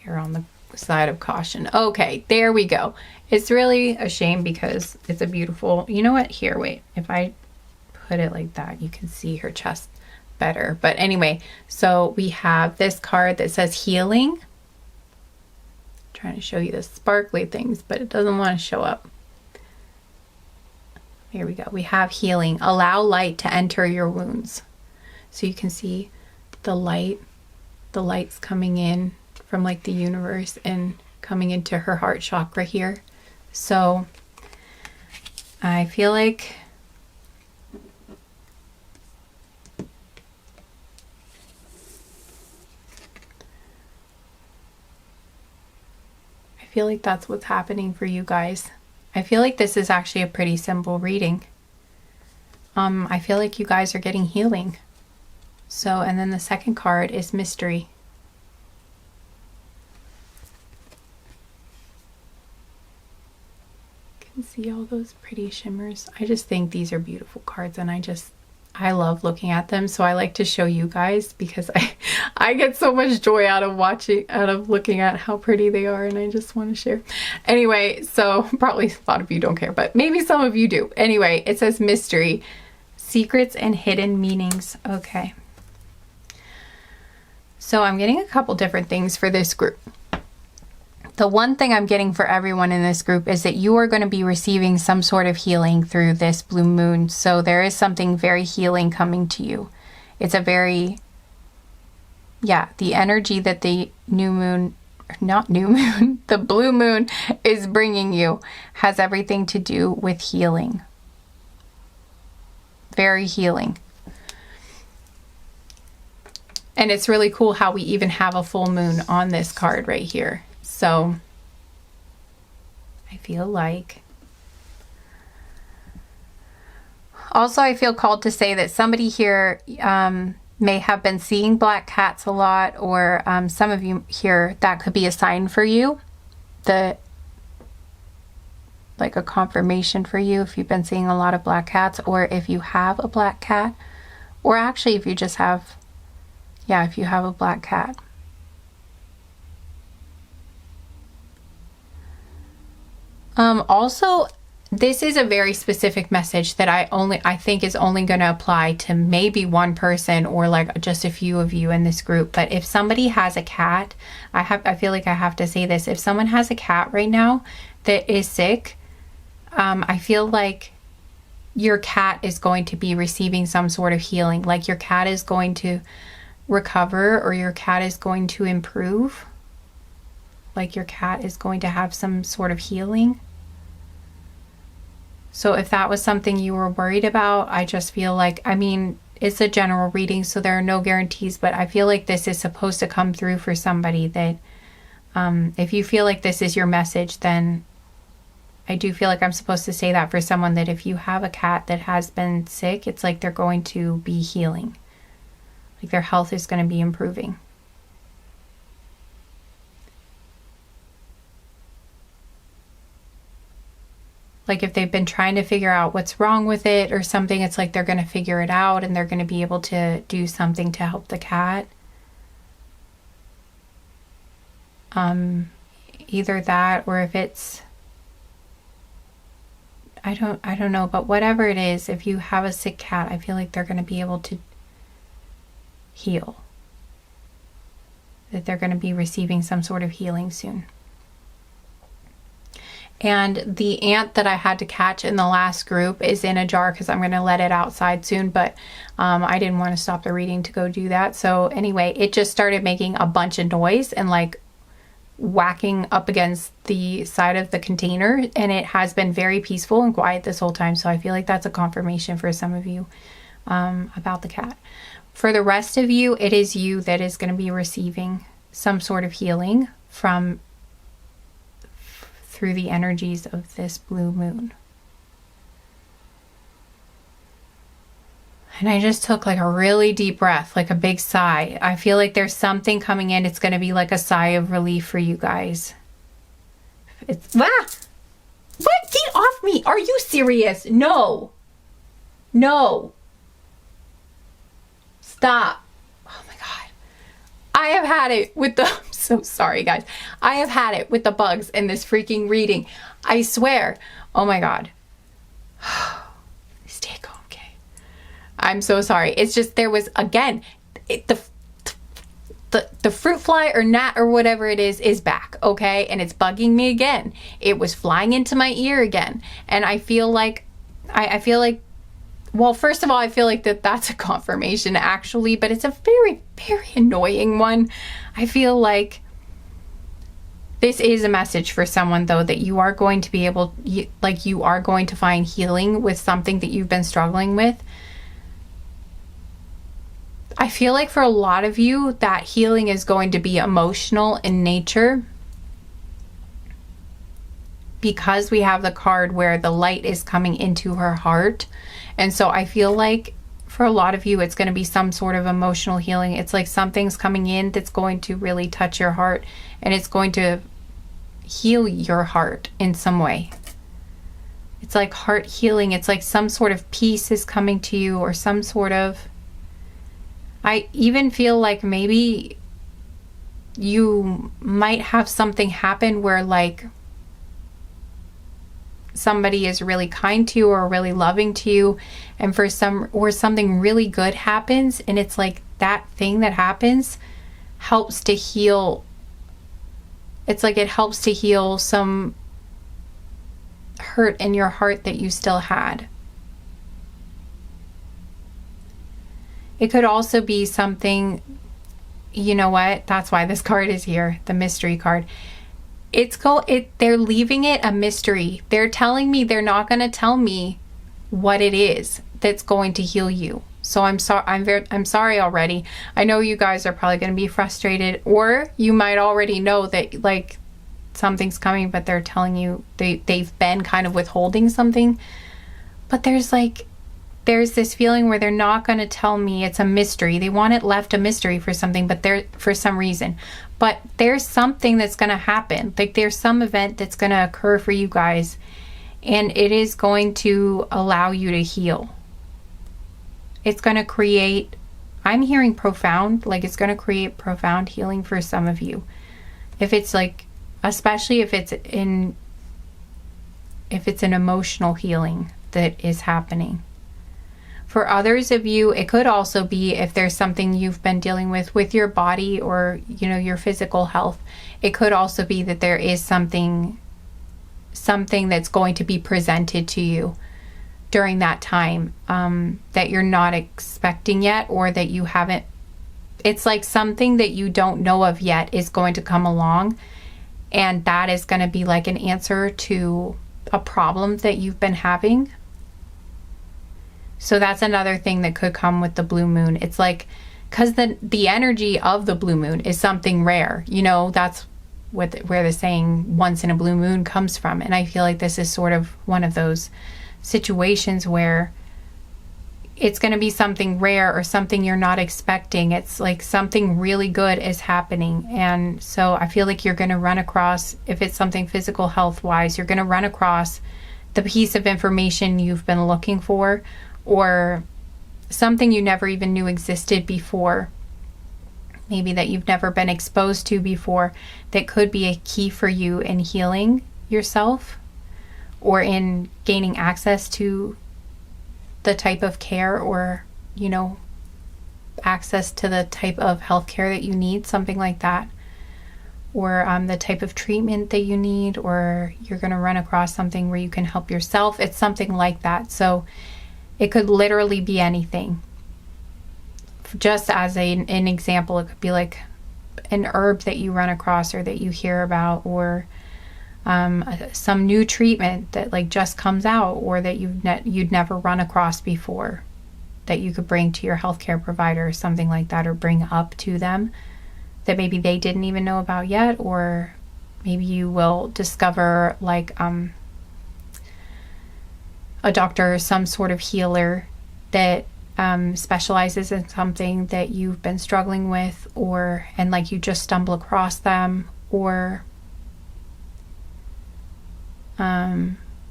err on the side of caution. Okay, there we go. It's really a shame because it's a beautiful, you know what, here, wait, if I put it like that, you can see her chest better. But anyway, so we have this card that says healing. I'm trying to show you the sparkly things, but it doesn't want to show up. Here we go. We have healing. Allow light to enter your wounds. So you can see the light's coming in from like the universe and coming into her heart chakra here. So I feel like that's what's happening for you guys. I feel like this is actually a pretty simple reading. I feel like you guys are getting healing. So, and then the second card is mystery. You can see all those pretty shimmers. I just think these are beautiful cards, and I love looking at them. So I like to show you guys because I get so much joy out of looking at how pretty they are, and I just want to share. Anyway, so probably a lot of you don't care, but maybe some of you do. Anyway, it says mystery, secrets and hidden meanings. Okay. So I'm getting a couple different things for this group. The one thing I'm getting for everyone in this group is that you are going to be receiving some sort of healing through this blue moon. So there is something very healing coming to you. It's a very, yeah, the energy that the the blue moon is bringing you has everything to do with healing. Very healing. And it's really cool how we even have a full moon on this card right here. So I feel like, also I feel called to say that somebody here, may have been seeing black cats a lot, or some of you here, that could be a sign for you, like a confirmation for you if you've been seeing a lot of black cats, or if you have a black cat, or actually if you just have, yeah, if you have a black cat. Also, this is a very specific message that I think is only going to apply to maybe one person, or like just a few of you in this group. But if somebody has a cat, I feel like I have to say this. If someone has a cat right now that is sick, I feel like your cat is going to be receiving some sort of healing. Like your cat is going to recover, or your cat is going to improve. Like your cat is going to have some sort of healing. So if that was something you were worried about, I just feel like, I mean, it's a general reading, so there are no guarantees, but I feel like this is supposed to come through for somebody. That if you feel like this is your message, then I do feel like I'm supposed to say that for someone, that if you have a cat that has been sick, it's like they're going to be healing. Like their health is going to be improving. Like if they've been trying to figure out what's wrong with it or something, it's like they're going to figure it out, and they're going to be able to do something to help the cat. Either that, or if it's, I don't know, but whatever it is, if you have a sick cat, I feel like they're going to be able to heal. That they're going to be receiving some sort of healing soon. And the ant that I had to catch in the last group is in a jar, because I'm going to let it outside soon, but I didn't want to stop the reading to go do that. So anyway, it just started making a bunch of noise and like whacking up against the side of the container, and it has been very peaceful and quiet this whole time. So I feel like that's a confirmation for some of you about the cat. For the rest of you, it is you that is going to be receiving some sort of healing through the energies of this blue moon. And I just took like a really deep breath, like a big sigh. I feel like there's something coming in. It's going to be like a sigh of relief for you guys. It's, what? Get off me. Are you serious? No. Stop. Oh my God. I have had it with the, I'm so sorry guys. I have had it with the bugs in this freaking reading. I swear. Oh my God. Stay calm, okay? I'm so sorry. It's just, there was, again, the fruit fly or gnat or whatever it is back, okay? And it's bugging me again. It was flying into my ear again. And I feel like, well, first of all, I feel like that's a confirmation actually, but it's a very, very annoying one. I feel like this is a message for someone though, that you are going to be able, you are going to find healing with something that you've been struggling with. I feel like for a lot of you, that healing is going to be emotional in nature, because we have the card where the light is coming into her heart. And so I feel like for a lot of you, it's going to be some sort of emotional healing. It's like something's coming in that's going to really touch your heart, and it's going to heal your heart in some way. It's like heart healing. It's like some sort of peace is coming to you, or some sort of, I even feel like maybe you might have something happen where like somebody is really kind to you or really loving to you, and for something really good happens, and it's like that thing that happens helps to heal. It's like it helps to heal some hurt in your heart that you still had. It could also be something, you know what? That's why this card is here, the mystery card. They're leaving it a mystery. They're telling me they're not going to tell me what it is that's going to heal you. So I'm sorry already. I know you guys are probably going to be frustrated, or you might already know that like something's coming, but they're telling you they've been kind of withholding something. But there's like, there's this feeling where they're not going to tell me. It's a mystery. They want it left a mystery for something, but for some reason. But there's something that's going to happen. Like there's some event that's going to occur for you guys, and it is going to allow you to heal. It's going to create, I'm hearing profound, like it's going to create profound healing for some of you. If it's like, especially if it's an emotional healing that is happening. For others of you, it could also be if there's something you've been dealing with your body or, your physical health. It could also be that there is something that's going to be presented to you during that time that you're not expecting yet, or that you haven't. It's like something that you don't know of yet is going to come along, and that is going to be like an answer to a problem that you've been having. So that's another thing that could come with the blue moon. It's like, because the energy of the blue moon is something rare. That's where the saying once in a blue moon comes from. And I feel like this is sort of one of those situations where it's going to be something rare or something you're not expecting. It's like something really good is happening. And so I feel like you're going to run across, if it's something physical health wise, you're going to run across the piece of information you've been looking for, or something you never even knew existed before, maybe that you've never been exposed to before, that could be a key for you in healing yourself or in gaining access to the type of care, or access to the type of healthcare that you need, something like that, or the type of treatment that you need, or you're going to run across something where you can help yourself. It's something like that. So it could literally be anything. Just as an example, it could be like an herb that you run across or that you hear about, or some new treatment that like just comes out, or that you'd never run across before, that you could bring to your healthcare provider or something like that, or bring up to them that maybe they didn't even know about yet. Or maybe you will discover like a doctor or some sort of healer that specializes in something that you've been struggling with, and like you just stumble across them, or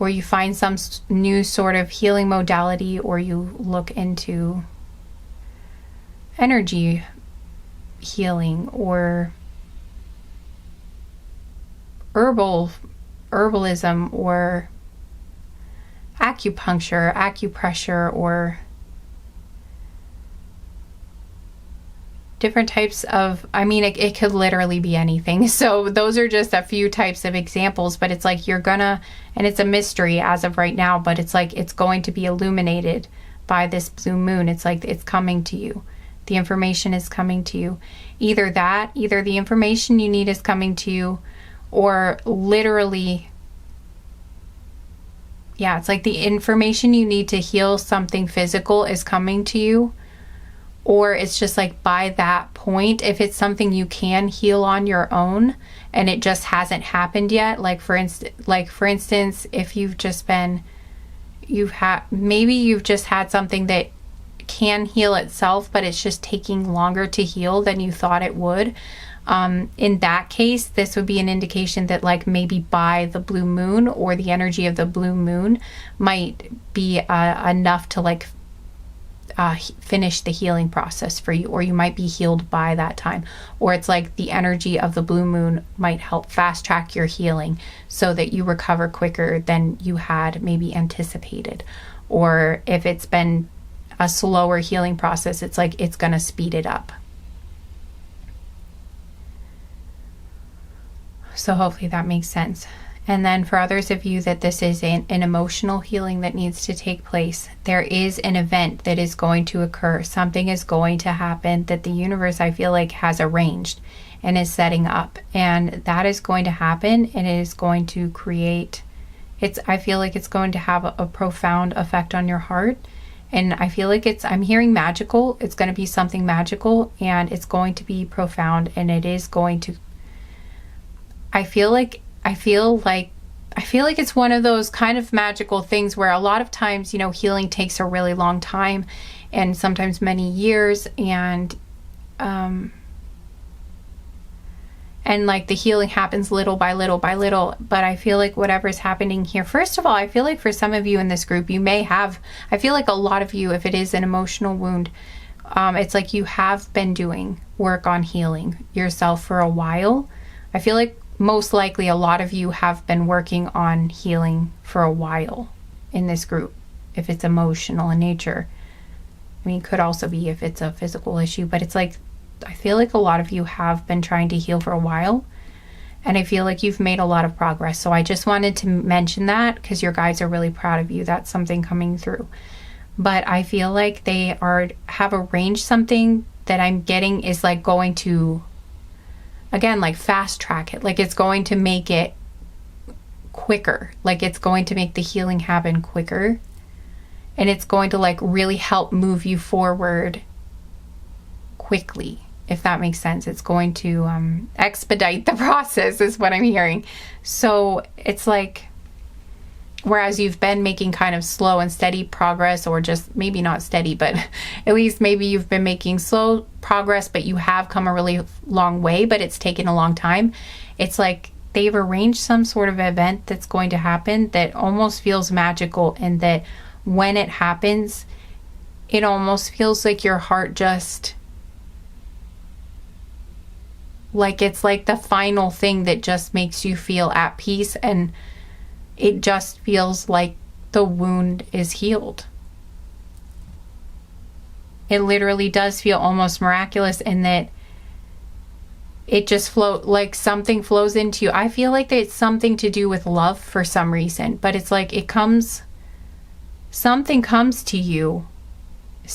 you find some new sort of healing modality, or you look into energy healing, or herbalism, or acupuncture, acupressure, or different types of, it could literally be anything. So those are just a few types of examples, but it's like and it's a mystery as of right now, but it's like it's going to be illuminated by this blue moon. It's like it's coming to you. The information is coming to you. Either the information you need is coming to you, or literally, it's like the information you need to heal something physical is coming to you. Or it's just like by that point, if it's something you can heal on your own and it just hasn't happened yet, like for instance, if you've just had something that can heal itself, but it's just taking longer to heal than you thought it would. In that case, this would be an indication that like maybe by the blue moon, or the energy of the blue moon might be enough to like finish the healing process for you, or you might be healed by that time. Or it's like the energy of the blue moon might help fast track your healing so that you recover quicker than you had maybe anticipated. Or if it's been a slower healing process, it's like it's going to speed it up. So hopefully that makes sense. And then for others of you that this is an emotional healing that needs to take place, there is an event that is going to occur. Something is going to happen that the universe, I feel like, has arranged and is setting up. And that is going to happen, and it is going to create, I feel like it's going to have a profound effect on your heart. And I feel like I'm hearing magical. It's going to be something magical, and it's going to be profound, and it is going to, I feel like I feel like it's one of those kind of magical things where a lot of times, you know, healing takes a really long time and sometimes many years, and like the healing happens little by little by little. But I feel like whatever's happening here, first of all, I feel like for some of you in this group, you may have, I feel like a lot of you, if it is an emotional wound, it's like you have been doing work on healing yourself for a while. I feel like most likely a lot of you have been working on healing for a while in this group, if it's emotional in nature. I mean, it could also be if it's a physical issue, but it's like, I feel like a lot of you have been trying to heal for a while, and I feel like you've made a lot of progress. So I just wanted to mention that because your guides are really proud of you. That's something coming through. But I feel like they have arranged something that I'm getting is like going to, again, like fast track it. Like it's going to make it quicker. Like it's going to make the healing happen quicker. And it's going to like really help move you forward quickly, if that makes sense. It's going to expedite the process is what I'm hearing. So it's like, whereas you've been making kind of slow and steady progress, or just maybe not steady, but at least maybe you've been making slow progress, but you have come a really long way, but it's taken a long time. It's like they've arranged some sort of event that's going to happen that almost feels magical, and that when it happens, it almost feels like your heart just, like it's like the final thing that just makes you feel at peace, and it just feels like the wound is healed. It literally does feel almost miraculous in that it just like something flows into you. I feel like it's something to do with love for some reason, but it's like something comes to you.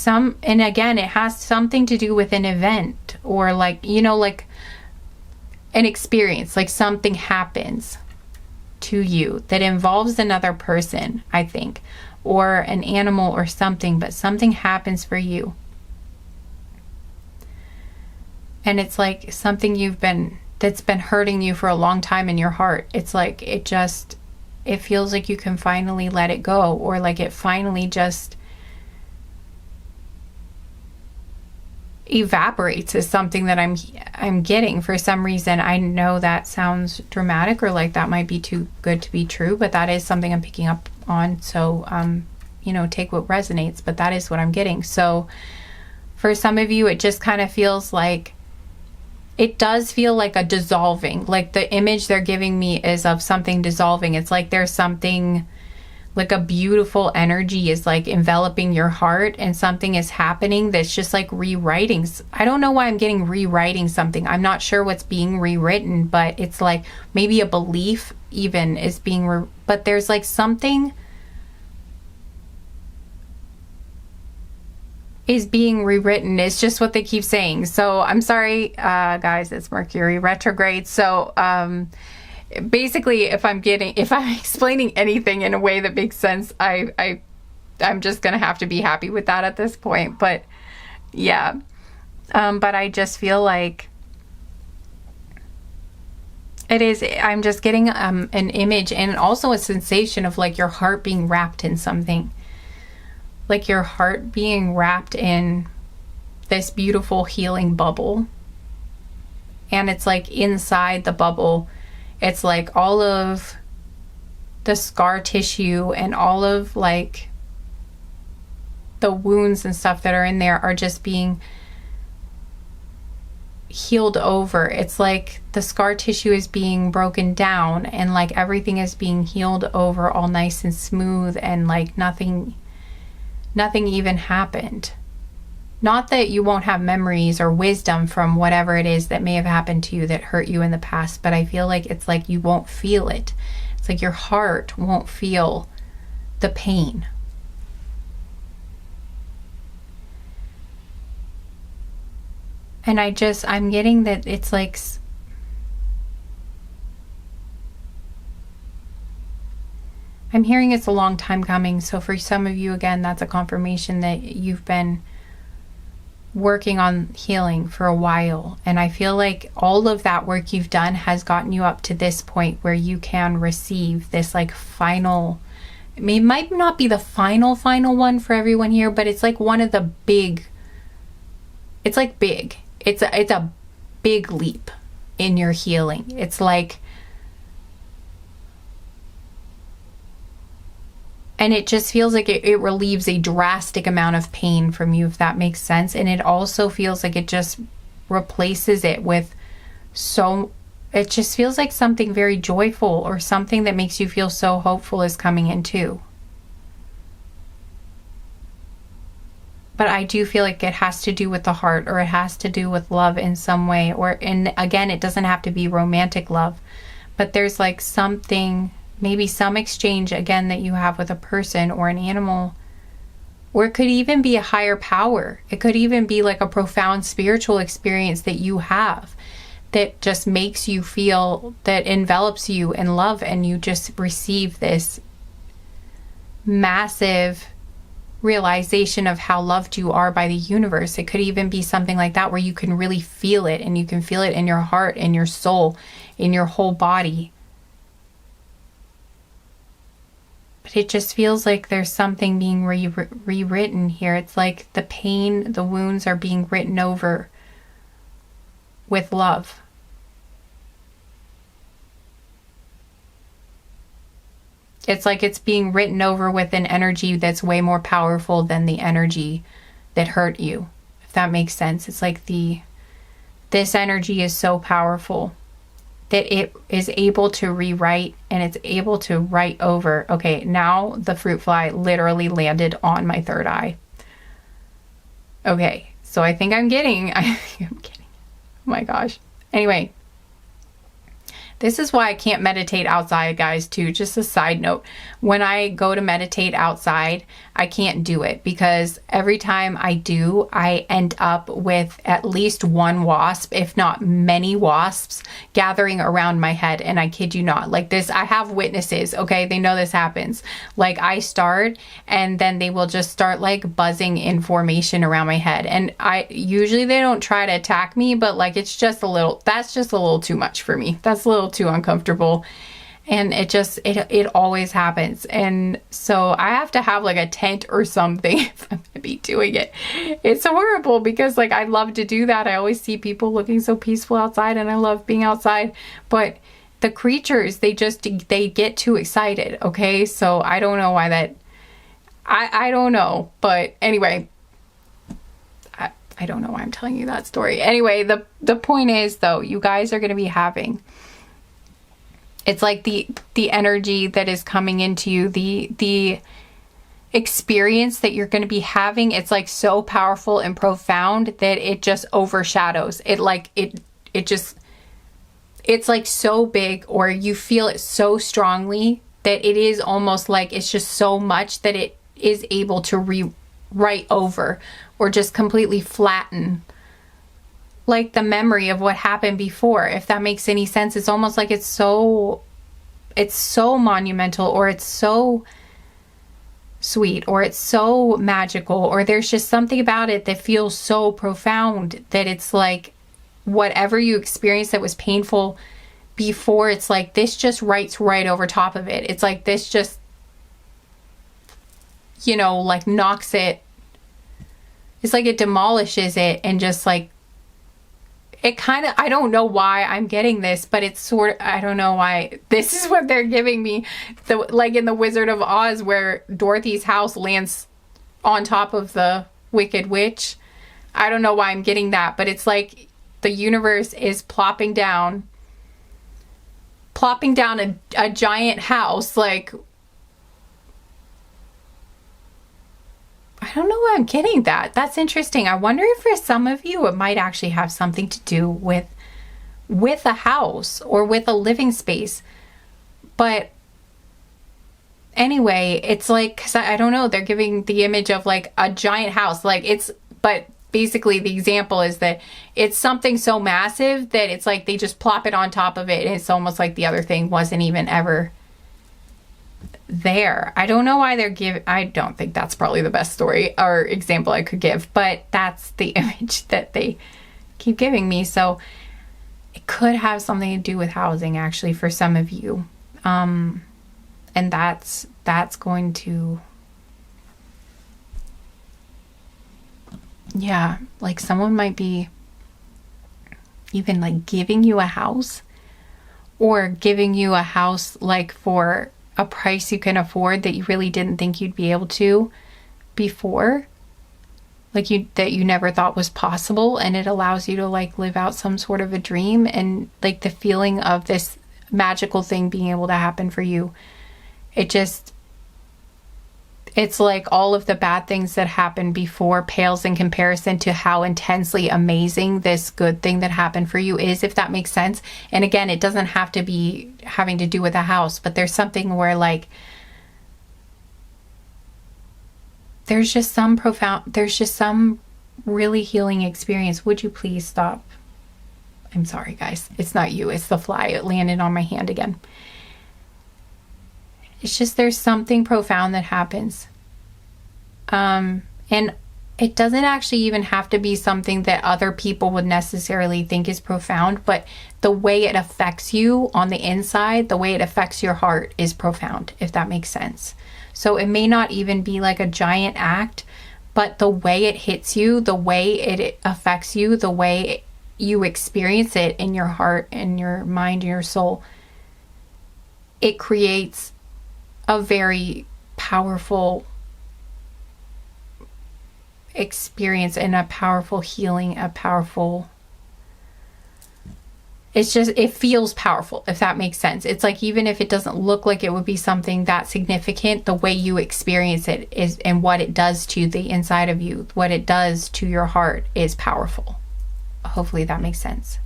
And again, it has something to do with an event, or like, you know, like an experience, like something happens to you that involves another person, I think, or an animal or something, but something happens for you. And it's like something that's been hurting you for a long time in your heart. It's like it feels like you can finally let it go, or like it finally just evaporates is something that I'm getting for some reason. I know that sounds dramatic, or like that might be too good to be true, but that is something I'm picking up on. So you know, take what resonates, but that is what I'm getting. So for some of you, it just kind of feels like, it does feel like a dissolving, like the image they're giving me is of something dissolving. It's like there's something, like a beautiful energy is like enveloping your heart, and something is happening that's just like rewriting. I don't know why I'm getting rewriting something. I'm not sure what's being rewritten, but it's like maybe a belief even is being but there's like something is being rewritten. It's just what they keep saying. So I'm sorry, guys, it's Mercury retrograde. So basically, if I'm explaining anything in a way that makes sense, I'm just gonna have to be happy with that at this point. But yeah, but I just feel like it is. I'm just getting an image, and also a sensation of like your heart being wrapped in something, like your heart being wrapped in this beautiful healing bubble, and it's like inside the bubble, it's like all of the scar tissue and all of like the wounds and stuff that are in there are just being healed over. It's like the scar tissue is being broken down, and like everything is being healed over, all nice and smooth, and like nothing even happened. Not that you won't have memories or wisdom from whatever it is that may have happened to you that hurt you in the past, but I feel like it's like you won't feel it. It's like your heart won't feel the pain. And I'm getting that it's like, I'm hearing it's a long time coming. So for some of you, again, that's a confirmation that you've been working on healing for a while, and I feel like all of that work you've done has gotten you up to this point where you can receive this like final, it might not be the final one for everyone here, but it's like one of the big, it's like big, it's a big leap in your healing. It's like, and it just feels like it relieves a drastic amount of pain from you, if that makes sense. And it also feels like it just replaces it with it just feels like something very joyful, or something that makes you feel so hopeful is coming in too. But I do feel like it has to do with the heart, or it has to do with love in some way. And again, it doesn't have to be romantic love, but there's like something, maybe some exchange again that you have with a person or an animal, or it could even be a higher power. It could even be like a profound spiritual experience that you have that just makes you feel, that envelops you in love, and you just receive this massive realization of how loved you are by the universe. It could even be something like that where you can really feel it, and you can feel it in your heart, in your soul, in your whole body. But it just feels like there's something being rewritten here. It's like the pain, the wounds are being written over with love. It's like it's being written over with an energy that's way more powerful than the energy that hurt you, if that makes sense. It's like this energy is so powerful that it is able to rewrite, and it's able to write over. Okay, now the fruit fly literally landed on my third eye. Okay, so I think I'm getting. Oh my gosh. Anyway, this is why I can't meditate outside, guys, too. Just a side note. When I go to meditate outside, I can't do it, because every time I do, I end up with at least one wasp, if not many wasps, gathering around my head. And I kid you not, like this, I have witnesses, okay? They know this happens. Like I start, and then they will just start like buzzing in formation around my head. And usually they don't try to attack me, but like it's just that's just a little too much for me. That's a little too uncomfortable. And it always happens. And so I have to have like a tent or something if I'm gonna be doing it. It's horrible, because like I love to do that. I always see people looking so peaceful outside, and I love being outside. But the creatures, they get too excited. Okay, so I don't know why that. I don't know. But anyway, I don't know why I'm telling you that story. Anyway, the point is though, you guys are gonna be having. It's like the energy that is coming into you, the experience that you're going to be having. It's like so powerful and profound that it just overshadows it. Like it's like so big, or you feel it so strongly that it is almost like it's just so much that it is able to rewrite over, or just completely flatten like the memory of what happened before, if that makes any sense. It's almost like it's so monumental, or it's so sweet, or it's so magical, or there's just something about it that feels so profound that it's like whatever you experienced that was painful before, it's like this just writes right over top of it. It's like this just, like knocks it. It's like it demolishes it, and just like it kind of, I don't know why I'm getting this, but it's sort of, I don't know why this is what they're giving me. Like in the Wizard of Oz, where Dorothy's house lands on top of the Wicked Witch. I don't know why I'm getting that, but it's like the universe is plopping down a giant house. Like, I don't know why I'm getting that. That's interesting. I wonder if for some of you, it might actually have something to do with a house or with a living space. But anyway, it's like, because I don't know, they're giving the image of like a giant house. Like but basically the example is that it's something so massive that it's like they just plop it on top of it. And it's almost like the other thing wasn't even ever there. I don't know why I don't think that's probably the best story or example I could give, but that's the image that they keep giving me. So it could have something to do with housing, actually, for some of you. And that's going to, yeah, like someone might be even like giving you a house, or giving you a house like for a price you can afford that you really didn't think you'd be able to before, like that you never thought was possible, and it allows you to like live out some sort of a dream, and like the feeling of this magical thing being able to happen for you. It's like all of the bad things that happened before pales in comparison to how intensely amazing this good thing that happened for you is, if that makes sense. And again, it doesn't have to be having to do with a house, but there's something where like there's just some really healing experience. Would you please stop? I'm sorry, guys. It's not you. It's the fly. It landed on my hand again. It's just there's something profound that happens. And it doesn't actually even have to be something that other people would necessarily think is profound, but the way it affects you on the inside, the way it affects your heart is profound, if that makes sense. So it may not even be like a giant act, but the way it hits you, the way it affects you, the way you experience it in your heart and your mind and your soul, it creates a very powerful experience and a powerful healing, it feels powerful, if that makes sense. It's like, even if it doesn't look like it would be something that significant, the way you experience it is, and what it does to the inside of you, what it does to your heart is powerful. Hopefully that makes sense.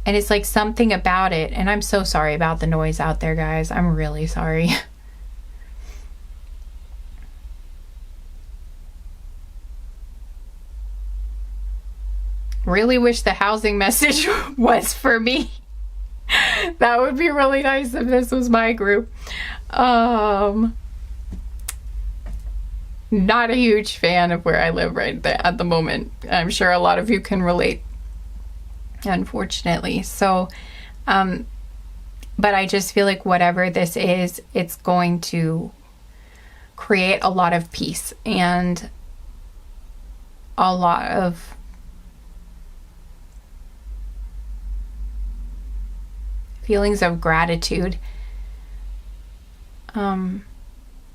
And it's like something about it, and I'm so sorry about the noise out there, guys. I'm really sorry. Really wish the housing message was for me. That would be really nice if this was my group. Not a huge fan of where I live right there at the moment. I'm sure a lot of you can relate, unfortunately. So, but I just feel like whatever this is, it's going to create a lot of peace and a lot of feelings of gratitude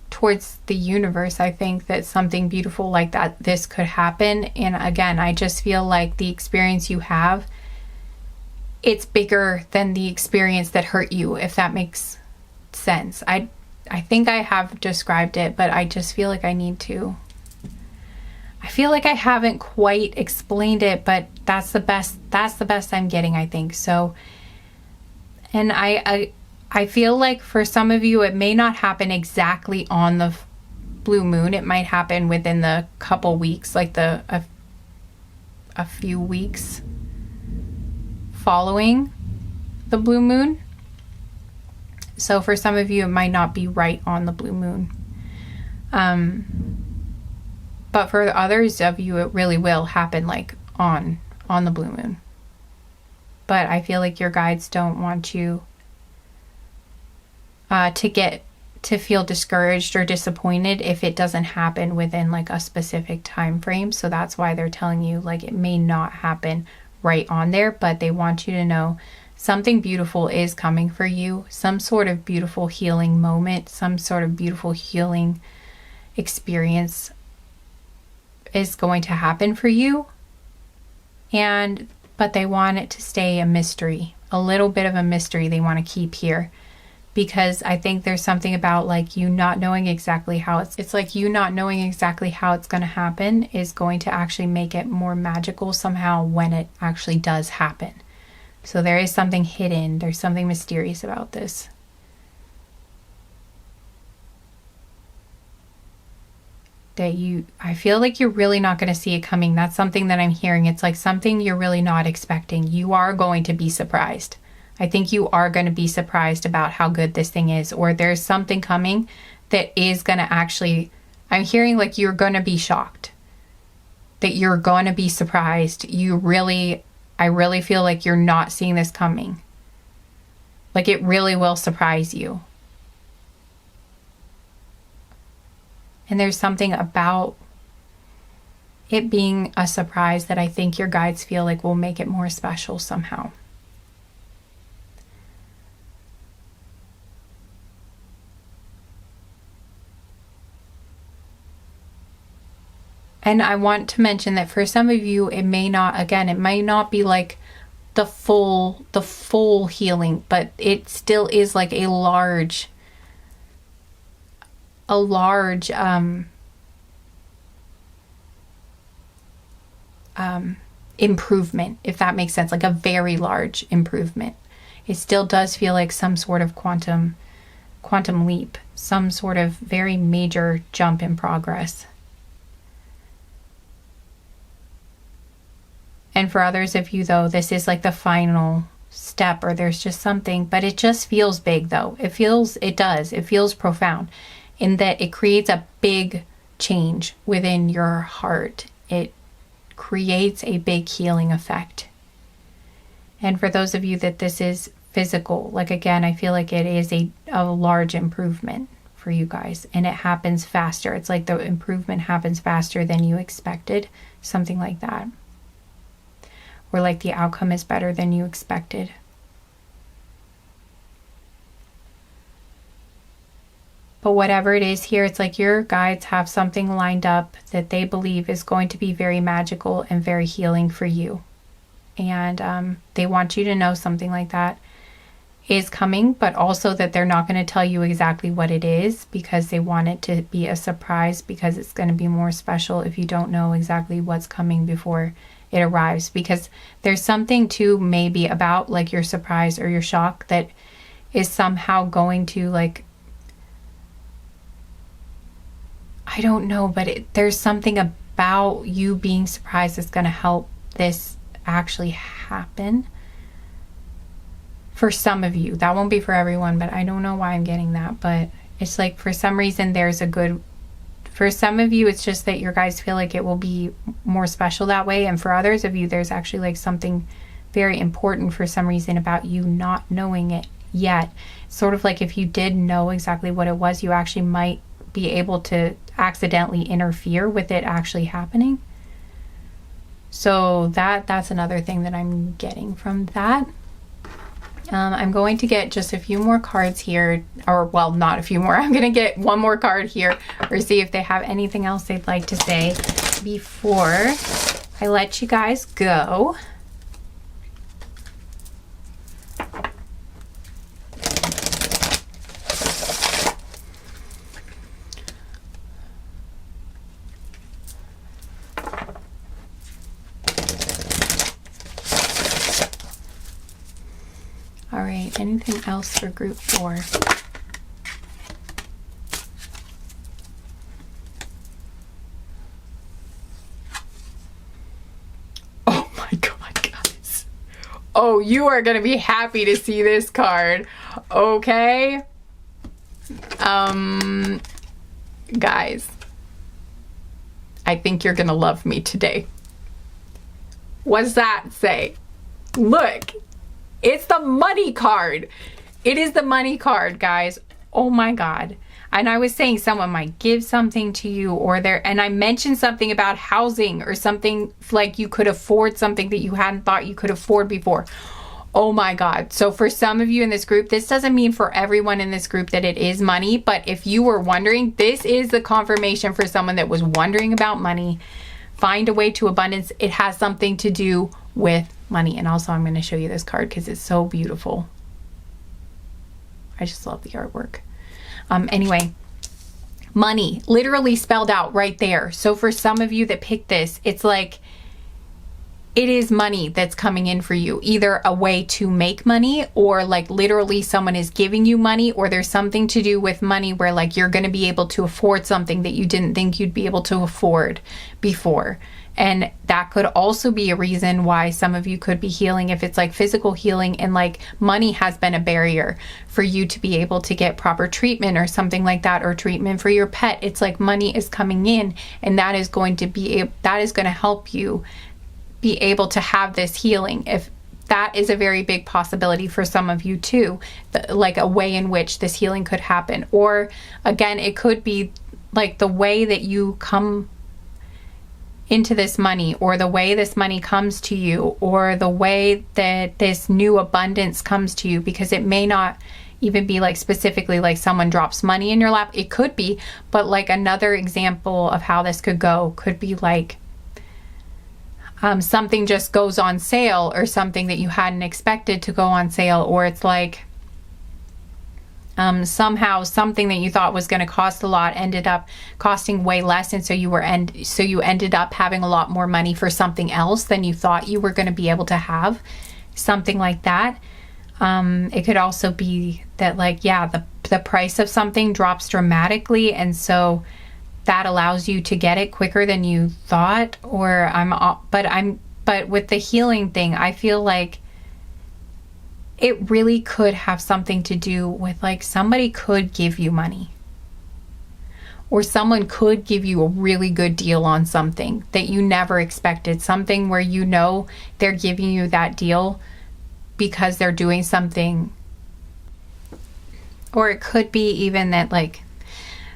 towards the universe. I think that something beautiful like this could happen. And again, I just feel like the experience you have, it's bigger than the experience that hurt you, if that makes sense. I think I have described it, but I just feel like I need to. I feel like I haven't quite explained it, but that's the best I'm getting, I think. So, and I feel like for some of you, it may not happen exactly on the blue moon. It might happen within the couple weeks, like a few weeks following the blue moon. So for some of you, it might not be right on the blue moon. But for others of you, it really will happen like on the blue moon. But I feel like your guides don't want you to feel discouraged or disappointed if it doesn't happen within like a specific time frame. So that's why they're telling you like it may not happen right on there, but they want you to know something beautiful is coming for you. Some sort of beautiful healing moment, some sort of beautiful healing experience is going to happen for you. But they want it to stay a mystery, a little bit of a mystery they want to keep here, because I think there's something about like you not knowing exactly how it's like you not knowing exactly how it's going to happen is going to actually make it more magical somehow when it actually does happen. So there is something hidden, there's something mysterious about this. that I feel like you're really not going to see it coming. That's something that I'm hearing. It's like something you're really not expecting. You are going to be surprised. I think you are going to be surprised about how good this thing is, or there's something coming that is going to actually, I'm hearing like you're going to be shocked, that you're going to be surprised. I really feel like you're not seeing this coming. Like it really will surprise you. And there's something about it being a surprise that I think your guides feel like will make it more special somehow. And I want to mention that for some of you, it may not be like the full healing, but it still is like a large improvement, if that makes sense, like a very large improvement. It still does feel like some sort of quantum leap, some sort of very major jump in progress. And for others of you, though, this is like the final step, or there's just something, but it just feels big, though. It feels profound in that it creates a big change within your heart. It creates a big healing effect. And for those of you that this is physical, like again, I feel like it is a large improvement for you guys, and it happens faster. It's like the improvement happens faster than you expected, something like that. Or like the outcome is better than you expected. But whatever it is here, it's like your guides have something lined up that they believe is going to be very magical and very healing for you. And they want you to know something like that is coming, but also that they're not going to tell you exactly what it is, because they want it to be a surprise, because it's going to be more special if you don't know exactly what's coming before it arrives. Because there's something too maybe about like your surprise or your shock that is somehow going to like, I don't know, but there's something about you being surprised that's going to help this actually happen. For some of you, that won't be for everyone, but I don't know why I'm getting that, but it's like for some reason for some of you, it's just that your guys feel like it will be more special that way. And for others of you, there's actually like something very important for some reason about you not knowing it yet. Sort of like if you did know exactly what it was, you actually might be able to accidentally interfere with it actually happening. So that's another thing that I'm getting from that. I'm going to get just a few more cards here, or well, not a few more. I'm going to get one more card here, or see if they have anything else they'd like to say before I let you guys go. All right, anything else for group 4? Oh my God, guys. Oh, you are going to be happy to see this card. Okay. Guys, I think you're going to love me today. What's that say? Look. It's the money card. It is the money card, guys. Oh my God. And I was saying someone might give something to you, and I mentioned something about housing or something like you could afford something that you hadn't thought you could afford before. Oh my God. So for some of you in this group, this doesn't mean for everyone in this group that it is money, but if you were wondering, this is the confirmation for someone that was wondering about money. Find a way to abundance. It has something to do with money. And also I'm going to show you this card because it's so beautiful. I just love the artwork. Anyway, money literally spelled out right there. So for some of you that picked this, it's like it is money that's coming in for you, either a way to make money, or like literally someone is giving you money, or there's something to do with money where like you're going to be able to afford something that you didn't think you'd be able to afford before. And that could also be a reason why some of you could be healing, if it's like physical healing and like money has been a barrier for you to be able to get proper treatment or something like that, or treatment for your pet. It's like money is coming in, and that is going to help you be able to have this healing. If that is a very big possibility for some of you too, like a way in which this healing could happen. Or again, it could be like the way that you come into this money, or the way this money comes to you, or the way that this new abundance comes to you, because it may not even be like specifically like someone drops money in your lap. It could be, but like another example of how this could go could be like something just goes on sale, or something that you hadn't expected to go on sale, or it's like somehow something that you thought was going to cost a lot ended up costing way less, and so you ended up having a lot more money for something else than you thought you were going to be able to have, something like that. It could also be that like, yeah, the price of something drops dramatically, and so that allows you to get it quicker than you thought. But with the healing thing, I feel like it really could have something to do with like somebody could give you money, or someone could give you a really good deal on something that you never expected, something where you know they're giving you that deal because they're doing something. Or it could be even that like,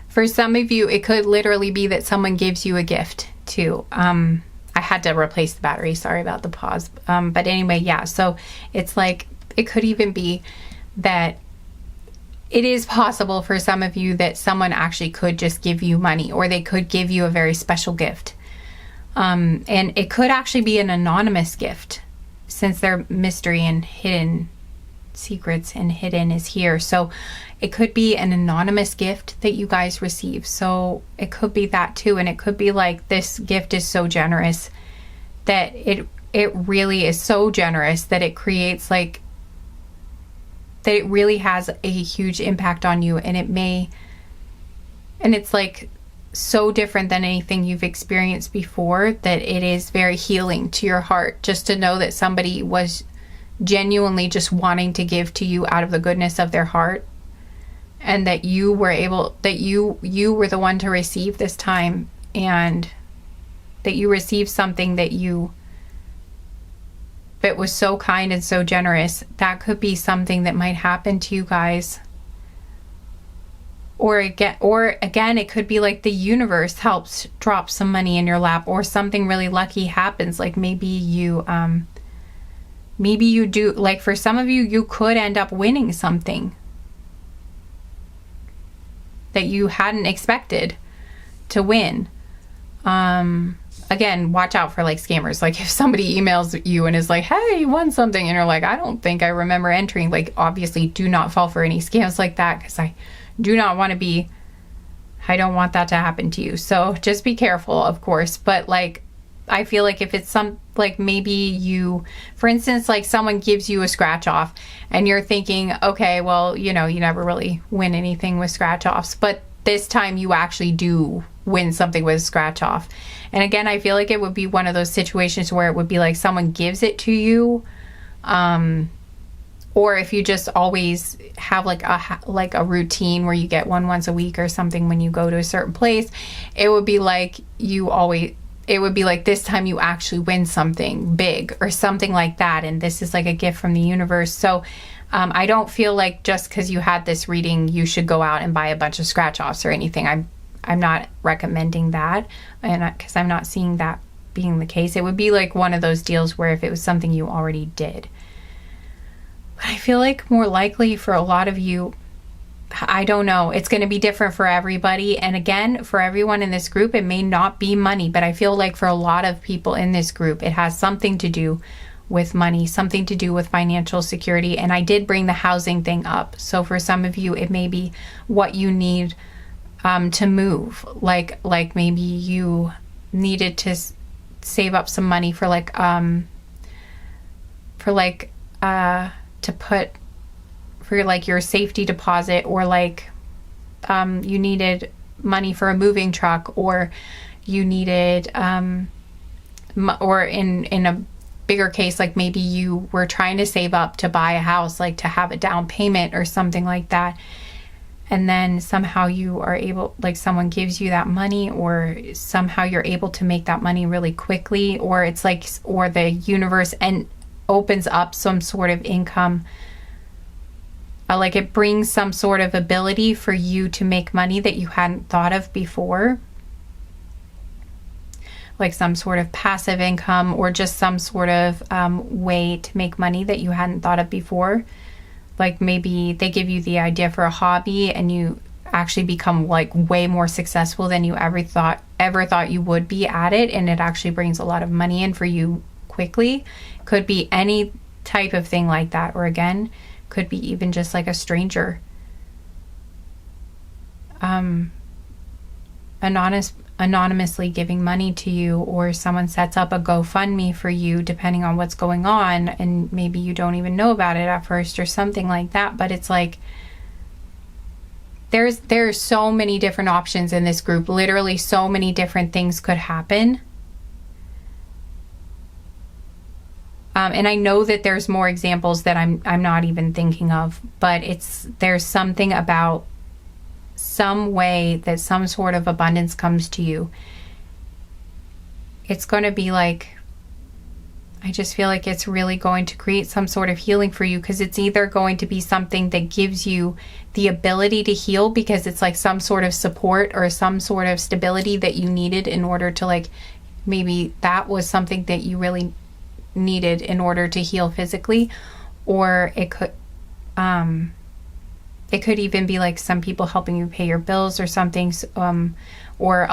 for some of you, it could literally be that someone gives you a gift too. I had to replace the battery. Sorry about the pause. But anyway, yeah. So it's like, it could even be that it is possible for some of you that someone actually could just give you money, or they could give you a very special gift. And it could actually be an anonymous gift, since they're mystery and hidden secrets and hidden is here. So it could be an anonymous gift that you guys receive. So it could be that too. And it could be like, this gift is so generous that it really is so generous that it creates like, that it really has a huge impact on you. And it's like so different than anything you've experienced before, that it is very healing to your heart, just to know that somebody was genuinely just wanting to give to you out of the goodness of their heart, and that you were were the one to receive this time, and that you received something that was so kind and so generous. That could be something that might happen to you guys. Or again, it could be like the universe helps drop some money in your lap, or something really lucky happens. Like maybe you do, like for some of you, you could end up winning something that you hadn't expected to win. Again, watch out for like scammers. Like if somebody emails you and is like, hey, you won something, and you're like, I don't think I remember entering, like obviously do not fall for any scams like that, because I don't want that to happen to you. So just be careful, of course. But like, I feel like if it's like maybe you, for instance, like someone gives you a scratch off and you're thinking, okay, well, you never really win anything with scratch offs, but this time you actually do win something with a scratch off. And again, I feel like it would be one of those situations where it would be like someone gives it to you, or if you just always have like a routine where you get one once a week or something when you go to a certain place, it would be like this time you actually win something big or something like that, and this is like a gift from the universe. So I don't feel like just because you had this reading you should go out and buy a bunch of scratch offs or anything. I'm not recommending that, and because I'm not seeing that being the case. It would be like one of those deals where if it was something you already did. But I feel like more likely for a lot of you, I don't know, it's going to be different for everybody. And again, for everyone in this group, it may not be money, but I feel like for a lot of people in this group, it has something to do with money, something to do with financial security. And I did bring the housing thing up. So for some of you, it may be what you need to move. Like maybe you needed to save up some money for like for like to put for like your safety deposit, or like you needed money for a moving truck, or you needed or in a bigger case, like maybe you were trying to save up to buy a house, like to have a down payment or something like that, and then somehow you are able, like someone gives you that money, or somehow you're able to make that money really quickly, or it's like, or the universe and opens up some sort of income, like it brings some sort of ability for you to make money that you hadn't thought of before, like some sort of passive income, or just some sort of way to make money that you hadn't thought of before. Like maybe they give you the idea for a hobby and you actually become like way more successful than you ever thought you would be at it, and it actually brings a lot of money in for you quickly. Could be any type of thing like that, or again, could be even just like a stranger anonymously giving money to you, or someone sets up a GoFundMe for you depending on what's going on, and maybe you don't even know about it at first or something like that. But it's like there's so many different options in this group. Literally so many different things could happen. And I know that there's more examples that I'm not even thinking of, but there's something about some way that some sort of abundance comes to you. It's going to be like, I just feel like it's really going to create some sort of healing for you, because it's either going to be something that gives you the ability to heal because it's like some sort of support or some sort of stability that you needed in order to, like, maybe that was something that you really needed in order to heal physically, or it could even be like some people helping you pay your bills or something, or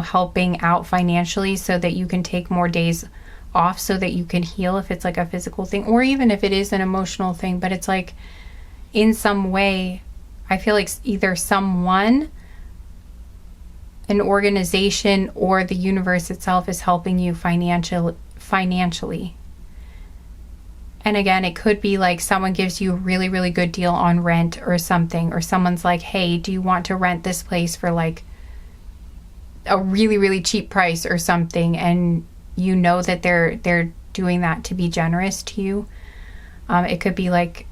helping out financially so that you can take more days off so that you can heal, if it's like a physical thing, or even if it is an emotional thing. But it's like in some way, I feel like either someone, an organization, or the universe itself is helping you financially. And again, it could be like someone gives you a really, really good deal on rent or something, or someone's like, hey, do you want to rent this place for like a really, really cheap price or something? And you know that they're doing that to be generous to you. It could be like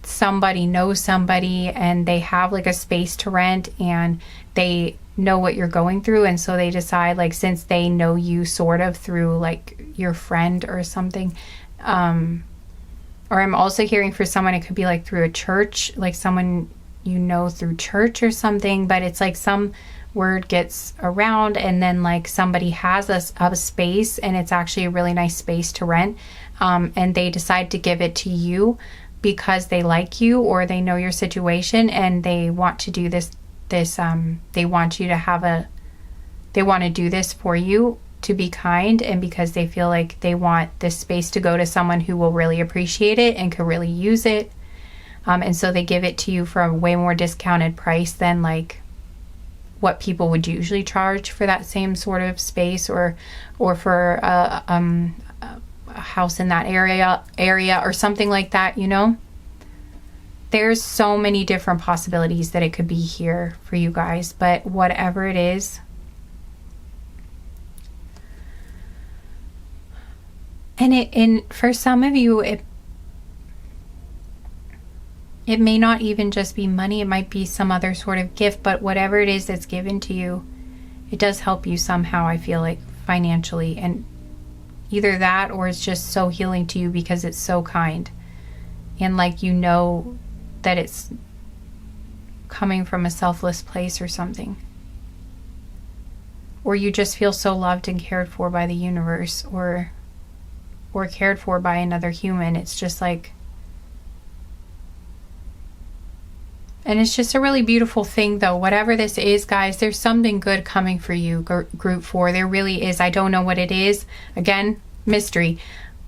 somebody knows somebody and they have like a space to rent, and they know what you're going through, and so they decide, like, since they know you sort of through like your friend or something, or I'm also hearing for someone, it could be like through a church, like someone you know through church or something, but it's like some word gets around, and then like somebody has a space, and it's actually a really nice space to rent, and they decide to give it to you because they like you, or they know your situation, and they want to do this they want you to they want to do this for you, to be kind, and because they feel like they want this space to go to someone who will really appreciate it and could really use it, and so they give it to you for a way more discounted price than like what people would usually charge for that same sort of space, or for a house in that area or something like that, you know. There's so many different possibilities that it could be here for you guys, but whatever it is, and for some of you, it may not even just be money, it might be some other sort of gift, but whatever it is that's given to you, it does help you somehow, I feel like, financially, and either that, or it's just so healing to you because it's so kind, and like, you know that it's coming from a selfless place or something, or you just feel so loved and cared for by the universe, or cared for by another human. It's just like, and it's just a really beautiful thing, though. Whatever this is, guys, there's something good coming for you, group 4. There really is. I don't know what it is. Again, mystery.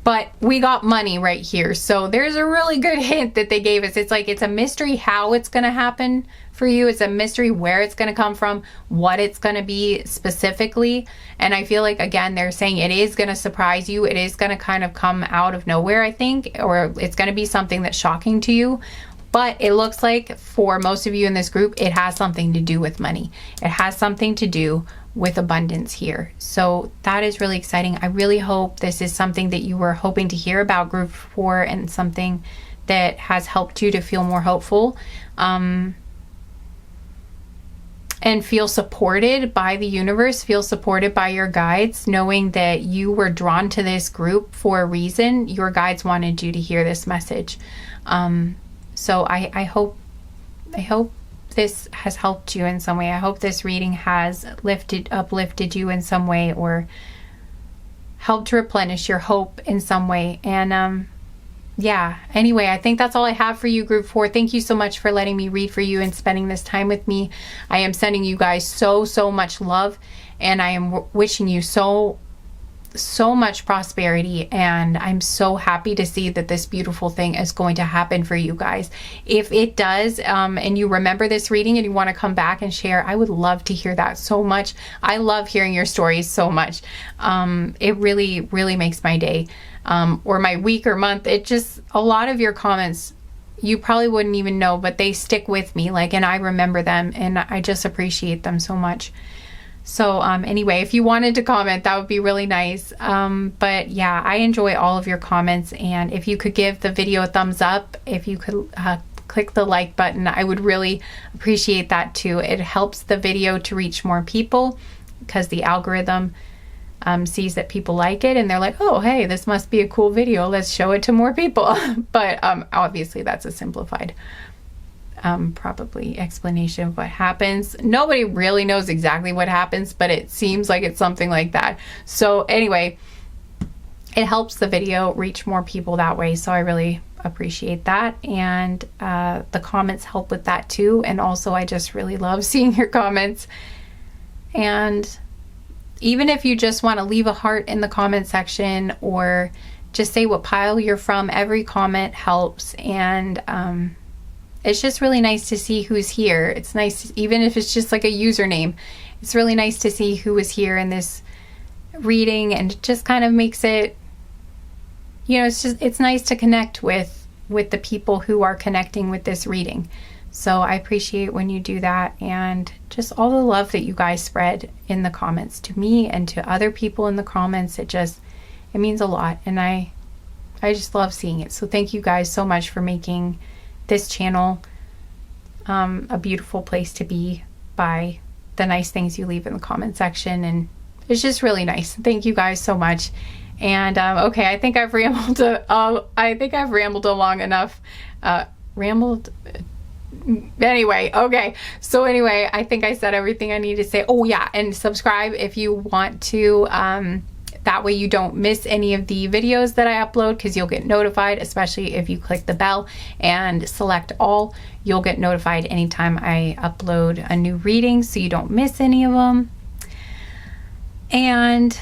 But we got money right here. So there's a really good hint that they gave us. It's like, it's a mystery how it's going to happen for you. It's a mystery where it's going to come from, what it's going to be specifically. And I feel like, again, they're saying it is going to surprise you. It is going to kind of come out of nowhere, I think, or it's going to be something that's shocking to you. But it looks like for most of you in this group, it has something to do with money. It has something to do with abundance here. So that is really exciting. I really hope this is something that you were hoping to hear about group 4 and something that has helped you to feel more hopeful and feel supported by the universe, feel supported by your guides, knowing that you were drawn to this group for a reason. Your guides wanted you to hear this message. So I hope this has helped you in some way. I hope this reading has uplifted you in some way, or helped to replenish your hope in some way. And yeah, anyway, I think that's all I have for you, group 4. Thank you so much for letting me read for you and spending this time with me. I am sending you guys so much love, and I am wishing you so much prosperity, and I'm so happy to see that this beautiful thing is going to happen for you guys. If it does, and you remember this reading and you want to come back and share, I would love to hear that so much. I love hearing your stories so much. It really makes my day, or my week or month. It just, a lot of your comments, you probably wouldn't even know, but they stick with me, like, and I remember them, and I just appreciate them so much. So anyway, if you wanted to comment, that would be really nice. But yeah, I enjoy all of your comments. And if you could give the video a thumbs up, if you could click the like button, I would really appreciate that too. It helps the video to reach more people, because the algorithm sees that people like it, and they're like, oh, hey, this must be a cool video. Let's show it to more people. But obviously that's a simplified probably explanation of what happens. Nobody really knows exactly what happens, but it seems like it's something like that. So anyway, it helps the video reach more people that way. So I really appreciate that. And the comments help with that too. And also, I just really love seeing your comments. And even if you just want to leave a heart in the comment section, or just say what pile you're from, every comment helps. And it's just really nice to see who's here. It's nice, even if it's just like a username, it's really nice to see who was here in this reading, and it just kind of makes it, you know, it's nice to connect with the people who are connecting with this reading. So I appreciate when you do that, and just all the love that you guys spread in the comments to me and to other people in the comments. It means a lot, and I just love seeing it. So thank you guys so much for making this channel a beautiful place to be, by the nice things you leave in the comment section. And it's just really nice. Thank you guys so much. And okay, I think I've rambled long enough. Anyway, okay, so anyway, I think I said everything I need to say. Oh yeah, and subscribe if you want to. That way you don't miss any of the videos that I upload, because you'll get notified, especially if you click the bell and select all. You'll get notified anytime I upload a new reading, so you don't miss any of them. And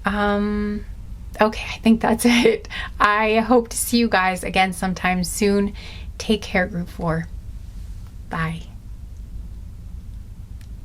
okay, I think that's it. I hope to see you guys again sometime soon. Take care, group 4. Bye.